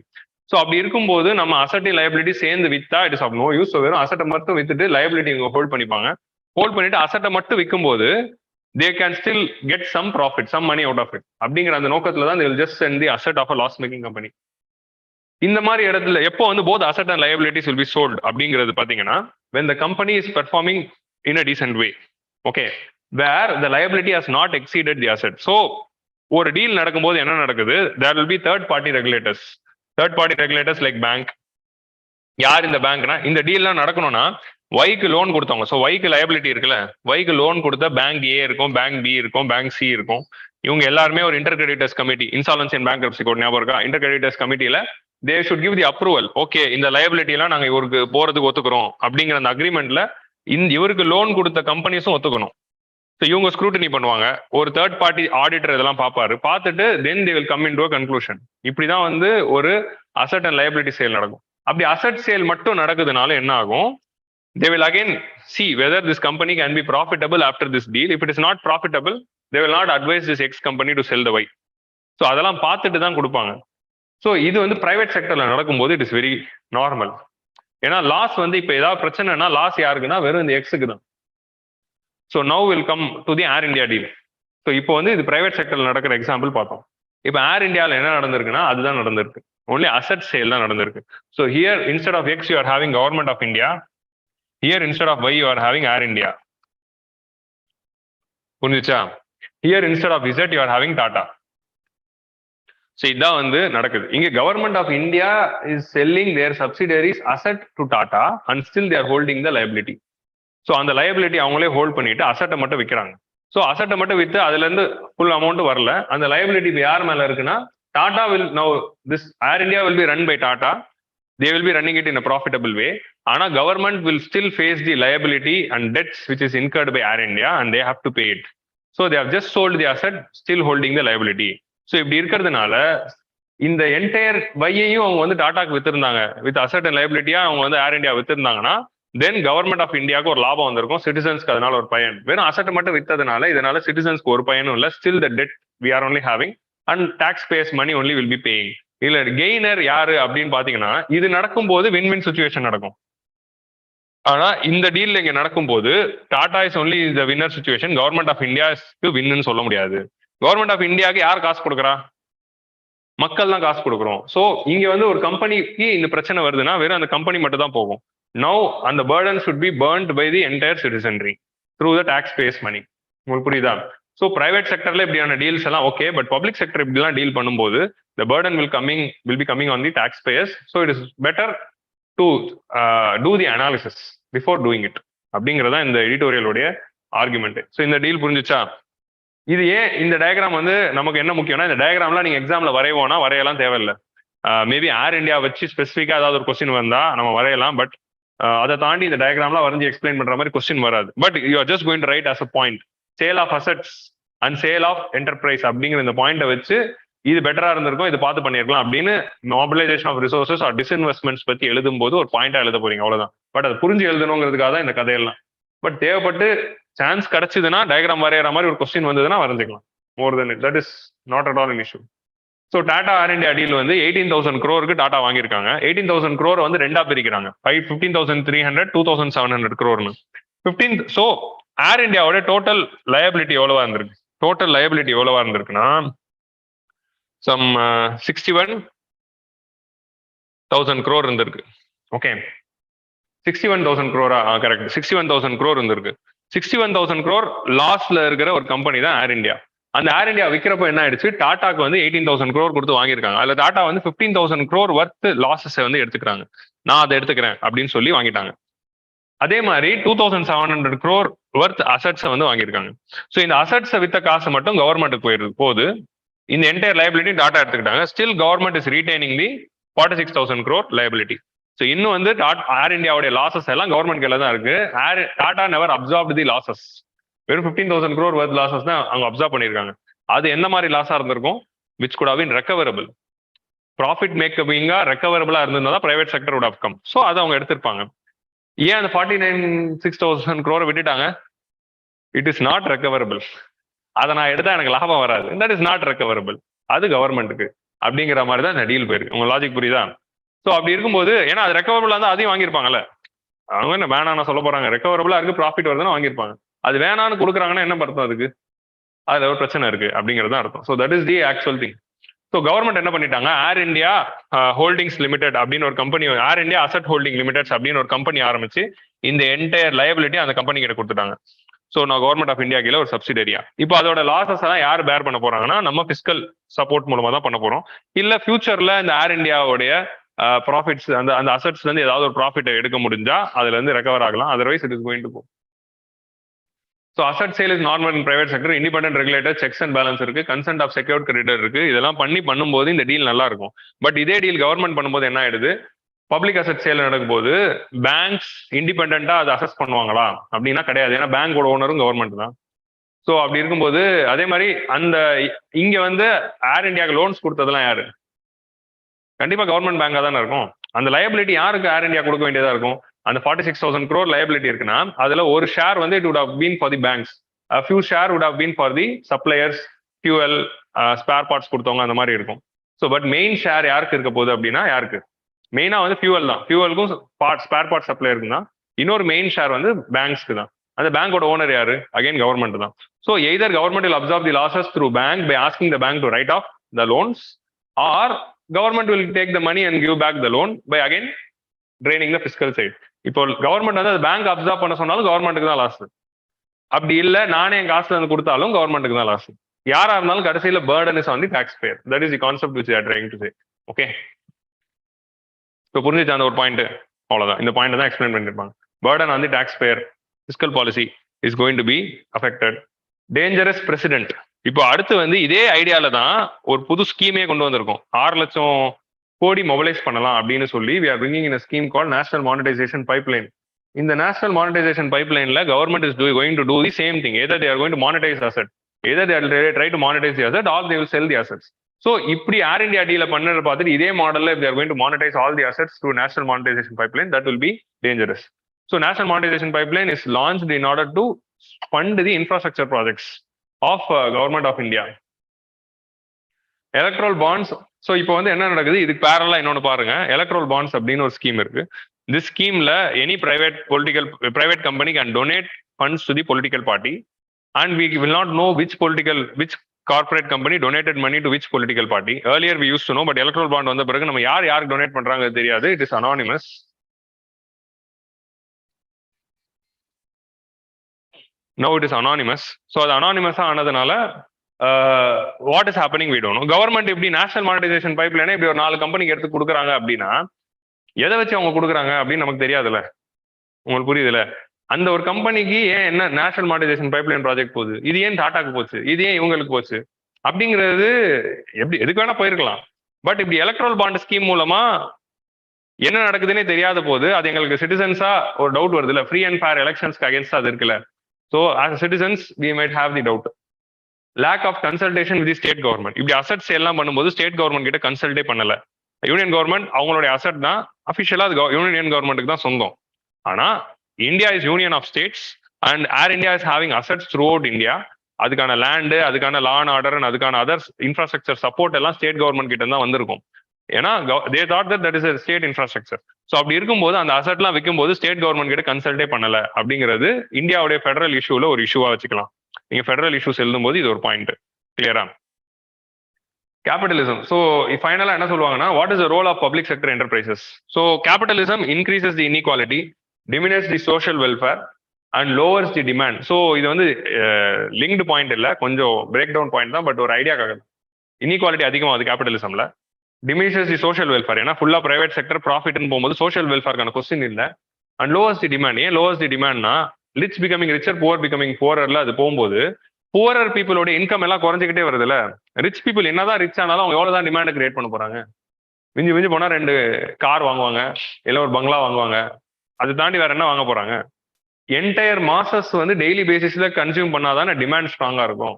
So அப்படி இருக்கும்போது நம்ம அசட்டி லயபிலிட்டி சேர்ந்து வித்தா it is of no use. So வெறும் அசட்டை மட்டும் வித்துட்டு லயபிலிட்டி இவங்க ஹோல்ட் பண்ணிப்பாங்க. ஹோல்ட் பண்ணிட்டு அசட்டை மட்டும் விற்கும் போது they can still get some profit, some money out of it அப்படிங்கிற அந்த நோக்கத்துல தான் they will just send the asset of a loss making company. இந்த மாதிரி இடத்துல எப்போ வந்து both asset and liabilities will be sold அப்படிங்கிறது பாத்தீங்கன்னா, when the company is performing in a decent way, okay, where the liability has not exceeded the asset. So ஒரு deal நடக்கும்போது என்ன நடக்குது, there will be third party regulators like bank. யார் இந்த பேங்க்னா, இந்த டீல்லாம் நடக்கணும்னா ஒய்க்கு லோன் கொடுத்தவங்க, ஸோ ஒய்க்கு லயபிலிட்டி இருக்குல்ல, ஒய்க்கு லோன் கொடுத்த பேங்க் ஏ இருக்கும், பேங்க் பி இருக்கும், பேங்க் சி இருக்கும். இவங்க எல்லாருமே ஒரு inter creditors committee, insolvency and bankruptcy code ஞாபகம் இருக்கா, இன்டர் கிரெடிட்டர்ஸ் கமிட்டியில they should give the approval. Okay, இந்த லயபிலிட்டி எல்லாம் நாங்க இவருக்கு போறதுக்கு ஒத்துக்கிறோம் அப்படிங்கிற அந்த அக்ரிமெண்ட்ல இவருக்கு லோன் கொடுத்த கம்பெனிஸும் ஒத்துக்கணும். ஸோ இவங்க ஸ்க்ரூட்டனி பண்ணுவாங்க, ஒரு தேர்ட் பார்ட்டி ஆடிட்டர் இதெல்லாம் பார்ப்பாரு, பார்த்துட்டு then they will come in to a conclusion. இப்படிதான் வந்து ஒரு அசட் அண்ட் லயபிலிட்டி சேல் நடக்கும். அப்படி அசட் சேல் மட்டும் நடக்குதுனால என்ன ஆகும், they will again see whether this company can be profitable after this deal. If it is not profitable, they will not advise this X company to sell the Y. So அதெல்லாம் பார்த்துட்டு தான் கொடுப்பாங்க. So இது வந்து private செக்டர்ல நடக்கும்போது it is very normal. ஏன்னா loss வந்து இப்போ ஏதாவது பிரச்சனைனா லாஸ் யாருக்குன்னா வெறும் இந்த எக்ஸுக்கு தான். So now will come to the Air India deal. So இப்போ வந்து இது பிரைவேட் செக்டர்ல நடக்கிற எக்ஸாம்பிள் பார்த்தோம். இப்போ ஏர் இந்தியாவில் என்ன நடந்திருக்குன்னா அதுதான் நடந்திருக்கு, only asset sale தான் நடந்திருக்கு. So here instead of X you are having government of India, here instead of Y you are having Air India. புரிஞ்சுச்சா? Here instead of Z you are having Tata. So இதான் வந்து நடக்குது. இங்க government of India is selling their subsidiaries asset to Tata and still they're holding the liability. So அந்த liability அவங்களே hold பண்ணிட்டு அசட்டை மட்டும் விற்கிறாங்க. ஸோ அசட்டை மட்டும் வித்து அதுல இருந்து ஃபுல் அமௌண்ட் வரல. அந்த லயபிலிட்டி இப்போ யார் மேல இருக்குன்னா, Tata will now, this Air India will be run by Tata. They will be running it in a profitable way. Ana government will still face the liability and debts which is incurred by Air India and they have to pay it. So they have just sold the asset, still holding the liability. So இப்படி இருக்கிறதுனால இந்த entire வையையும் அவங்க வந்து டாடாக்கு வித்திருந்தாங்க, with asset and லைபிலிட்டியா அவங்க வந்து ஏர் India வித்திருந்தாங்கன்னா then government of இந்தியாவுக்கு ஒரு லாபம் வந்திருக்கும், சிட்டிசன்ஸ்க்கு அதனால ஒரு பயன். வெறும் அசட் மட்டும் வித்ததுனால இதனால சிட்டிசன்ஸ்க்கு ஒரு பயனும் இல்லை. Still the debt we are only having and taxpayers money only will be paying. இல்ல கெய்னர் யாரு அப்படின்னு பாத்தீங்கன்னா இது நடக்கும்போது வின் வின் சுச்சுவேஷன் நடக்கும். ஆனா இந்த டீல் இங்க நடக்கும்போது Tata is only the winner situation. Government of இந்தியாவுக்கு வின்னு சொல்ல முடியாது. கவர்மெண்ட் ஆஃப் இந்தியாவுக்கு யார் காசு கொடுக்குறா? மக்கள் தான் காசு கொடுக்குறோம். ஸோ இங்க வந்து ஒரு கம்பெனிக்கு இந்த பிரச்சனை வருதுன்னா வெறும் அந்த கம்பெனி மட்டும் தான் போகும். நவ் அந்த burden should be burnt by the entire citizenry through the taxpayers money. உங்களுக்கு புரியுதா? ஸோ பிரைவேட் செக்டர்ல இப்படியான டீல்ஸ் எல்லாம் ஓகே, பட் பப்ளிக் செக்டர் இப்படிலாம் டீல் பண்ணும்போது the burden will be coming on the taxpayers. So it is better to do the analysis before doing it. அப்படிங்கிறதா இந்த எடிட்டோரியலுடைய argument. So இந்த deal புரிஞ்சுச்சா? இது ஏன் இந்த டயக்ராம் வந்து நமக்கு என்ன முக்கியம்னா, இந்த டயக்ராம்லாம் நீங்க எக்ஸாம்ல வரைவோம்னா வரையலாம் தேவையில்லை. மேபி ஏர் இந்தியா வச்சு ஸ்பெசிஃபிக்கா ஏதாவது ஒரு கொஸ்டின் வந்தா நம்ம வரையலாம். பட் அதை தாண்டி இந்த டயக்ராம்லாம் வரைஞ்சி எக்ஸ்பிளைன் பண்ற மாதிரி கொஸ்டின் வராது. But you are just going to write as a point sale of assets and sale of enterprise அப்படிங்கிற இந்த பாயிண்ட்டை வச்சு இது பெட்டரா இருந்திருக்கும், இது பார்த்து பண்ணிருக்கலாம் அப்படின்னு மொபிலைசேஷன் ஆஃப் ரிசோர்சஸ் ஆர் டிஸ்இன்வெஸ்ட்மெண்ட்ஸ் பத்தி எழுதும் போது ஒரு பாயிண்டா எழுத போறீங்க, அவ்வளவுதான். பட் அது புரிஞ்சு எழுதணுங்கிறதுக்காக தான் இந்த கதையெல்லாம். பட் தேவைப்பட்டு சான்ஸ் கிடைச்சதுன்னா டயக்ராம் வரைகிற மாதிரி ஒரு கொஸ்டின் வந்ததுன்னா வரைஞ்சிக்கலாம். More then it, that is not at all an issue. So Tata Air India deal வந்து 18,000 crore டாடா வாங்கியிருக்காங்க. 18,000 crore வந்து ரெண்டா பிரிக்கிறாங்க. 15,300, 2,700 crore. 15. ஸோ ஏர் இந்தியாவோட டோட்டல் லயபிலிட்டி எவ்வளவா இருந்திருக்கு? டோட்டல் லயபிலிட்டி எவ்வளவா இருந்திருக்குன்னா சம் 61,000 crore இருந்திருக்கு. ஓகே, 61,000 crore, கரெக்ட், 61,000 crore இருந்திருக்கு. 61,000 crore லாஸ்ல இருக்கிற ஒரு கம்பெனி தான் ஏர் இந்தியா. அந்த ஏர் இந்தியா விற்கிறப்ப என்ன ஆயிடுச்சு, டாட்டாக்கு வந்து 18,000 crore கொடுத்து வாங்கியிருக்காங்க. அதுல டாடா வந்து 15,000 crore வர்த் லாசஸ் வந்து எடுத்துக்கிறாங்க. நான் அதை எடுத்துக்கிறேன் அப்படின்னு சொல்லி வாங்கிட்டாங்க. அதே மாதிரி 2,700 crore வர்த் அசட்ஸை வந்து வாங்கியிருக்காங்க. ஸோ இந்த அசட்ஸை வித்த காசு மட்டும் கவர்மெண்ட்டுக்கு போகுது. இந்த என்டையர் லைபிலிட்டி டாடா எடுத்துக்கிட்டாங்க. Still government is retaining the 46,000 crore liability. So இன்னும் வந்து ஏர் இந்தியாவுடைய லாசஸ் எல்லாம் கவர்மெண்ட் கையில தான் இருக்கு. டாடா நெவர் அப்சார்ப்ட் தி லாசஸ். வெறும் 15,000 crore வர்த் லாசஸ் தான் அவங்க அப்சார்ப் பண்ணியிருக்காங்க. அது எந்த மாதிரி லாஸா இருந்திருக்கும்? Which could have been recoverable. Profit மேக்கபிங்கா ரெக்கவரபிளா இருந்திருந்தா private sector would have come. So அதை அவங்க எடுத்திருப்பாங்க. ஏன் அந்த 49,600 crore விட்டுட்டாங்க? It is not recoverable. அதை நான் எடுத்தா எனக்கு லாபம் வராது. That is not recoverable. அது கவர்மெண்ட்டுக்கு அப்படிங்கிற மாதிரி தான் இந்த டீல் போயிருக்கு. உங்க லாஜிக் புரியுதா? ஸோ அப்படி இருக்கும்போது ஏன்னா அது ரெக்கவரபிளா இருந்தால் அதையும் வாங்கியிருப்பாங்கல்ல. அவங்க என்ன வேணான்னு சொல்ல போறாங்க? ரெக்கவரபிளா இருக்கு, ப்ராஃபிட் வருதுன்னு வாங்கியிருப்பாங்க. அது வேணான்னு கொடுக்குறாங்கன்னா என்ன அர்த்தம்? அதுக்கு அதுல ஒரு பிரச்சனை இருக்கு அப்படிங்கிறது அர்த்தம். So that is the actual thing. So government என்ன பண்ணிட்டாங்க, ஏர் இந்தியா ஹோல்டிங்ஸ் லிமிடெட் அப்படின்னு ஒரு கம்பெனி, ஏர் இந்தியா அசட் ஹோல்டிங் லிமிடெட்ஸ் அப்படின்னு ஒரு கம்பெனி ஆரம்பிச்சு இந்த என்டையர் லயபிலிட்டி அந்த கம்பெனி கிட்ட கொடுத்துட்டாங்க. ஸோ நான் கவர்மெண்ட் ஆஃப் இந்தியா கீழே ஒரு சப்சிடரியா. இப்போ அதோட லாசஸ் எல்லாம் யார் பேர் பண்ண போறாங்கன்னா நம்ம பிஸ்கல் சப்போர்ட் மூலமா தான் பண்ண போறோம். இல்ல ஃபியூச்சர்ல இந்த ஏர் இந்தியாவுடைய ப்ராஃபிட்ஸ் அந்த அந்த அசட்ஸ்ல இருந்து ஏதாவது ஒரு ப்ராஃபிட் எடுக்க முடிஞ்சா அதுல இருந்து ரெக்கவர் ஆகலாம். Otherwise it is going to go. So asset sale is normal in private sector. Independent regulator, checks and balance இருக்கு, கன்சென்ட் ஆஃப் செக்யூர்ட் கிரெடிட்டர் இருக்கு. இதெல்லாம் பண்ணும்போது இந்த டீல் நல்லா இருக்கும். பட் இதே டீல் கவர்மெண்ட் பண்ணும்போது என்ன ஆயிடுது, பப்ளிக் அசட் சேல் நடக்கும் போது பேங்க்ஸ் இண்டிபெண்டா அதை அசஸ் பண்ணுவாங்களா அப்படின்னா கிடையாது. ஏன்னா பேங்கோட ஓனரும் கவர்மெண்ட் தான். ஸோ அப்படி இருக்கும்போது அதே மாதிரி அந்த இங்க வந்து ஏர் இந்தியாவுக்கு லோன்ஸ் கொடுத்ததெல்லாம் யாரு? கண்டிப்பா கவர்மெண்ட் பேங்கா தானே இருக்கும். அந்த லயபிலிட்டி யாருக்கு ஏர் இந்தியா கொடுக்க வேண்டியதா இருக்கும்? அந்த 46,000 crore லயபிலிட்டி இருக்குன்னா அதுல ஒரு ஷேர் வந்து it would have been for the banks, a few share would have been for the suppliers, fuel, spare parts கொடுத்தவங்க, அந்த மாதிரி இருக்கும். ஸோ பட் மெயின் ஷேர் யாருக்கு இருக்க போகுது அப்படின்னா யாருக்கு? மெயினா வந்து ஃபியூவல் தான். ஃபியூவலுக்கும் ஸ்பேர் பார்ட் சப்ளையருக்கு தான். இன்னொரு மெயின் ஷேர் வந்து பேங்க்ஸ்க்கு தான். அந்த பேங்கோட ஓனர் யாரு? அகைன் கவர்மெண்ட் தான். So either government will absorb the losses through bank by asking the bank to write off the loans, or government will take the money and give back the loan by again draining the fiscal side. இப்போ government வந்து bank absorb பண்ண சொன்னாலும் கவர்மெண்ட்டுக்கு தான் loss. அப்படி இல்லை நானே என் காசுல இருந்து கொடுத்தாலும் கவர்மெண்ட்டுக்கு தான் லாஸ். யாரா இருந்தாலும் கடைசியில burden is on the taxpayer. That is the concept which they are trying to say. Okay. So புரிஞ்சிச்சு அந்த ஒரு பாயிண்ட்? அவ்வளவுதான். இந்த பாயிண்ட் தான் எக்ஸ்பிளைன் பண்ணிருப்பாங்க. burden on the taxpayer, fiscal policy is going to be affected. Dangerous precedent. இப்போ அடுத்து வந்து இதே ஐடியால தான் ஒரு புது ஸ்கீமே கொண்டு வந்திருக்கோம். 6 லட்சம் கோடி மொபிலைஸ் பண்ணலாம் அப்படின்னு சொல்லி we are bringing in a scheme called National Monetization Pipeline. இந்த National Monetization Pipelineல government is going to do the same thing. Either they are going to monetize asset, either they will try to monetize the asset, or they will sell the assets. So இப்படி ஏர் India டீல பண்ணத பார்த்துட்டு இதே மாடல்ல if they are going to monetize all the assets through National Monetization Pipeline, that will be dangerous. So National Monetization Pipeline is launched in order to fund the infrastructure projects of government of India. Electoral bonds. So இப்போ வந்து என்ன நடக்குது, இதுக்கு பேரலா இன்னொன்று பாருங்க, electoral bonds அப்படின்னு ஒரு scheme இருக்கு. திஸ் ஸ்கீம்ல any private company can donate funds to the political party and we will not know which corporate company donated money to which political party. Earlier we used to know, but electoral bond வந்த பிறகு நம்ம யாருக்கு donate பண்றாங்க தெரியாது. It is anonymous. Now it is anonymous. So அது anonymous ஆனதுனால what is happening we don't know. Government இப்படி national monetisation பைப்லைனே இப்படி ஒரு 4 கம்பெனிக்கு எடுத்து கொடுக்குறாங்க அப்படின்னா எதை வச்சு அவங்க கொடுக்குறாங்க அப்படின்னு நமக்கு தெரியாதுல்ல. உங்களுக்கு புரியுதுல்ல? அந்த ஒரு கம்பெனிக்கு ஏன் என்ன நேஷனல் மானிட்டைசேஷன் பைப்லைன் ப்ராஜெக்ட் போகுது, இது ஏன் டாட்டாக்கு போச்சு, இது ஏன் இவங்களுக்கு போச்சு அப்படிங்கிறது எப்படி எதுக்கு வேணா போயிருக்கலாம். பட் இப்படி எலக்ட்ரல் பாண்ட் ஸ்கீம் மூலமா என்ன நடக்குதுன்னே தெரியாத போது அது எங்களுக்கு சிட்டிசன்ஸா ஒரு டவுட் வருது இல்ல, ஃப்ரீ அண்ட் ஃபேர் எலெக்ஷன்ஸ்க்கு அகேன்ஸ்ட் அது இருக்குல்ல. So as citizens we might have the doubt. Lack of consultation with state government. இப்படி அசட்ஸ் எல்லாம் பண்ணும்போது ஸ்டேட் கவர்மெண்ட் கிட்ட கன்சல்டே பண்ணல. யூனியன் கவர்மெண்ட் அவங்களுடைய அசட் தான் அஃபிஷியலா அது யூனியன் கவர்மெண்ட்டுக்கு தான் சொந்தம். ஆனா India is union of states and air India is having assets throughout India. அதுக்கான லேண்டு, அதுக்கான லா அண்ட் ஆர்டர் அண்ட் அதுக்கான அதர்ஸ் இன்ஃப்ராஸ்ட்ரக்சர் சப்போர்ட் எல்லாம் ஸ்டேட் கவர்மெண்ட் கிட்ட தான் வந்திருக்கும். ஏன்னா they thought that is state infrastructure. So அப்படி இருக்கும்போது அந்த அசட்லாம் விற்கும்போது ஸ்டேட் கவர்மெண்ட் கிட்ட கன்சல்டே பண்ணல அப்படிங்கிறது இந்தியாவுடைய ஃபெடரல் இஷ்யூல ஒரு இஷ்யூவா வச்சுக்கலாம். நீங்க ஃபெடரல் இஷ்யூஸ் எழுதும் போது இது ஒரு பாயிண்ட். கிளியரா? கேபிட்டலிசம். ஸோ ஃபைனலா என்ன சொல்லுவாங்கன்னா, what is the role of public sector enterprises? So capitalism increases the inequality, diminish the social welfare and lowers the demand. So இது வந்து லிங்க்டு பாயிண்ட் இல்லை, கொஞ்சம் பிரேக் டவுன் பாயிண்ட் தான், பட் ஒரு ஐடியாக்காக. இன்இக்வாலிட்டி அதிகமாகுது கேபிட்டலிசம்ல, டிமினிஷஸ் தி சோஷியல் வெல்ஃபேர். ஏன்னா ஃபுல்லா பிரைவேட் செக்டர் ப்ராஃபிட்னு போகும்போது சோஷியல் வெல்ஃபேர்க்கான கொஸ்டின் இல்லை. And lowers the demand. ஏன் லோவர்ஸ் தி டிமாண்ட்னா rich becoming richer, poor becoming புவரர்ல அது போகும்போது புவரர் பீப்புளோட இன்கம் எல்லாம் குறைஞ்சிக்கிட்டே வருதுல்ல. ரிச் பீப்புள் என்னதான் ரிச் ஆனாலும் அவங்க எவ்வளவுதான் டிமாண்ட் கிரியேட் பண்ண போறாங்க. மிஞ்சி போனா 2 கார் வாங்குவாங்க, இல்லை ஒரு பங்களா வாங்குவாங்க. அது தாண்டி வேற என்ன வாங்க போறாங்க? என்டையர் மாசஸ் வந்து டெய்லி பேசிஸ்ல கன்சியூம் பண்ணாதானே டிமாண்ட் ஸ்ட்ராங்கா இருக்கும்.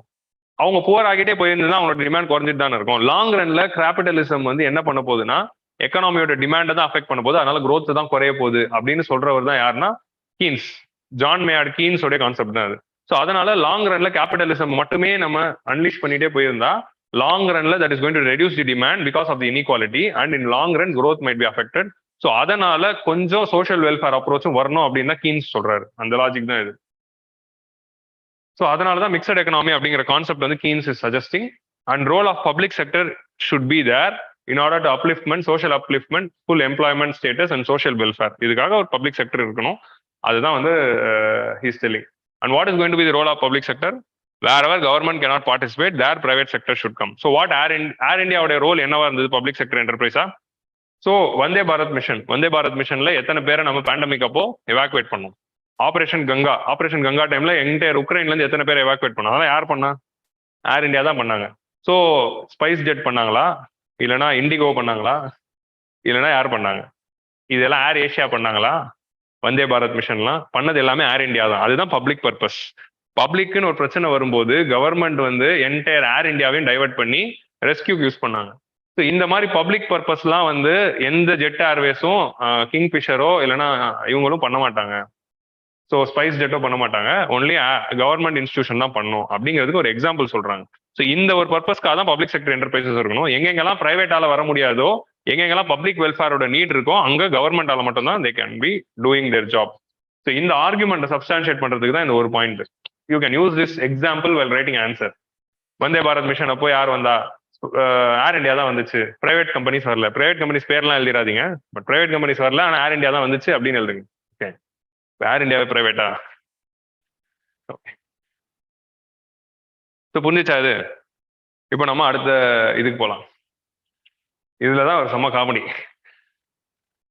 அவங்க புவர் ஆகிட்டே போயிருந்தா அவங்களோட டிமாண்ட் குறைஞ்சிட்டு தானே இருக்கும். லாங் ரன்ல கேபிட்டலிசம் வந்து என்ன பண்ண போகுதுன்னா எக்கனாமியோட டிமாண்டை தான் அஃபெக்ட் பண்ண போகுது, அதனால growth தான் குறைய போகுது அப்படின்னு சொல்றவர் தான் யாருன்னா கீன்ஸ். ஜான் மேயார்ட் கீன்ஸோட கான்செப்ட் தான் அது. ஸோ அதனால லாங் ரன்ல கேபிட்டலிசம் மட்டுமே நம்ம அன்லீஷ் பண்ணிட்டே போயிருந்தா லாங் ரன்ல that is going to reduce the demand because of the inequality and in long run growth might be affected. So அதனால கொஞ்சம் சோஷியல் வெல்ஃபேர் அப்ரோச்சும் வரணும் அப்படின்னு தான் கீன்ஸ் சொல்றாரு. அந்த லாஜிக் தான் இது. ஸோ அதனால தான் மிக்சட் எக்கனாமி அப்படிங்கிற கான்செப்ட் வந்து Keynes is suggesting. And role of public sector should be there in order to upliftment, social upliftment, full employment status and social welfare. இதுக்காக ஒரு பப்ளிக் செக்டர் இருக்கணும். அதுதான் வந்து he's telling. And what is going to be the role of public sector? Wherever government cannot participate, there private sector should come. So what Air India உடைய role என்னவா இருந்தது public sector என்டர்பிரைஸா? So Vande Bharat மிஷன்ல எத்தனை பேரை நம்ம pandemic அப்போ evacuate பண்ணோம். Operation Ganga டைம்ல entire உக்ரைன்ல இருந்து எத்தனை பேரை எவாக்குவேட் பண்ணோம்? அதெல்லாம் யார் பண்ணா? ஏர் இந்தியா தான் பண்ணாங்க. ஸோ ஸ்பைஸ் ஜெட் பண்ணாங்களா, இல்லைன்னா இண்டிகோ பண்ணாங்களா, இல்லைன்னா யார் பண்ணாங்க? இதெல்லாம் ஏர் ஏஷியா பண்ணாங்களா? வந்தே பாரத் மிஷன்லாம் பண்ணது எல்லாமே ஏர் இந்தியா தான். அதுதான் பப்ளிக் பர்பஸ். பப்ளிக்னு ஒரு பிரச்சனை வரும்போது கவர்மெண்ட் வந்து என்டையர் ஏர் இந்தியாவையும் டைவர்ட் பண்ணி ரெஸ்கியூக்கு யூஸ் பண்ணாங்க. ஸோ இந்த மாதிரி பப்ளிக் பர்பஸ்லாம் வந்து எந்த ஜெட் ஏர்வேஸும் கிங் ஃபிஷரோ இல்லைன்னா இவங்களும் பண்ண மாட்டாங்க. ஸோ ஸ்பைஸ் ஜெட்டோ பண்ண மாட்டாங்க. ஒன்லி கவர்மெண்ட் இன்ஸ்டிடியூஷன் தான் பண்ணும் அப்படிங்கிறதுக்கு ஒரு எக்ஸாம்பிள் சொல்றாங்க. ஸோ இந்த ஒரு பர்பஸ்க்காக தான் பப்ளிக் செக்டர் என்டர்பிரைசஸ் இருக்கணும். எங்கெங்கெல்லாம் பிரைவேட்டால வர முடியாதோ, எங்கெங்கெல்லாம் பப்ளிக் வெல்ஃபேரோட நீட் இருக்கோ அங்க கவர்மெண்டால மட்டும் தான் they can be doing there job. So இந்த ஆர்குமெண்ட்டை சப்ஸ்டான்ஷியேட் பண்றதுக்கு தான் இந்த ஒரு point. You can use this example well writing answer. Vande Bharat mission அப்போ யார் வந்தா? ஏர் இந்தியா தான் வந்துச்சு. பிரைவேட் கம்பெனிஸ் வரல. பிரைவேட் கம்பெனிஸ் பேர்லாம் எழுதிடாதீங்க. பட் பிரைவேட் கம்பெனிஸ் வரல, ஆனால் ஏர் இந்தியா தான் வந்துச்சு அப்படின்னு எழுதுங்க. ஓகே, ஏர் இந்தியாவே பிரைவேட்டா? ஓகே, ஸோ புரிஞ்சிச்சா இது? இப்போ நம்ம அடுத்த இதுக்கு போகலாம். இதுலதான் ஒரு செம்ம comedy.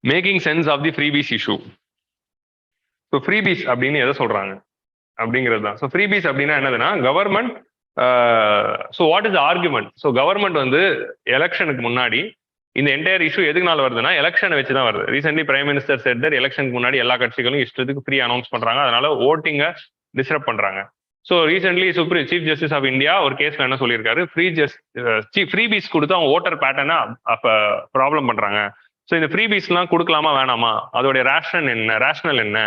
Making sense of the freebies issue. So freebies அப்படின்னு எதை சொல்றாங்க அப்படிங்கிறது தான். ஸோ ஃப்ரீபீஸ் அப்படின்னா என்னதுன்னா government. So what is argument? So government வந்து எலெக்ஷனுக்கு முன்னாடி இந்த என்டையர் இஷ்யூ எதுக்குனால வருதுன்னா எலெக்ஷனை வச்சு தான் வருது. Recently prime minister said that எலெக்ஷனுக்கு முன்னாடி எல்லா கட்சிகளும் இஷ்டத்துக்கு ஃப்ரீ அனௌன்ஸ் பண்றாங்க, அதனால ஓட்டிங்கை டிஸ்டர்ப் பண்றாங்க. So recently chief justice of India ஒரு கேஸ்ல என்ன சொல்லியிருக்காரு, ஃப்ரீபீஸ் கொடுத்து அவங்க ஓட்டர் பேட்டர்னை அப்ப ப்ராப்ளம் பண்றாங்க. ஸோ இந்த ஃப்ரீபீஸ்லாம் கொடுக்கலாமா வேணாமா, அதோடைய ரேஷனல் என்ன,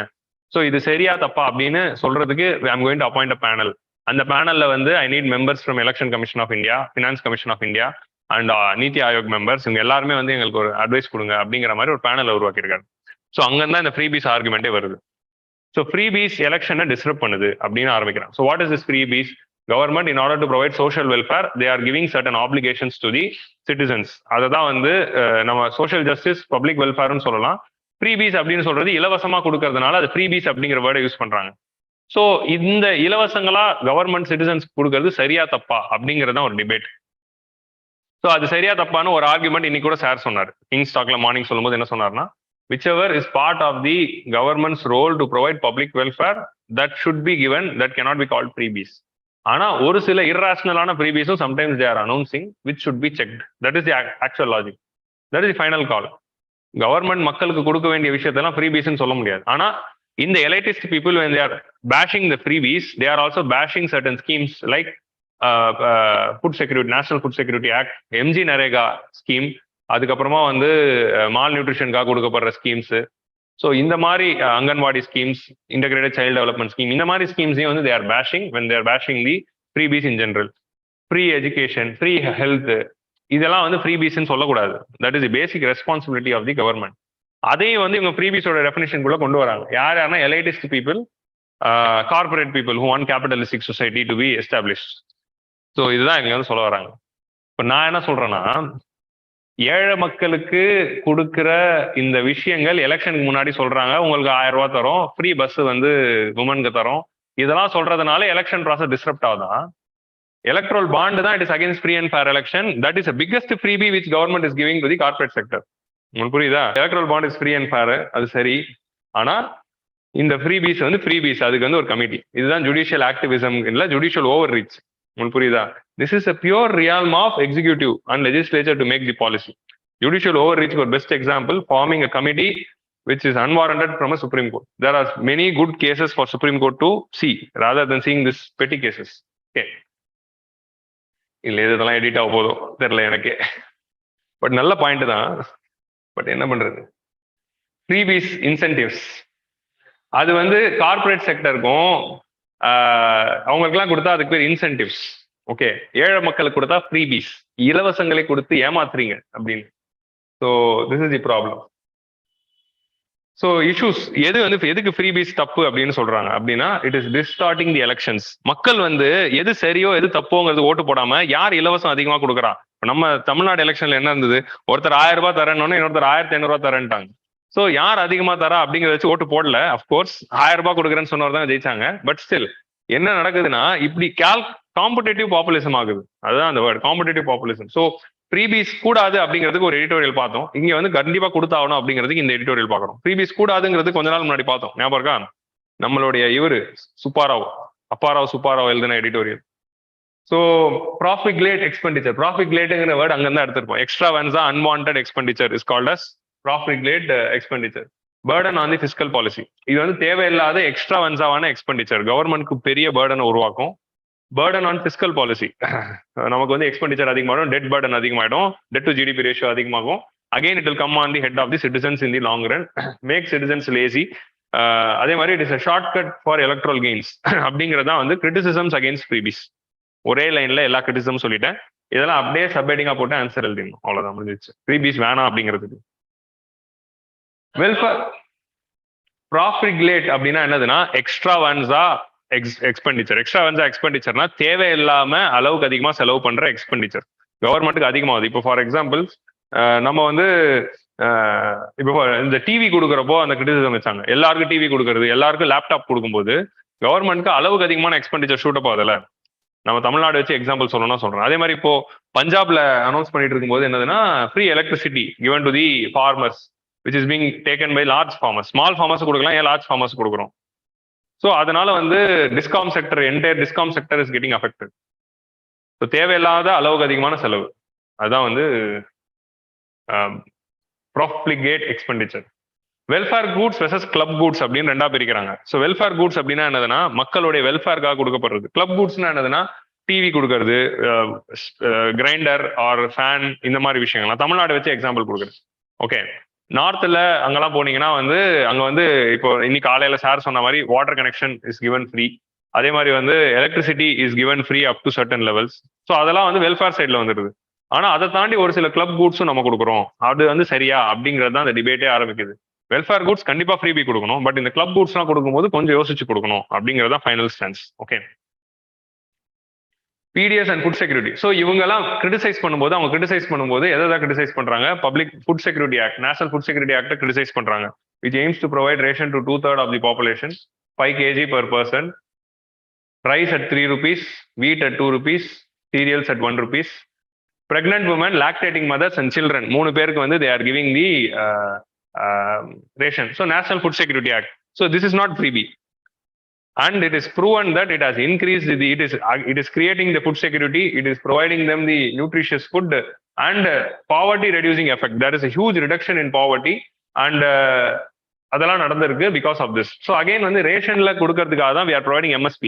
ஸோ இது சரியா தப்பா அப்படின்னு சொல்றதுக்கு I am going to appoint a panel. அந்த பேனல்ல வந்து I need members from election commission of India, finance commission of India and Niti Aayog members இவங்க எல்லாருமே வந்து எங்களுக்கு ஒரு அட்வைஸ் கொடுங்க அப்படிங்கிற மாதிரி ஒரு பேனல் உருவாக்கியிருக்காரு. ஸோ அங்கதான் இந்த ஃப்ரீபீஸ் ஆர்குமெண்டே வருது. ஸோ ஃப்ரீபீஸ் எலெக்ஷனை டிஸ்டர்ப் பண்ணுது அப்படின்னு ஆரம்பிக்கிறாங்க. So what is this freebies? Government, in order to provide social welfare, they are giving certain obligations to the citizens. அதை தான் வந்து நம்ம சோஷியல் ஜஸ்டிஸ், பப்ளிக் வெல்ஃபேர்னு சொல்லலாம். ஃப்ரீபீஸ் அப்படின்னு சொல்றது இலவசமா கொடுக்கறதுனால அது ஃப்ரீபீஸ் அப்படிங்கிற வேர்டை யூஸ் பண்றாங்க. ஸோ இந்த இலவசங்களா கவர்மெண்ட் சிட்டிசன்ஸ் கொடுக்கறது சரியா தப்பா அப்படிங்கிறது ஒரு டிபேட். ஸோ அது சரியா தப்பான ஒரு ஆர்குமெண்ட் இன்னைக்கு கூட சார் சொன்னார். கிங்ஸ் டாக்ல மார்னிங் சொல்லும்போது என்ன சொன்னார்னா, whichever is part of the government's role to provide public welfare, that should be given, that cannot be called freebies. ஆனா ஒரு சில irrationalana freebies sometimes they are announcing which should be checked. That is the actual logic. That is the final call. Government மக்களுக்கு கொடுக்க வேண்டிய விஷயத்தெல்லாம் freebies ன்னு சொல்ல முடியாது. ஆனா இந்த elitist people, when they are bashing the freebies, they are also bashing certain schemes like food security, National Food Security Act, MG Narega scheme, அதுக்கப்புறமா வந்து மால் நியூட்ரிஷனுக்காக கொடுக்கப்படுற ஸ்கீம்ஸ். ஸோ இந்த மாதிரி anganwadi schemes, integrated child development scheme, இந்த மாதிரி ஸ்கீம்ஸையும் வந்து they are bashing when they are bashing the freebies in general. Free education, free health, இதெல்லாம் வந்து ஃப்ரீபீஸ்ன்னு சொல்லக்கூடாது. That is the basic responsibility of the government. அதையும் வந்து இவங்க ஃப்ரீபீஸோட டெஃபினேஷனுக்குள்ள கொண்டு வராங்க. யாருன்னா elitist people, corporate people who want capitalistic society to be established. So இதுதான் இங்க வந்து சொல்ல வராங்க. இப்போ நான் என்ன சொல்றேன்னா, ஏழை மக்களுக்கு கொடுக்கிற இந்த விஷயங்கள் எலெக்ஷனுக்கு முன்னாடி சொல்றாங்க, உங்களுக்கு 1000 ரூபாய் தரோம், ஃப்ரீ பஸ் வந்து உமனுக்கு தரோம், இதெல்லாம் சொல்றதுனால எலெக்ஷன் ப்ராசஸ் டிஸ்டர்ப்ட் ஆகுதான். எலக்ட்ரல் பாண்ட் தான் it is against free and fair election. That is biggest freebie which government is giving to the corporate sector. உங்களுக்கு புரியுதா? Electoral bond is free and fair, அது சரி. ஆனா இந்த ஃப்ரீபீஸ் வந்து freebies, அதுக்கு வந்து ஒரு கமிட்டி. இதுதான் ஜுடிஷியல் ஆக்டிவிசம் இல்ல ஜுடிஷியல் ஓவர் ரீச். உங்களுக்கு புரியுதா? This is a pure realm of executive and legislature to make the policy. Judicial overreach for best example, forming a committee which is unwarranted from a Supreme Court. There are many good cases for Supreme Court to see rather than seeing this petty cases. Okay. இல்ல இதெல்லாம் edit ஆக போதும் தெரியல எனக்கு. But நல்ல point தான். But என்ன பண்றது? ஃப்ரீபீஸ் இன்சென்டிவ்ஸ் அது வந்து கார்பரேட் செக்டருக்கும் அவங்களுக்குலாம் கொடுத்தா அதுக்கு பேர் இன்சென்டிவ்ஸ். ஓகே, ஏழை மக்களுக்கு கொடுத்தா ஃப்ரீபீஸ், இலவசங்களை கொடுத்து ஏமாத்துறீங்க அப்படின்னு. So this is the problem. So issues எது வந்து எதுக்கு ஃப்ரீபீஸ் தப்பு அப்படின்னு சொல்றாங்க அப்படின்னா, it is distorting the elections. மக்கள் வந்து எது சரியோ எது தப்போங்கிறது ஓட்டு போடாம யார் இலவசம் அதிகமா கொடுக்குறா. நம்ம தமிழ்நாடு எலெக்ஷன்ல என்ன இருந்தது, ஒருத்தர் 1000 ரூபாய் தரேன்னு இன்னொருத்தர் 1500 ரூபாய் தரேன்ட்டாங்க. ஸோ யார் அதிகமா தரா அப்படிங்கிறத வச்சு ஓட்டு போடல. அப்கோர்ஸ் 1000 ரூபாய் கொடுக்குறேன்னு சொன்னவர் தான் ஜெயிச்சாங்க. பட் ஸ்டில் என்ன நடக்குதுன்னா, இப்படி காம்படேட்டிவ் பாப்புலிசம் ஆகுது. அதுதான் அந்த word, competitive populism. So freebies கூடாது அப்படிங்கிறதுக்கு ஒரு எடிட்டோரியல் பார்த்தோம். இங்க வந்து கண்டிப்பா கொடுத்தாகணும் அப்படிங்கிறதுக்கு இந்த எடிட்டோரியல் பார்க்கணும். ஃப்ரீபீஸ் கூடாதுங்கிறது கொஞ்ச நாள் முன்னாடி பார்த்தோம், ஞாபகம் இருக்கா? நம்மளுடைய இவரு சுப்பாராவ், அப்பாராவ் சுப்பாராவ் எழுதின எடிட்டோரியல். ஸோ ப்ராஃபிக்லேட் எக்ஸ்பெண்டிச்சர், ப்ராஃபிக்லேட்டுங்கிற வேர்டு அங்கிருந்தா எடுத்திருப்போம். எக்ஸ்ட்ராவன்ஸா unwanted expenditure is called as profligate expenditure. Burden on the fiscal policy, இது வந்து தேவையில்லாத எக்ஸ்ட்ராவன்ஸாவான எக்ஸ்பெண்டிச்சர் கவர்மெண்ட்க்கு பெரிய பர்டனை உருவாக்கும். பர்டன் ஆன் ஃபிஸ்கல் பாலிசி, நமக்கு வந்து எக்ஸ்பெண்டிச்சர் அதிகமாகும், டெட் பர்டன் அதிகமாயிடும், டெட் டு ஜிடிபி ரேஷியோ அதிகமாகும். Again it will come on the head of the citizens in the long run, make citizens lazy. அதே மாதிரி it is a short cut for electoral gains அப்படிங்கிறதா வந்து criticisms against freebies. ஒரே லைன்ல எல்லா criticism சொல்லிட்டேன். இதெல்லாம் அப்படியே சப்ஹெட்டிங்கா போட்டு ஆன்சர் எழுதிடணும், அவ்வளவுதான் முடிஞ்சிச்சு. ஃப்ரீபீஸ் வேணாம் அப்படிங்கிறதுக்கு. வெல்ஃபேர் ப்ராஃபிக்லேட் அப்படின்னா என்னதுன்னா, எக்ஸ்ட்ராவன்ஸா எக்ஸ்பெண்டிச்சர். எக்ஸ்ட்ராவன்ஸா எக்ஸ்பெண்டிச்சர்னா தேவையில்லாம அளவுக்கு அதிகமா செலவு பண்ற எக்ஸ்பெண்டிச்சர் கவர்மெண்ட்டுக்கு அதிகமாகுது. இப்போ ஃபார் எக்ஸாம்பிள் நம்ம வந்து இப்போ இந்த டிவி கொடுக்குறப்போ அந்த கிரிட்டிசிசம் வச்சாங்க, எல்லாருக்கும் டிவி கொடுக்கறது, எல்லாருக்கும் லேப்டாப் கொடுக்கும்போது கவர்மெண்ட்க்கு அளவுக்கு அதிகமான எக்ஸ்பெண்டிச்சர் ஷூட் அப் ஆகுதுல்ல. நம்ம தமிழ்நாடு வச்சு எக்ஸாம்பிள் சொல்லணும்னா சொல்றேன். அதே மாதிரி இப்போ பஞ்சாப்ல அனௌன்ஸ் பண்ணிட்டு இருக்கும்போது என்னதுன்னா, free electricity given to the farmers which is being taken by large farmers. Small farmers கொடுக்கலாம், ஏன் லார்ஜ் ஃபார்மர்ஸ் கொடுக்குறோம்? ஸோ அதனால வந்து discom sector, entire discom sector is getting affected. So தேவையில்லாத அளவுக்கு அதிகமான செலவு, அதுதான் வந்து profligate expenditure. Welfare goods versus club goods அப்படின்னு ரெண்டா பிரிக்கிறாங்க. ஸோ வெல்ஃபேர் கூட்ஸ் அப்படின்னா என்னதுன்னா, மக்களுடைய வெல்ஃபேருக்காக கொடுக்கப்படுறது. கிளப் கூட்ஸ்னா என்னதுன்னா, டிவி கொடுக்கறது, கிரைண்டர் ஆர் ஃபேன், இந்த மாதிரி விஷயங்கள்லாம் தமிழ்நாடு வச்சு எக்ஸாம்பிள் கொடுக்குறது. ஓகே, நார்த்ல அங்கெல்லாம் போனீங்கன்னா வந்து அங்க வந்து இப்போ இன்னைக்கு காலையில சார் சொன்ன மாதிரி water connection is given free. அதே மாதிரி வந்து electricity is given free up to certain levels. So அதெல்லாம் வந்து வெல்ஃபேர் சைட்ல வந்துடுது. ஆனா அதை தாண்டி ஒரு சில கிளப் கூட்ஸும் நம்ம கொடுக்குறோம், அது வந்து சரியா அப்படிங்கிறது தான் அந்த டிபேட்டே ஆரம்பிக்குது. வெல்ஃபேர் கூட்ஸ் கண்டிப்பா ஃப்ரீபி கொடுக்கணும், பட் இந்த கிளப் கூட்ஸ்லாம் கொடுக்கும்போது கொஞ்சம் யோசிச்சு கொடுக்கணும் அப்படிங்கிறது தான் final stance. Okay, PDS and food security. So இவங்கெல்லாம் கிரிட்டிசைஸ் பண்ணும்போது எதை கிரிட்டிசைஸ் பண்றாங்க? Public food security act, national food security ஆக்டை கிரிட்டிசைஸ் பண்றாங்க. Which aims to provide ration to 2/3 of the population, 5 kg per person, rice at 3 rupees, wheat at 2 rupees, cereals at 1 rupees. Pregnant women, lactating mothers and children, 3 பேருக்கு வந்து they are giving the ration. So National Food Security Act. So this is not freebie. And it is proven that it has increased it is creating the food security, it is providing them the nutritious food and poverty reducing effect. There is a huge reduction in poverty and அதெல்லாம் நடந்திருக்கு because of this. So again வந்து ரேஷன்ல கொடுக்கறதுக்காக தான் we are providing MSP.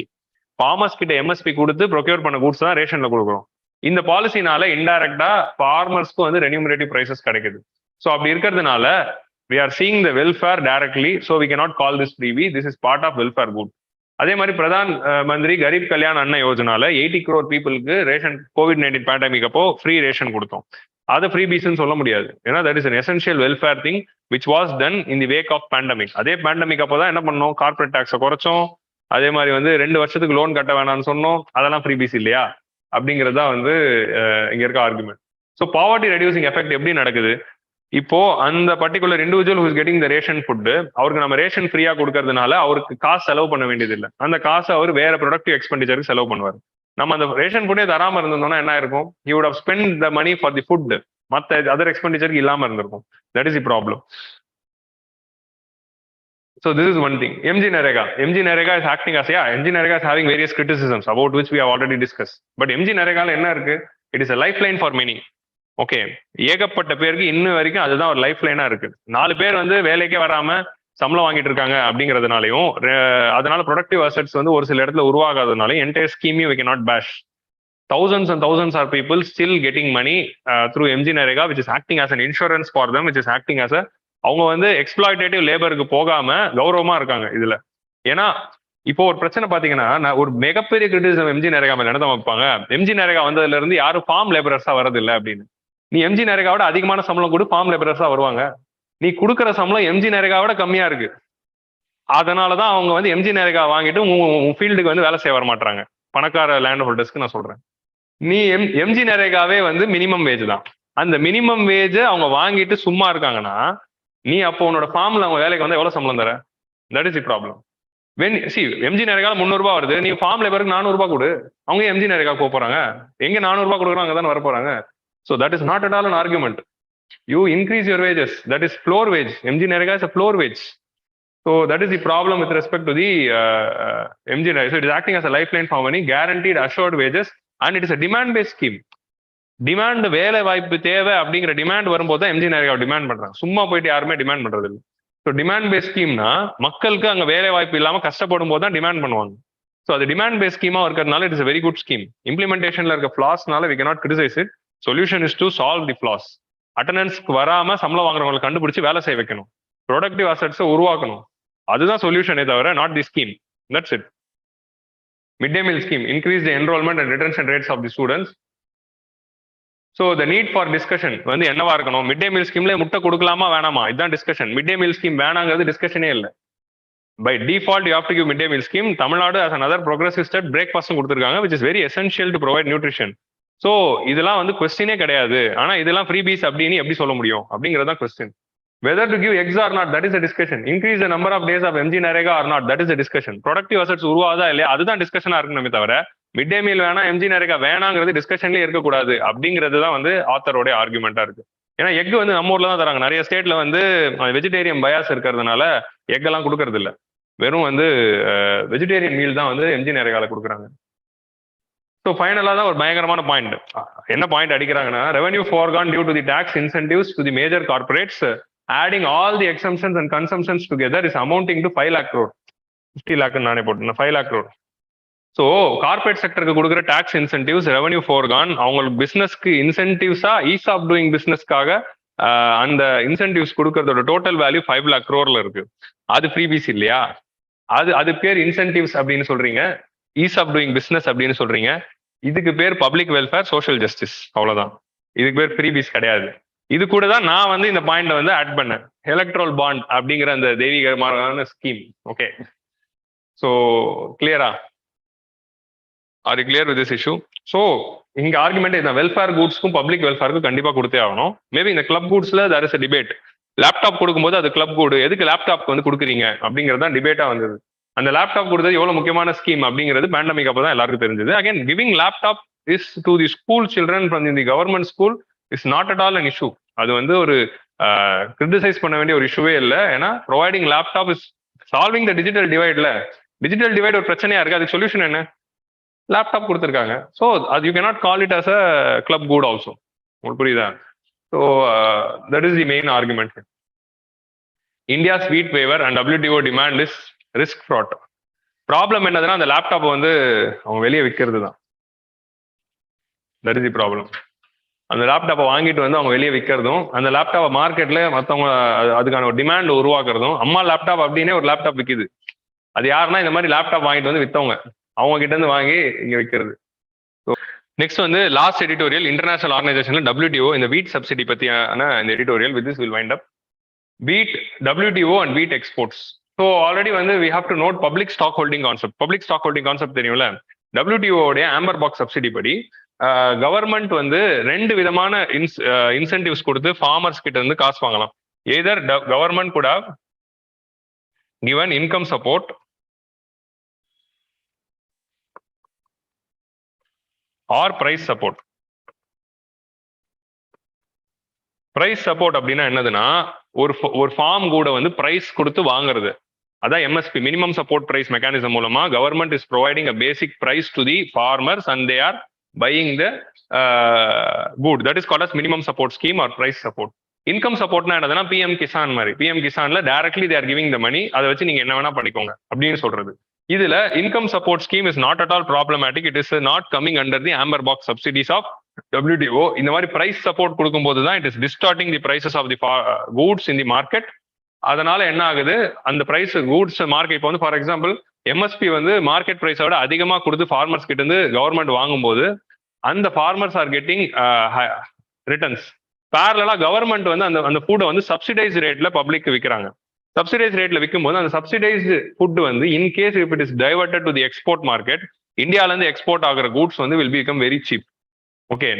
Farmers கிட்ட MSP கொடுத்து procure பண்ண goods தான் ரேஷன்ல கொடுக்குறோம். இந்த பாலிசினால இன்டைரக்டா ஃபார்மர்ஸ்க்கு வந்து ரெனியூமரேட்டிவ் பிரைசஸ் கிடைக்குது. ஸோ அப்படி இருக்கிறதுனால we are seeing the welfare directly, so we cannot call this freebie. This is part of welfare good. அதே மாதிரி பிரதான் மந்திரி கரீப் கல்யாண் அன்ன யோஜனால 80 crore பீப்புளுக்கு ரேஷன் COVID-19 பேண்டமிக் அப்போ ஃப்ரீ ரேஷன் கொடுத்தோம். அதை ஃப்ரீபீஸ்ன்னு சொல்ல முடியாது, ஏன்னா that is an essential welfare thing which was done in the wake of pandemic. அதே பேண்டமிக் அப்போ தான் என்ன பண்ணோம்? கார்பரேட் டாக்ஸை குறைச்சோம். அதே மாதிரி வந்து 2 வருஷத்துக்கு லோன் கட்ட வேணாம்னு சொன்னோம். அதெல்லாம் ஃப்ரீபீஸ் இல்லையா அப்படிங்கிறது தான் வந்து இங்க இருக்க argument. So poverty reducing effect எப்படி நடக்குது? இப்போ அந்த particular individual who is getting the ration food, அவருக்கு நம்ம ரேஷன் ஃப்ரீயா கொடுக்கறதுனால அவருக்கு காசு செலவு பண்ண வேண்டியது இல்லை. அந்த காசு அவர் வேற ப்ரொடக்டிவ் எக்ஸ்பெண்டிச்சருக்கு செலவு பண்ணுவார். நம்ம அந்த ரேஷன் ஃபுட்டே தராம இருந்தோம்னா என்ன இருக்கும்? He would have spend the money for the food, மற்ற அதர் எக்ஸ்பெண்டிச்சருக்கு இல்லாம இருந்திருக்கும். That is the problem. So this is one thing. MG Narega is acting as, MG Narega is having various criticisms about which we have already discussed. But MG Narega என்ன இருக்கு? It is a lifeline for many. Okay, ஏகப்பட்ட பேருக்கு இன்னும் வரைக்கும் அதுதான் ஒரு life லைனா இருக்கு. 4 பேர் வந்து வேலைக்கே வராம சம்பளம் வாங்கிட்டு இருக்காங்க அப்படிங்கிறதுனாலையும், அதனால ப்ரொடக்டிவ் அசெட்ஸ் வந்து ஒரு சில இடத்துல உருவாகாததுனாலையும் entire ஸ்கீமையும் we cannot bash. Thousands and thousands are people still getting money through MG Narega, which is acting as an insurance for them, which is acting as a, அவங்க வந்து எக்ஸ்ப்ளாய்டேட்டிவ் லேபருக்கு போகாம கௌரவமா இருக்காங்க இதுல. ஏன்னா இப்போ ஒரு பிரச்சனை பாத்தீங்கன்னா, ஒரு மிகப்பெரிய கிரிட்டிசிசம் MG Narega மேல என்ன வைப்பாங்க? MG Narega வந்ததுல இருந்து யாரும் ஃபார்ம் லேபரர்ஸா வரது இல்லை அப்படின்னு. நீ MG Naregaவோட அதிகமான சம்பளம் கூட ஃபார்ம் லேபரர்ஸா வருவாங்க. நீ கொடுக்குற சம்பளம் MG Naregaவோட கம்மியா இருக்கு. அதனாலதான் அவங்க வந்து MG Narega வாங்கிட்டு உன் ஃபீல்டுக்கு வந்து வேலை செய்ய வர மாட்டாங்க. பணக்கார லேண்ட் ஹோல்டர்ஸ்க்கு நான் சொல்றேன். நீ MG Naregaவே வந்து மினிமம் வேஜ் தான். அந்த மினிமம் வேஜ் அவங்க வாங்கிட்டு சும்மா இருக்காங்கன்னா, நீ அப்போ உன்னோட ஃபார்ம்ல அவங்க வேலைக்கு வந்து எவ்வளவு சம்பளம் தர? That is the problem. MG Narega 300 ரூபாய் வருது, நீ ஃபார்ம் லேபருக்கு 400 ரூபாய் கொடு. அவங்க MG Narega போறாங்க, எங்க 400 ரூபாய் கொடுக்குறாங்க, அங்கதான் வர போறாங்க. So that is not at all an argument. You increase your wages. That is floor wage. MG Narega is a floor wage. So that is the problem with respect to the MG Narega. So it is acting as a lifeline for many, guaranteed assured wages, and it is a demand-based scheme. Demand, வேலை வாய்ப்பு தேவை அப்படிங்கிற demand வரும்போது தான் MG Narega demand பண்றாங்க. சும்மா போயிட்டு யாருமே டிமாண்ட் பண்றது இல்லை. ஸோ டிமாண்ட் பேஸ் ஸ்கீம்னா மக்களுக்கு அங்கே வேலை வாய்ப்பு இல்லாம கஷ்டப்படும் போது தான் டிமாண்ட் பண்ணுவாங்க. ஸோ அது டிமாண்ட் பேஸ் ஸ்கீமா இருக்கிறதுனால it is very good scheme. இம்ப்ளிமெண்டேஷன்ல இருக்க ஃபிளாஸ்னால we cannot criticize it. Solution is to solve the flaws. அட்டண்டன்ஸ்க்கு வராம சம்பளம் வாங்குறவங்களை கண்டுபிடிச்சு வேலை செய்ய வைக்கணும், ப்ரொடக்டிவ் அசெட்ஸை உருவாக்கணும். அதுதான் சொல்யூஷனே தவிர not the scheme. That's it. Mid day meal scheme increase the enrolment and retention rates of the students. So the need for discussion வந்து என்னவா இருக்கணும்? மிட் டே மீல் ஸ்கீம்ல முட்டை கொடுக்கலாமா வேணாமா, இதுதான் discussion. Mid day meal scheme வேணாங்கிறது டிஸ்கஷனே இல்லை. By default you have to give mid day meal scheme. Tamil Nadu as another progressive step பிரேக்ஃபாஸ்டும் கொடுத்துருக்காங்க, which is very essential to provide nutrition. So இதெல்லாம் வந்து கொஸ்டினே கிடையாது. ஆனா இதெல்லாம் ஃப்ரீபீஸ் அப்படின்னு எப்படி சொல்ல முடியும் அப்படிங்கிறதான் question. Whether to give eggs or not, that is a discussion. Increase the number of days of MG Narega or not, that is a discussion. Productive assets உருவாதா இல்லையா, அதுதான் டிஸ்கஷனா இருக்கணுமே தவிர மிட் டே மீல் வேணா MG Narega வேணாங்கிறது டிஸ்கஷன்லேயே இருக்கக்கூடாது அப்படிங்கிறது தான் வந்து ஆத்தரோட ஆர்குமெண்டா இருக்கு. ஏன்னா எக் வந்து நம்ம ஊர்ல தான் தராங்க. நிறைய ஸ்டேட்ல வந்து வெஜிடேரியன் பயாஸ் இருக்கிறதுனால எக் எல்லாம் கொடுக்கறது இல்லை. வெறும் வந்து வெஜிடேரியன் மீல் தான் வந்து MG Naregaல கொடுக்குறாங்க. ஸோ ஃபைனலாக தான் ஒரு பயங்கரமான பாயிண்ட். என்ன பாயிண்ட் அடிக்கிறாங்கன்னா, revenue foregone due to the tax incentives to the major corporates, adding all the exemptions and consumptions together is amounting to 5 lakh crore. 50 lakh நானே போட்டேன், 5 lakh crore. ஸோ கார்பரேட் செக்டருக்கு கொடுக்குற டாக்ஸ் இன்சென்டிவ்ஸ், ரெவன்யூ foregone, அவங்களுக்கு பிசினஸ்க்கு இன்சென்டிவ்ஸா ease of doing பிசினஸ்க்காக அந்த incentives கொடுக்கறதோட டோட்டல் வேல்யூ 5 lakh crore இருக்கு. அது ஃப்ரீபீஸ் இல்லையா? அது பேர் இன்சென்டிவ்ஸ் அப்படின்னு சொல்றீங்க, ஈஸ் ஆஃப் டூயிங் பிசினஸ் அப்படின்னு சொல்றீங்க. இதுக்கு பேர் பப்ளிக் வெல்ஃபேர், சோஷியல் ஜஸ்டிஸ். அவ்வளவுதான். இதுக்கு பேர் ஃப்ரீபீஸ் கிடையாது. இது கூட தான் நான் வந்து இந்த பாயிண்ட் வந்து ஆட் பண்ணேன், எலக்ட்ரல் பாண்ட் அப்படிங்கிற அந்த தெய்வீகமான ஸ்கீம். ஓகே, ஸோ கிளியரா? Are you clear with this issue? So இங்க ஆர்குமெண்ட் இந்த வெல்ஃபேர் கூட்ஸ்க்கும் பப்ளிக் வெல்ஃபேருக்கும் கண்டிப்பா கொடுத்தே ஆகணும். மேபி இந்த கிளப் கூட்ஸ்ல there is a debate. Laptop கொடுக்கும்போது அது கிளப் கூடு, எதுக்கு லேப்டாப் வந்து கொடுக்குறீங்க அப்படிங்கிறது தான் டிபேட்டா வந்தது. அந்த லேப்டாப் கொடுத்தது எவ்வளவு முக்கியமான ஸ்கீம் அப்படிங்கிறது பேண்டமிக் அப்போ தான் எல்லாருக்கும் தெரிஞ்சது. Again giving laptop is to the school children from the government school is not at all an issue. அது வந்து ஒரு கிரிட்டிசைஸ் பண்ண வேண்டிய ஒரு இஷ்யூவே இல்லை. ஏன்னா providing laptop is solving the digital டிவைட்ல. டிஜிட்டல் டிவைட் ஒரு பிரச்சனையா இருக்கு, அதுக்கு சொல்யூஷன் என்ன? லேப்டாப் கொடுத்துருக்காங்க. ஸோ அது you cannot call it as a club good also. உங்களுக்கு புரியுதா? So that is the main argument. India's wheat waiver and WTO demand is risk fraud. Problem என்னதுன்னா அந்த லேப்டாப் வந்து அவங்க வெளியே விற்கிறது தான். That is the problem. அந்த லேப்டாப்பை வாங்கிட்டு வந்து அவங்க வெளியே விற்கிறதும், அந்த லேப்டாப்பை மார்க்கெட்ல மற்றவங்க அதுக்கான ஒரு டிமாண்ட் உருவாக்குறதும். அம்மா லேப்டாப் அப்படின்னே ஒரு லேப்டாப் விற்கிது. அது யாருன்னா இந்த மாதிரி லேப்டாப் வாங்கிட்டு வந்து வித்தவங்க, அவங்க கிட்ட இருந்து வாங்கி இங்க விற்கிறது. நெக்ஸ்ட் வந்து லாஸ்ட் எடிட்டோரியல், இன்டர்நேஷனல் ஆர்கனைசேஷன்ல WTO இந்த வீட் சப்சிடி பத்தியான இந்த எடிட்டோரியல். With this will wind up wheat WTO and wheat exports. So already வந்து we have to note public stock holding concept. Public stock holding concept தெரியும்ல? WTO உடைய amber box subsidy படி government வந்து 2 விதமான incentives கொடுத்து ஃபார்மர்ஸ் கிட்ட இருந்து காசு வாங்கலாம். Either government could have given income support or price support. Price support அப்படின்னா என்னதுன்னா ஒரு ஃபார்ம் கூட வந்து பிரைஸ் கொடுத்து வாங்குறது. அதான் MSP, minimum support price mechanism மூலமா government is providing a basic price to the farmers and they are buying the good. That is called as minimum support scheme or price support. Income சப்போர்ட்னா என்னதுன்னா PM Kisan மாதிரி. PM கிசான்ல directly they are giving the money, அதை வச்சு நீங்க என்ன வேணா பண்ணிக்கோங்க அப்படின்னு சொல்றது. இதுல income support scheme is not at all problematic. It is not coming under the amber box subsidies of WTO. இந்த மாதிரி பிரைஸ் சப்போர்ட் கொடுக்கும்போது தான் it is distorting the prices of the goods in the market. அதனால என்ன ஆகுது, அந்த price goods market இப்போ வந்து ஃபார் எக்ஸாம்பிள் MSP வந்து மார்க்கெட் பிரைஸை விட அதிகமா கொடுத்து ஃபார்மர்ஸ் கிட்ட இருந்து கவர்மெண்ட் வாங்கும்போது அந்த ஃபார்மர்ஸ் ஆர் கெட்டிங் ரிட்டர்ன்ஸ். பேரலா கவர்மெண்ட் வந்து அந்த ஃபுட்டை வந்து சப்சிடைஸ் ரேட்ல பப்ளிக் விற்கிறாங்க. சப்சிடைஸ் ரேட்ல விற்கும்போது அந்த சப்சிடைஸ்டு ஃபுட் வந்து in case if it is diverted to the export market, இந்தியால இருந்து எக்ஸ்போர்ட் ஆகிற கூட்ஸ் வந்து will become very cheap. Okay,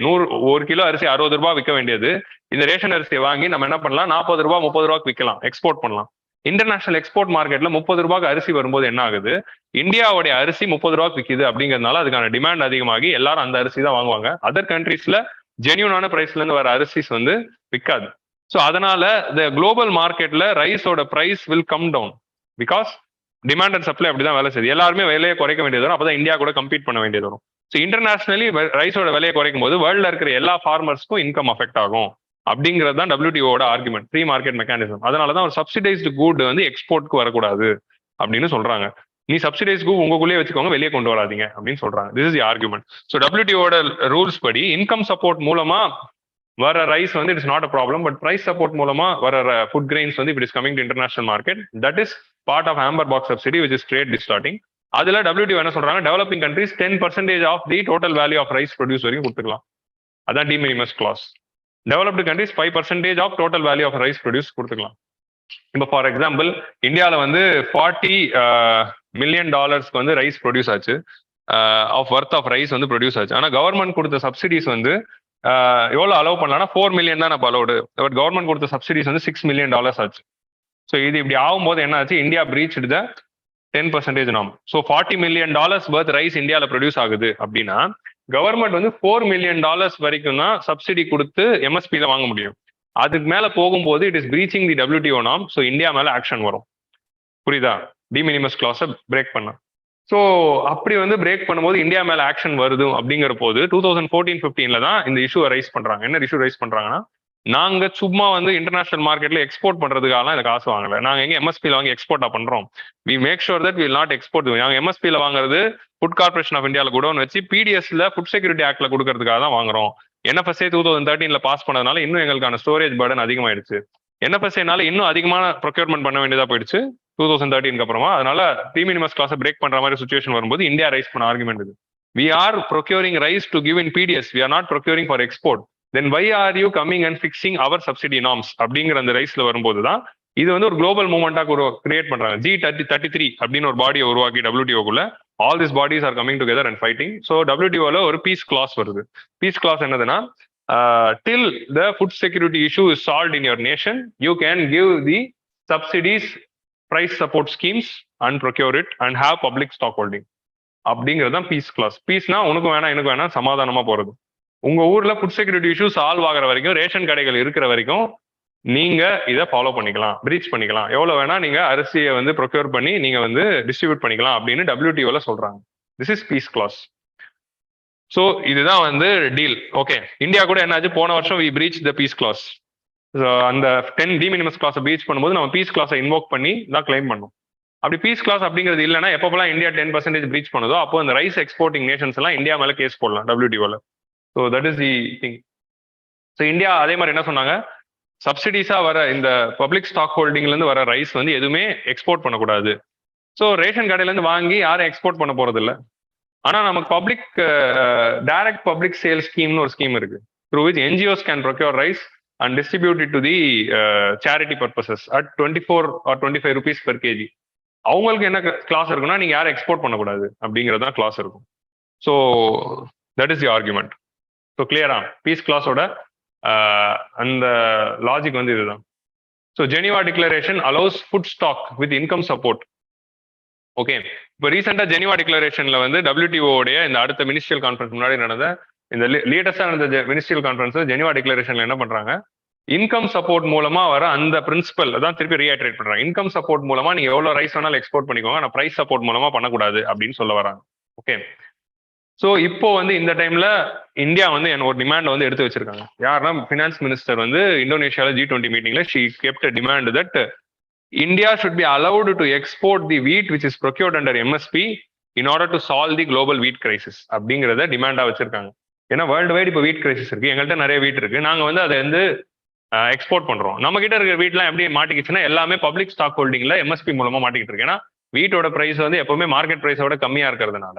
1 kilo அரிசி 60 ரூபாய் விற்க வேண்டியது இந்த ரேஷன் அரிசியை வாங்கி நம்ம என்ன பண்ணலாம், 40 ரூபாய் 30 ரூபாய்க்கு விற்கலாம், எக்ஸ்போர்ட் பண்ணலாம். இன்டர்நேஷனல் எக்ஸ்போர்ட் மார்க்கெட்ல 30 ரூபாய்க்கு அரிசி வரும்போது என்ன ஆகுது, இந்தியாவுடைய அரிசி 30 ரூபாய்க்கு விற்கிது அப்படிங்கிறதுனால அதுக்கான டிமாண்ட் அதிகமாகி எல்லாரும் அந்த அரிசி தான் வாங்குவாங்க. அதர் கண்ட்ரீஸ்ல ஜென்யூனான பிரைஸ்ல இருந்து வர அரிசிஸ் வந்து விற்காது. ஸோ அதனால இந்த குளோபல் மார்க்கெட்ல ரைஸோட price will come down because demand and supply அப்படிதான் வேலை செய்யுது. எல்லாருமே விலையை குறைக்க வேண்டியது வரும், அப்பதான் இந்தியா கூட கம்பீட் பண்ண வேண்டியது வரும். ஸோ இன்டர்நேஷனலி ரைஸோட விலையை குறைக்கும் போது வேர்ல்ட்ல இருக்கிற எல்லா ஃபார்மர்ஸ்க்கும் இன்கம் அஃபெக்ட் ஆகும் அப்படிங்கிறது தான் WTO argument, free market mechanism. அதனாலதான் ஒரு சப்சிடைஸ்டு குட் வந்து எக்ஸ்போர்ட்க்கு வரக்கூடாது அப்படின்னு சொல்றாங்க. நீ சப்சிடைஸ் குட் உங்களுக்குள்ளேயே வச்சுக்கோங்க, வெளியே கொண்டு வராதீங்க அப்படின்னு சொல்றாங்க. This is the argument. So WTO rules படி இன்கம் சப்போர்ட் மூலமா வர ரைஸ் வந்து it's not a problem. But price support மூலமா வர ஃபுட் கிரெயின்ஸ் வந்து it is coming to international market, that is part of amber box subsidy which is trade distorting. அதுல WTO என்ன சொல்றாங்க, developing countries 10% of the total value of rice produce வரைக்கும் கொடுத்துக்கலாம். அதான் de minimis clause. Developed countries 5% of total value of rice produce கொடுத்துக்கலாம். இப்போ for example இந்தியாவில் வந்து $40 மில்லியன் வந்து ரைஸ் ப்ரொடியூஸ் ஆச்சு, ஆஃப் ஒர்த் ஆஃப் ரைஸ் வந்து ப்ரொடியூஸ் ஆச்சு. ஆனால் கவர்மெண்ட் கொடுத்த சப்சிடிஸ் வந்து எவ்வளோ அலோவ் பண்ணலாம்னா 4 மில்லியன் தான் நம்ம அலோடு. பட் கவர்மெண்ட் கொடுத்த சப்சிடிஸ் வந்து $6 மில்லியன் ஆச்சு. ஸோ இது இப்படி ஆகும்போது என்ன ஆச்சு, இந்தியா பிரீச்டு த 10% norm. ஸோ $40 மில்லியன் வர்த் ரைஸ் இந்தியாவில் ப்ரொடியூஸ் ஆகுது அப்படின்னா கவர்மெண்ட் வந்து $4 மில்லியன் வரைக்கும் தான் சப்சிடி கொடுத்து MSPல வாங்க முடியும். அதுக்கு மேல போகும்போது it is breaching the WTO norm. So India மேல ஆக்ஷன் வரும். புரியுதா? டி மினிமஸ் கிளாஸை பிரேக் பண்ண. ஸோ அப்படி வந்து பிரேக் பண்ணும்போது இந்தியா மேல ஆக்ஷன் வருது அப்படிங்கிற போது 2014-15 தான் இந்த இஷ்யூ ரைஸ் பண்றாங்க. என்ன இஷ்யூ ரைஸ் பண்றாங்கன்னா, நாங்க சும்மா வந்து இன்டர்நேஷனல் மார்க்கெட்ல எக்ஸ்போர்ட் பண்றதுக்காக இந்த காசு வாங்கல, நாங்க எங்க MSPல வாங்கி எக்ஸ்போர்ட்டா பண்றோம். We make sure that will not export. நாங்க MSPல வாங்குறது ஃபுட் கார்பரேஷன் ஆஃப் இந்தியாவில் கூட வச்சு PDSல ஃபுட் செக்யூரிட்டி ஆக்ட்ல கொடுக்கறதுக்காக தான் வாங்குறோம். NFSA 2013 பாஸ் பண்ணதுனால இன்னும் எங்களுக்கான ஸ்டோரேஜ் பர்டன் அதிகமாயிடுச்சு. NFSAனால இன்னும் அதிகமான ப்ரொக்யூர்மெண்ட் பண்ண வேண்டியதா போயிடுச்சு 2013 அப்புறமா. அதனால டி மினிமஸ் கிளாஸை பிரேக் பண்ற மாதிரி சுச்சுவேஷன் வரும்போது இந்தியா ரைஸ் பண்ண ஆர்குமெண்ட் இது. We are procuring rice to give in PDS, we are not procuring for export. then why are you coming and fixing our subsidy norms அப்படிங்கிற அந்த ரைஸ்ல வரும்போது தான் இது வந்து ஒரு குளோபல் மூவ்மெண்டா கிரியேட் பண்றாங்க. G33 அப்படின்னு ஒரு பாடியை உருவாக்கி WTO-குள்ள all these bodies are coming together and fighting. So WTO-ல ஒரு பீஸ் கிளாஸ் வருது. பீஸ் கிளாஸ் என்னதுன்னா till the food security issue is solved in your nation, you can give the subsidies, price support schemes and procure it and have public stock holding. அப்படிங்கிறது தான் piece class. பீஸ்னா உனக்கு வேணாம் எனக்கு வேணாம் சமாதானமா போறது. உங்க ஊர்ல ஃபுட் செக்யூரிட்டி இஷ்யூ சால்வ் ஆகிற வரைக்கும், ரேஷன் கடைகள் இருக்கிற வரைக்கும் நீங்க இதை ஃபாலோ பண்ணிக்கலாம், பிரீச் பண்ணிக்கலாம், எவ்வளவு வேணா நீங்க அரிசியை வந்து ப்ரொக்யூர் பண்ணி நீங்க வந்து டிஸ்ட்ரிபியூட் பண்ணிக்கலாம் அப்படின்னு WTO-ல சொல்றாங்க. This is peace clause. So இதுதான் வந்து டீல். ஓகே, இந்தியா கூட என்னாச்சு, போன வருஷம் we breach the peace clause. அந்த 10 டி மினிமஸ் கிளாஸை பிரீச் பண்ணும்போது நம்ம பீஸ் கிளாஸை இன்வோக் பண்ணி தான் கிளைம் பண்ணோம். அப்படி பீஸ் கிளாஸ் அப்படிங்கிறது இல்லைன்னா எப்பப்பெல்லாம் இந்தியா 10% பிரீச் பண்ணுதோ அப்போ அந்த ரைஸ் எக்ஸ்போர்ட்டிங் நேஷன்ஸ் எல்லாம் இந்தியா மேல கேஸ் போடலாம் WTO-ல. So that is the thing. So India அதே மாதிரி என்ன சொன்னாங்க, சப்சிடிஸா வர இந்த பப்ளிக் ஸ்டாக் ஹோல்டிங்ல இருந்து வர ரைஸ் வந்து எதுவுமே எக்ஸ்போர்ட் பண்ணக்கூடாது. ஸோ ரேஷன் கடையில இருந்து வாங்கி யாரும் எக்ஸ்போர்ட் பண்ண போறது இல்லை. ஆனா நமக்கு பப்ளிக் டைரக்ட் பப்ளிக் சேல் ஸ்கீம்னு ஒரு ஸ்கீம் இருக்கு, through which NGOs can procure rice and distribute it to the charity purposes at 24 or 25 rupees per kg. அவங்களுக்கு என்ன கிளாஸ் இருக்குன்னா நீங்க யாரும் எக்ஸ்போர்ட் பண்ணக்கூடாது அப்படிங்கிறது தான் கிளாஸ் இருக்கும். So that is the argument. So கிளியரா பீஸ் கிளாஸோட அந்த லாஜிக் வந்து இதுதான். So Geneva declaration allows food stock with income support. Okay, இப்போ ரீசெண்டா ஜெனீவா டிக்ளரேஷன்ல வந்து WTO-உடைய இந்த அடுத்த மினிஸ்ட்ரியல் கான்ஃபரன்ஸ் முன்னாடி நடந்த இந்த லேட்டஸ்டா நடந்த மினிஸ்ட்ரியல் கான்ஃபரன்ஸ் ஜெனீவா டிக்ளரேஷன்ல என்ன பண்றாங்க, இன்கம் சப்போர்ட் மூலமா வர அந்த பிரின்சிபல் தான் திருப்பி ரீஆட்ரேட் பண்றாங்க. இன்கம் சப்போர்ட் மூலமா நீங்க எவ்வளவு ரைஸ் வேணாலும் எக்ஸ்போர்ட் பண்ணிக்கோங்க, ஆனா பிரைஸ் சப்போர்ட் மூலமா பண்ணக்கூடாது அப்படின்னு சொல்ல வராங்க. ஓகே, ஸோ இப்போ வந்து இந்த டைம்ல இந்தியா வந்து ஒரு டிமாண்ட் வந்து எடுத்து வச்சிருக்காங்க. யாருன்னா ஃபினான்ஸ் மினிஸ்டர் வந்து இந்தோனேஷியால G20 மீட்டிங்ல she kept a demand that India should be allowed to export the wheat which is procured under MSP in order to solve the global wheat crisis அப்படிங்கிறத டிமாண்டா வச்சிருக்காங்க. ஏன்னா வேர்ல்டு வைடு இப்போ வீட் crisis இருக்கு, எங்கள்கிட்ட நிறைய வீட் இருக்கு, நாங்க வந்து அதை வந்து எக்ஸ்போர்ட் பண்றோம். நம்ம கிட்ட இருக்கிற வீட்லாம் எப்படி மாட்டிக்கிச்சுன்னா எல்லாமே பப்ளிக் ஸ்டாக் ஹோல்டிங்ல MSP மூலமா மாட்டிக்கிட்டு இருக்கு. ஏன்னா வீட்டோட பிரைஸ் வந்து எப்பவுமே மார்க்கெட் பிரைஸோட கம்மியா இருக்கிறதுனால,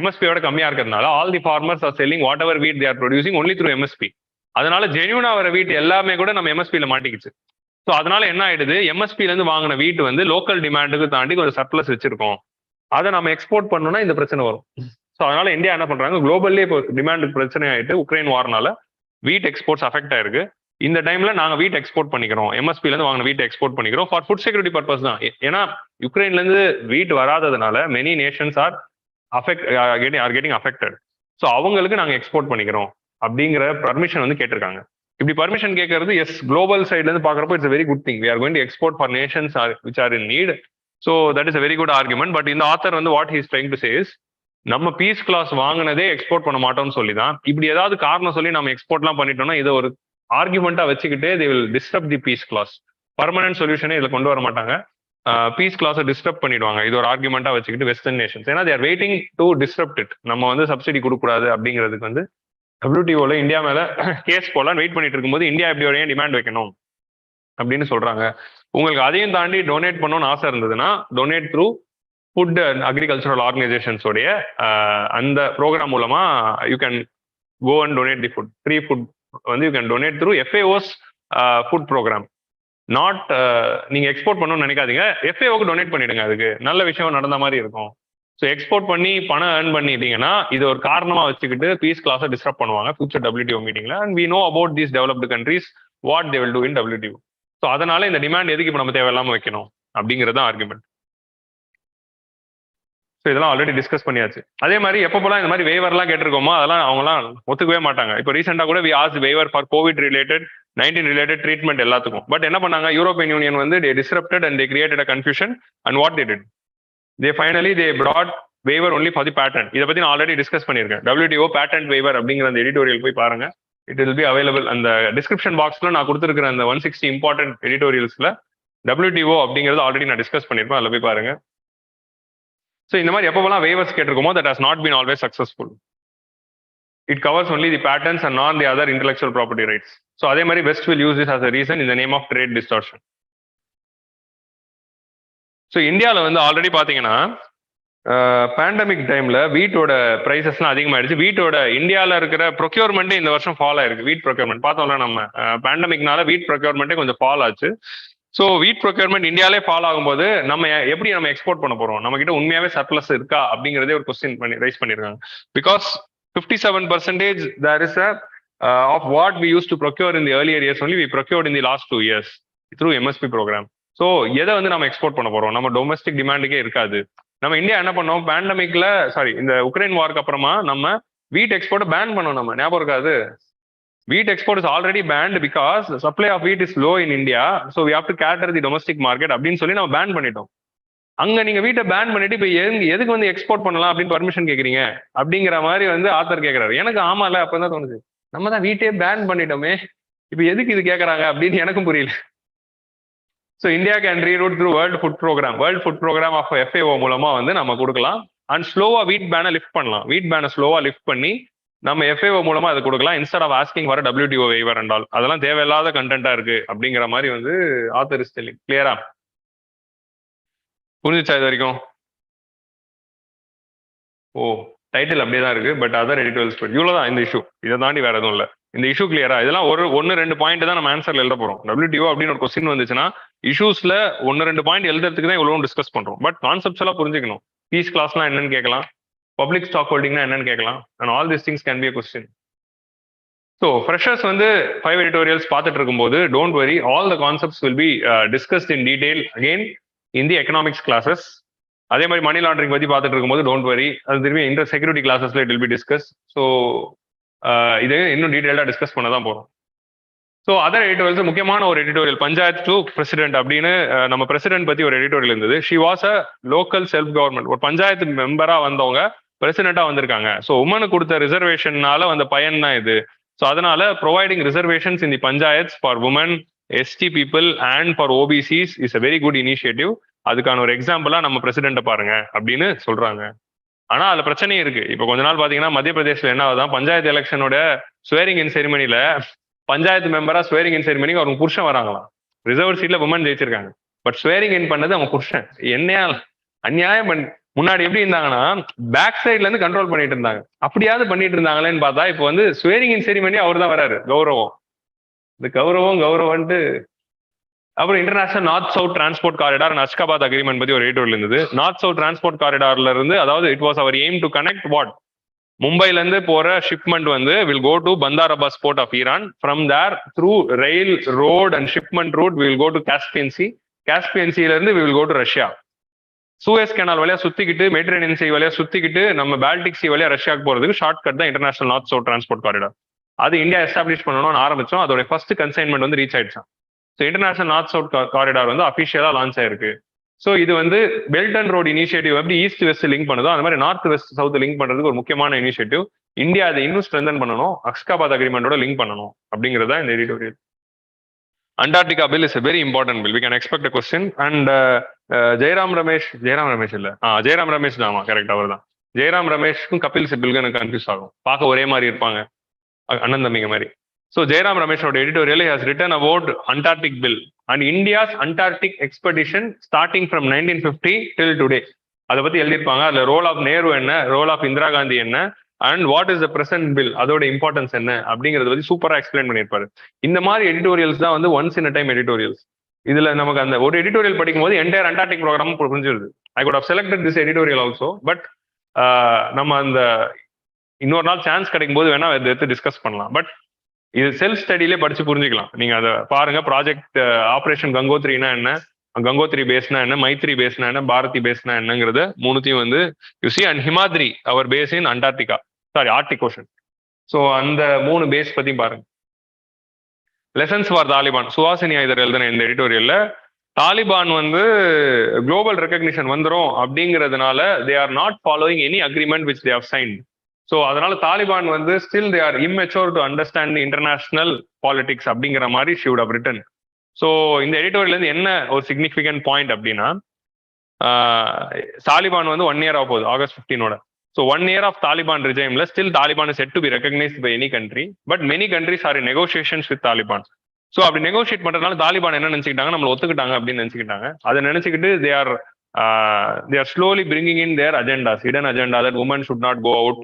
MSP-யோட கம்மியா இருக்கிறதுனால all the farmers are selling whatever wheat they are producing only through MSP. அதனால ஜென்யூனா வர வீட் எல்லாமே கூட நம்ம MSP-ல மாட்டிக்கிச்சு. ஸோ அதனால என்ன ஆயிடுது, MSP-ல இருந்து வாங்கின வீட்டு வந்து லோக்கல் டிமாண்டுக்கு தாண்டி கொஞ்சம் சர்ப்ளஸ் வச்சிருக்கோம், அதை நம்ம எக்ஸ்போர்ட் பண்ணணும்னா இந்த பிரச்சனை வரும். ஸோ அதனால இந்தியா என்ன பண்றாங்க, குளோபல்லே இப்போ டிமாண்டுக்கு பிரச்சனை ஆயிட்டு உக்ரைன் வார்னால வீட் எக்ஸ்போர்ட்ஸ் அஃபெக்ட் ஆயிருக்கு. இந்த டைம்ல நாங்க வீட் எக்ஸ்போர்ட் பண்ணிக்கிறோம், MSP-ல இருந்து வாங்கின வீட் எக்ஸ்போர்ட் பண்ணிக்கிறோம் ஃபார் ஃபுட் செக்யூரிட்டி பர்பஸ் தான். ஏன்னா யுக்ரைன்ல இருந்து வீட் வராததுனால many nations are getting affected. So அவங்களுக்கு நாங்க எக்ஸ்போர்ட் பண்ணிக்கிறோம் அப்படிங்கிற பர்மிஷன் வந்து கேட்டிருக்காங்க. இப்படி பர்மிஷன் கேட்கறது எஸ் குளோபல் சைட்ல இருந்து பாக்குறப்போ it's very good thing. We are going to export for nations which are in need. So that is a very good argument. But இந்த ஆத்தர் வந்து what he's trying to say is, நம்ம peace clause வாங்கினதே export பண்ண மாட்டோம்னு சொல்லி தான் இப்படி ஏதாவது காரணம் சொல்லி நம்ம எக்ஸ்போர்ட்லாம் பண்ணிட்டோம்னா இதை ஒரு ஆர்குமெண்டா வச்சுக்கிட்டு they will disturb the peace clause. Permanent சொல்யூஷனே இதில் கொண்டு வர மாட்டாங்க, பீஸ் கிளாஸை டிஸ்டர்ப் பண்ணிடுவாங்க. இது ஒரு ஆர்குமெண்டா வச்சுக்கிட்டு வெஸ்டர்ன் நேஷன்ஸ், ஏன்னா தேர் வெயிட்டிங் டு டிஸ்டர்ப்ட் இட். நம்ம வந்து சப்சிடி கொடுக்கூடாது அப்படிங்கிறதுக்கு வந்து WTO-ல இந்தியா மேல கேஸ் போலான்னு வெயிட் பண்ணிட்டு இருக்கும்போது இந்தியா இப்படி ஒரு ஏன் டிமாண்ட் வைக்கணும் அப்படின்னு சொல்றாங்க. உங்களுக்கு அதையும் தாண்டி டொனேட் பண்ணணும்னு ஆசை இருந்ததுன்னா donate through food and agricultural ஆர்கனைசேஷன்ஸோடைய அந்த ப்ரோக்ராம் மூலமா you can go and donate the food. Free food வந்து you can donate through FAO's food program. Not நீங்க எக்ஸ்போர்ட் பண்ணணும்னு நினைக்காதீங்க, FAO-க்கு டொனேட் பண்ணிடுங்க, அதுக்கு நல்ல விஷயம் நடந்த மாதிரி இருக்கும். ஸோ எக்ஸ்போர்ட் பண்ணி பணம் ஏர்ன் பண்ணிட்டீங்கன்னா இது ஒரு காரணமா வச்சுக்கிட்டு பீஸ் கிளாஸை டிஸ்டர்ப் பண்ணுவாங்க ஃபியூச்சர் WTO மீட்டிங்ல. And we know about these developed countries what they will do in WTO. So அதனால இந்த டிமாண்ட் எதுக்கு இப்போ நம்ம தேவையில்லாம வைக்கணும் அப்படிங்கிறது ஆர்குமெண்ட். ஸோ இதெல்லாம் ஆல்ரெடி டிஸ்கஸ் பண்ணியாச்சு. அதே மாதிரி எப்பப்பெல்லாம் இந்த மாதிரி வேவர்லாம் கேட்டிருக்கோமோ அதெல்லாம் அவங்கலாம் ஒத்துக்கவே மாட்டாங்க. இப்போ ரீசெண்டாக கூட we ask waiver for covid related 19 related treatment எல்லாத்துக்கும். பட் என்ன பண்ணாங்க, யூரோப்பியன் யூனியன் வந்து they disrupted and they created a confusion and what they did, they finally they brought waiver only for the patent. இதை பத்தி நான் already discuss பண்ணியிருக்கேன். WTO patent waiver அப்படிங்கிற அந்த எடிட்டோரியல் போய் பாருங்க, இட் வில் பி அவைலபிள். அந்த டிஸ்கிரிப்ஷன் பாக்ஸ்ல நான் கொடுத்துருக்கிற அந்த 160 இம்பார்ட்டன்ட் எடிட்டோரியல்ஸ்ல WTO அப்படிங்கிறது ஆல்ரெடி நான் டிஸ்கஸ் பண்ணியிருப்பேன், அதில் போய் பாருங்க. ஸோ இந்த மாதிரி எப்போவெல்லாம் வேவர்ஸ் கேட்டிருக்கோமோ that has not been always successful. It covers only the patents and not the other intellectual property rights. So அதே மாதிரி West will use this as a reason in the name of trade distortion. So இந்தியாவில் வந்து already பார்த்தீங்கன்னா pandemic டைம்ல வீட்டோட பிரைசஸ்லாம் அதிகமாயிடுச்சு. வீட்டோட இந்தியாவில் இருக்கிற ப்ரொக்யூர்மெண்ட்டே இந்த வருஷம் ஃபால் ஆயிருக்கு. வீட் ப்ரொக்யூர்மெண்ட் பார்த்தோம்ல நம்ம பேண்டமிக்னால வீட் ப்ரொக்யூர்மெண்ட்டே கொஞ்சம் ஃபால் ஆச்சு. ஸோ வீட் ப்ரொக்யூர்மெண்ட் இந்தியாவிலே ஃபால் ஆகும்போது நம்ம எப்படி நம்ம எக்ஸ்போர்ட் பண்ண போறோம்? நம்ம கிட்ட உண்மையாவே சர்ப்ளஸ் இருக்கா அப்படிங்கிறதே ஒரு கொஸ்டின் பண்ணி ரைஸ் பண்ணிருக்காங்க. Because 57% there is a of what we used to procure in the earlier years only we procured in the last 2 years through MSP program. So எதை வந்து நம்ம எக்ஸ்போர்ட் பண்ண போறோம்? நம்ம டொமஸ்டிக் டிமாண்டுக்கே இருக்காது. நம்ம இந்தியா என்ன பண்ணோம்? பேண்டமிக்ல இந்த உக்ரைன் வார்க்கு அப்புறமா நம்ம வீட் எக்ஸ்போர்ட் பேன் பண்ணோம். நம்ம ஞாபகம் இருக்காது? Wheat export is already banned because supply of wheat is low in India. So we have to cater the domestic market அப்படின்னு சொல்லி நம்ம பேன் பண்ணிட்டோம். அங்க நீங்க வீட்டை பேன் பண்ணிட்டு இப்ப எதுக்கு வந்து எக்ஸ்போர்ட் பண்ணலாம் அப்படின்னு பர்மிஷன் கேக்குறீங்க அப்படிங்கிற மாதிரி வந்து ஆத்தர் கேட்கிறாரு. எனக்கு ஆமால அப்பதான் தோணுது, நம்ம தான் வீட்டே பேன் பண்ணிட்டோமே, இப்ப எதுக்கு இது கேட்கறாங்க அப்படின்னு எனக்கும் புரியல. So India can reroute through world food programme of FAO மூலமா வந்து நம்ம கொடுக்கலாம். அண்ட் ஸ்லோவா வீட் பேனை லிஃப்ட் பண்ணலாம். வீட் பேனை ஸ்லோவா லிஃப்ட் பண்ணி நம்ம FAO மூலமா அதை கொடுக்கலாம். Instead of asking for WTO waiver and all. அதெல்லாம் தேவையில்லாத கண்டென்ட்டா இருக்கு அப்படிங்கிற மாதிரி வந்து ஆத்தர் இஸ் டெல்லிங். கிளியரா புரிஞ்சுச்சா இது வரைக்கும்? ஓ, டைட்டில் அப்படியே தான் இருக்கு, பட் அதர் எடிட்டோரியல்ஸ் இவ்வளவுதான் இந்த இஷ்யூ. இதை தாண்டி வேற எதுவும் இல்லை. இந்த இஷ்யூ கிளியரா? இதெல்லாம் ஒன்னு ரெண்டு பாயிண்ட் தான் நம்ம ஆன்சர்ல எழுத போறோம். WTO அப்படின்னு ஒரு கொஸ்டின் வந்துச்சுன்னா இஷ்யூஸ்ல 1-2 பாயிண்ட் எழுதுறதுக்கு தான் இவ்வளவு டிஸ்கஸ் பண்றோம். பட் கான்செப்ட்ஸ் எல்லாம் புரிஞ்சுக்கணும். பீஸ் கிளாஸ்லாம் என்னன்னு கேட்கலாம், பப்ளிக் ஸ்டாக் ஹோல்டிங்னா என்னன்னு கேட்கலாம். And all this things can be a question. So freshers வந்து 5 எடிட்டோரியல்ஸ் பார்த்துட்டு இருக்கும்போது don't worry, all the concepts will be discussed in detail again in the economics classes. அதே மாதிரி மணி லாண்டரிங் பத்தி பார்த்துட்டு இருக்கும்போது டோன்ட் வரி, அது திரும்பி இந்த செக்யூரிட்டி கிளாஸஸ்ல it will be discuss. So இது இன்னும் டீடைல்டா டிஸ்கஸ் பண்ண தான் போறோம். ஸோ அதர் எடிட்டோரியல்ஸ் முக்கியமான ஒரு எடிட்டோரியல் பஞ்சாயத்து டு பிரசிடென்ட் அப்படின்னு நம்ம பிரசிடென்ட் பத்தி ஒரு எடிட்டோரியல் இருந்தது. She was a local self government, ஒரு பஞ்சாயத்து மெம்பரா வந்தவங்க பிரசிடென்டா வந்திருக்காங்க. ஸோ உமனுக்கு கொடுத்த ரிசர்வேஷன்னால வந்த பயன் தான் இது. ஸோ அதனால providing reservations in the panchayats for woman, ST people and for OBCs is a very good initiative. அதுக்கான ஒரு எக்ஸாம்பிளா நம்ம பிரசிடென்ட்டை பாருங்க அப்படின்னு சொல்றாங்க. ஆனா அதுல பிரச்சனையும் இருக்கு. இப்ப கொஞ்ச நாள் பாத்தீங்கன்னா மத்திய பிரதேசல என்ன ஆகுதான், பஞ்சாயத்து எலெக்ஷனோட ஸ்வேரிங் இன் செரிமனில பஞ்சாயத்து மெம்பரா ஸ்வேரிங் இன் செரிமனிக்கு அவங்க புருஷன் வராங்களாம். ரிசர்வ் சீட்ல உமன் ஜெயிச்சிருக்காங்க, பட் ஸ்வேரிங் இன் பண்ணது அவங்க புருஷன். என்னையா அநியாயம் பண்ணி, முன்னாடி எப்படி இருந்தாங்கன்னா பேக் சைட்ல இருந்து கண்ட்ரோல் பண்ணிட்டு இருந்தாங்க, அப்படியாவது பண்ணிட்டு இருந்தாங்களேன்னு பார்த்தா இப்போ வந்து ஸ்வேரிங் இன் செரிமனி அவர் தான் வராரு. கௌரவம், இந்த கௌரவம்ட்டு. அப்புறம் international north south transport corridor and Ashgabat agreement பத்தி ஒரு எடிட்டோரியல் இருந்தது. நார்த் சவுத் டிரான்ஸ்போர்ட் காரிடார்ல இருந்து, அதாவது it was our aim to connect what, மும்பைல இருந்து போற ஷிப்மெண்ட் வந்து will go to Bandar Abbas port of Iran. From there through rail, road and shipment route will go to Caspian sea. Caspian சீல இருந்து will go to Russia. Suez canal வழியா சுத்திக்கிட்டு, Mediterranean C வழியா சுத்திக்கிட்டு நம்ம Baltic C வழியா ரஷ்யாவுக்கு போறதுக்கு ஷார்ட் கட் தான் international north south transport corridor. அது இந்தியா எஸ்டாப்ளிஷ் பண்ணணும்னு ஆரம்பிச்சோம். அதோட ஃபர்ஸ்ட் கன்சைன்மெண்ட் வந்து ரீச் ஆயிடுச்சான். So international north south corridor வந்து அஃபிஷியலா லான்ச் ஆயிருக்கு. ஸோ இது வந்து பெல்ட் அண்ட் ரோடு இனிஷியேட்டிவ் எப்படி ஈஸ்ட் வெஸ்ட் லிங்க் பண்ணுதோ அந்த மாதிரி நார்த் வெஸ்ட் சவுத் லிங்க் பண்றதுக்கு ஒரு முக்கியமான இனிஷியேட்டிவ். இந்தியா அதை இன்னும் ஸ்ட்ரென்தன் பண்ணணும், அஷ்காபாத் அக்ரிமெண்டோட லிங்க் பண்ணணும் அப்படிங்கிறதா இந்த editorial. Antarctica bill is a very important bill. We can expect a question. And Jairam Ramesh இல்ல, ஜெயராம் ரமேஷ் தான், கரெக்ட் அவர் தான். ஜெயராம் ரமேஷ்க்கும் கபில் சிபிலுக்கும் எனக்கு கன்ஃபியூஸ் ஆகும், பார்க்க ஒரே மாதிரி இருப்பாங்க, அண்ணன் தம்பிங்க மாதிரி. So Jairam Ramesh's editorial has written about Antarctic bill and India's Antarctic expedition starting from 1950 till today. அதை பத்தி எழுதியிருப்பாங்க. அதுல ரோல் ஆஃப் நேரு என்ன, ரோல் ஆஃப் இந்திரா காந்தி என்ன, and what is the present bill, அதோட இம்பார்ட்டன்ஸ் என்ன அப்படிங்கறத பத்தி சூப்பரா எக்ஸ்பிளைன் பண்ணியிருப்பாரு. இந்த மாதிரி எடிட்டோரியல்ஸ் தான் வந்து once in a time editorials. இதுல நமக்கு அந்த ஒரு எடிட்டோரியல் படிக்கும் போது என்டையர் அண்டார்டிக் ப்ரோக்ராம் புரிஞ்சிருது. I could have selected this editorial also, but நம்ம அந்த இன்னொரு நாள் சான்ஸ் கிடைக்கும் போது வேணா எடுத்து டிஸ்கஸ் பண்ணலாம். பட் இது செல்ஃப் ஸ்டடியிலே படிச்சு புரிஞ்சுக்கலாம். நீங்க அதை பாருங்க. ப்ராஜெக்ட் ஆபரேஷன் கங்கோத்ரினா என்ன, கங்கோத்ரி பேஸ்னா என்ன, மைத்ரி பேஸ்னா என்ன, பாரதி பேஸ்னா என்னங்கிறத மூணுத்தையும் வந்து you see. And Himadri our base in Antarctica, Arctic ocean. So அந்த 3 பேஸ் பத்தி பாருங்க. லெசன்ஸ் ஃபார் தாலிபான், சுஹாசினி ஐதர் எழுதின இந்த எடிட்டோரியல்ல தாலிபான் வந்து குளோபல் ரெகக்னிஷன் வந்துரும் அப்படிங்கிறதுனால they are not following any agreement which they have signed. So அதனால தாலிபான் வந்து still they are immature to understand international politics அப்படிங்கிற மாதிரி she would have written. So இந்த எடிட்டோரியல் இருந்து என்ன ஒரு சிக்னிஃபிகன்ட் பாயிண்ட் அப்படின்னா, தாலிபான் வந்து 1 year ஆக போகுது August 15. So 1 year of Taliban ரிஜைம்ல still Taliban is set to be recognized by any country, but many countries are in negotiations with Taliban. So அப்படி நெகோசியேட் பண்றதுனால தாலிபான் என்ன நினைச்சுக்கிட்டாங்க, நம்மள ஒத்துக்கிட்டாங்க அப்படின்னு நினைச்சுக்கிட்டாங்க. அதை நினைச்சுக்கிட்டு they are they are slowly bringing in their agendas, hidden agenda that women should not go out.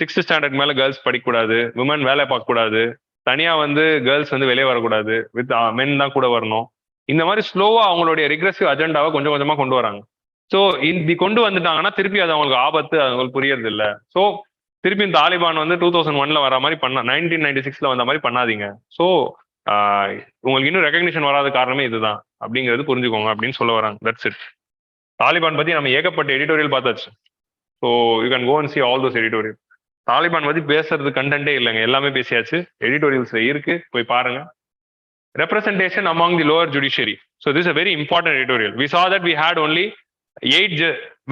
6th standard மேல girls படிக்கக்கூடாது, விமன் வேலை பார்க்கக்கூடாது, தனியா வந்து கேர்ள்ஸ் வந்து வெளியே வரக்கூடாது, வித் மென் தான் கூட வரணும். இந்த மாதிரி ஸ்லோவா அவங்களுடைய ரிக்ரெசிவ் அஜெண்டாவை கொஞ்சம் கொஞ்சமா கொண்டு வராங்க. ஸோ இப்படி கொண்டு வந்துட்டாங்கன்னா திருப்பி அது அவங்களுக்கு ஆபத்து, அவங்களுக்கு புரியறது இல்லை. ஸோ திருப்பி தாலிபான் வந்து 2001 வர மாதிரி 1996 வந்த மாதிரி பண்ணாதீங்க. ஸோ உங்களுக்கு இன்னும் ரெகக்னிஷன் வராத காரணமே இதுதான் அப்படிங்கிறது புரிஞ்சுக்கோங்க அப்படின்னு சொல்ல வராங்க. That's it. தாலிபான் பத்தி நம்ம ஏகப்பட்ட எடிட்டோரியல் பார்த்தாச்சு. So you can go and see all those editorial. Taliban பத்தி பேசுறது கண்டென்ட்டே இல்லைங்க, எல்லாமே பேசியாச்சு, எடிட்டோரியல்ஸ்ல இருக்கு, போய் பாருங்க. Representation among the lower judiciary. So this is a very important editorial. We saw that we had only 8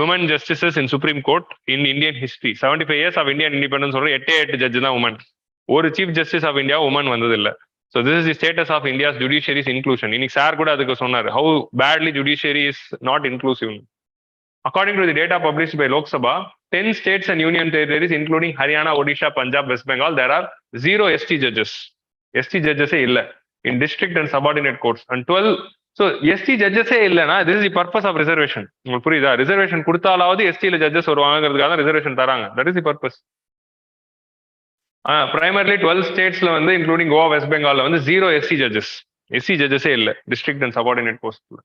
women justices in Supreme Court in Indian history. 75 years of Indian independence, 8 judges are women. One Chief Justice of India woman vandadilla. So this is the status of India's judiciary's inclusion. Inik sir kuda adukku sonnar how badly judiciary is not inclusive. According to the data published by Lok Sabha, 10 states and union territories including Haryana, Odisha, Punjab, West Bengal, there are 0 ST judges. ST judges illa in district and subordinate courts, and 12. So ST judges illana, this is the purpose of reservation. உங்களுக்கு புரியுதா? Reservation கொடுத்தாலாவது ST ல judges வருவாங்கிறதுக்காக தான் reservation தராங்க. That is the purpose. Primarily 12 ஸ்டேட்ஸ்ல வந்து including Goa, west பெங்கால்ல வந்து 0 SC judges. SC ஜட்ஜஸே இல்லை district and subordinate கோர்ட்ஸ்ல.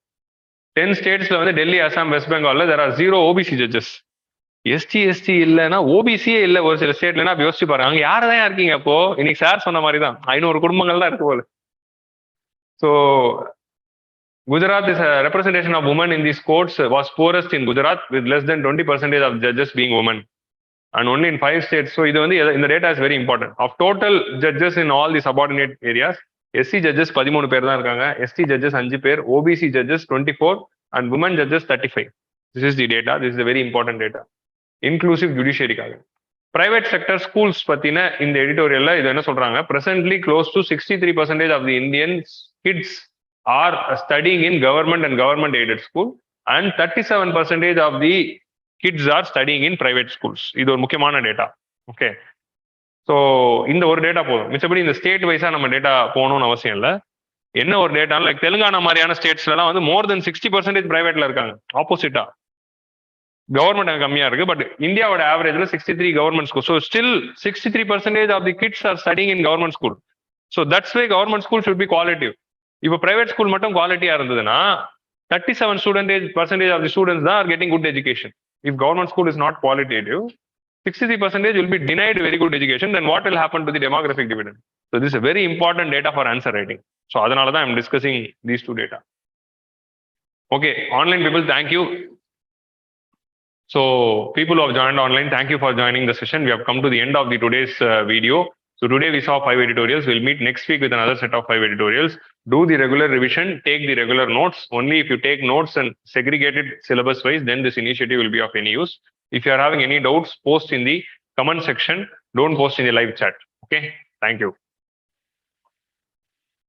10 ஸ்டேட்ஸ்ல வந்து டெல்லி, அசாம், வெஸ்ட் பெங்கால்ல there are 0 OBC judges. ST இல்லைன்னா ஓபிசியே இல்லை ஒரு சில ஸ்டேட்லன்னா யோசிச்சு பாருங்க, அங்க யாருதான் இருக்கீங்க அப்போ? இன்னைக்கு சார் சொன்ன மாதிரி தான் 500 குடும்பங்கள் தான் இருக்கு போல. So Gujarat is a representation of women in these courts was poorest in Gujarat with less than 20% of judges being women, and only in 5 states. So the data is very important. Of total judges in all the subordinate areas, SC judges 13 பேர் தான் இருக்காங்க, ST judges 5 பேர், OBC judges 24 and women judges 35. This is the data. This is a very important data. Inclusive judiciary காக. Private sector schools பத்தின இந்த எடிட்டோரியல்ல இது என்ன சொல்றாங்க? Presently close to 63% of the Indian kids are studying in government and government aided school, and 37% of the kids are studying in private schools. இது ஒரு முக்கியமான data. Okay, so இந்த ஒரு டேட்டா போதும். மிச்சபடி இந்த ஸ்டேட் வைஸா நம்ம டேட்டா போகணும்னு அவசியம் இல்லை. என்ன ஒரு டேட்டா, லைக் தெலுங்கானா மாதிரியான ஸ்டேட்ஸ்லாம் வந்து more than 60% பிரைவேட்ல இருக்காங்க. ஆப்போசிட்டா கவர்மெண்ட் அங்கே கம்மியா இருக்கு. பட் இந்தியாவோட ஆவரேஜ்ல 63 government school. So still 63% of the kids are studying in government school. So that's why government school should be qualitative. இப்போ பிரைவேட் ஸ்கூல் மட்டும் குவாலிட்டியா இருந்ததுன்னா 37% ஆஃப் தி ஸ்டூடெண்ட்ஸ் தான் are getting good education. If government school is not qualitative, 63% will be denied very good education, then what will happen to the demographic dividend? So this is a very important data for answer writing. So அதனால தான் I'm discussing these two data. Okay, online people, thank you. So people who have joined online, thank you for joining the session. We have come to the end of the today's video. So today we saw 5 editorials. We'll meet next week with another set of 5 editorials. Do the regular revision, take the regular notes. Only if you take notes and segregate it syllabus wise, then this initiative will be of any use. If you are having any doubts, post in the comment section. Don't post in the live chat. Okay, thank you.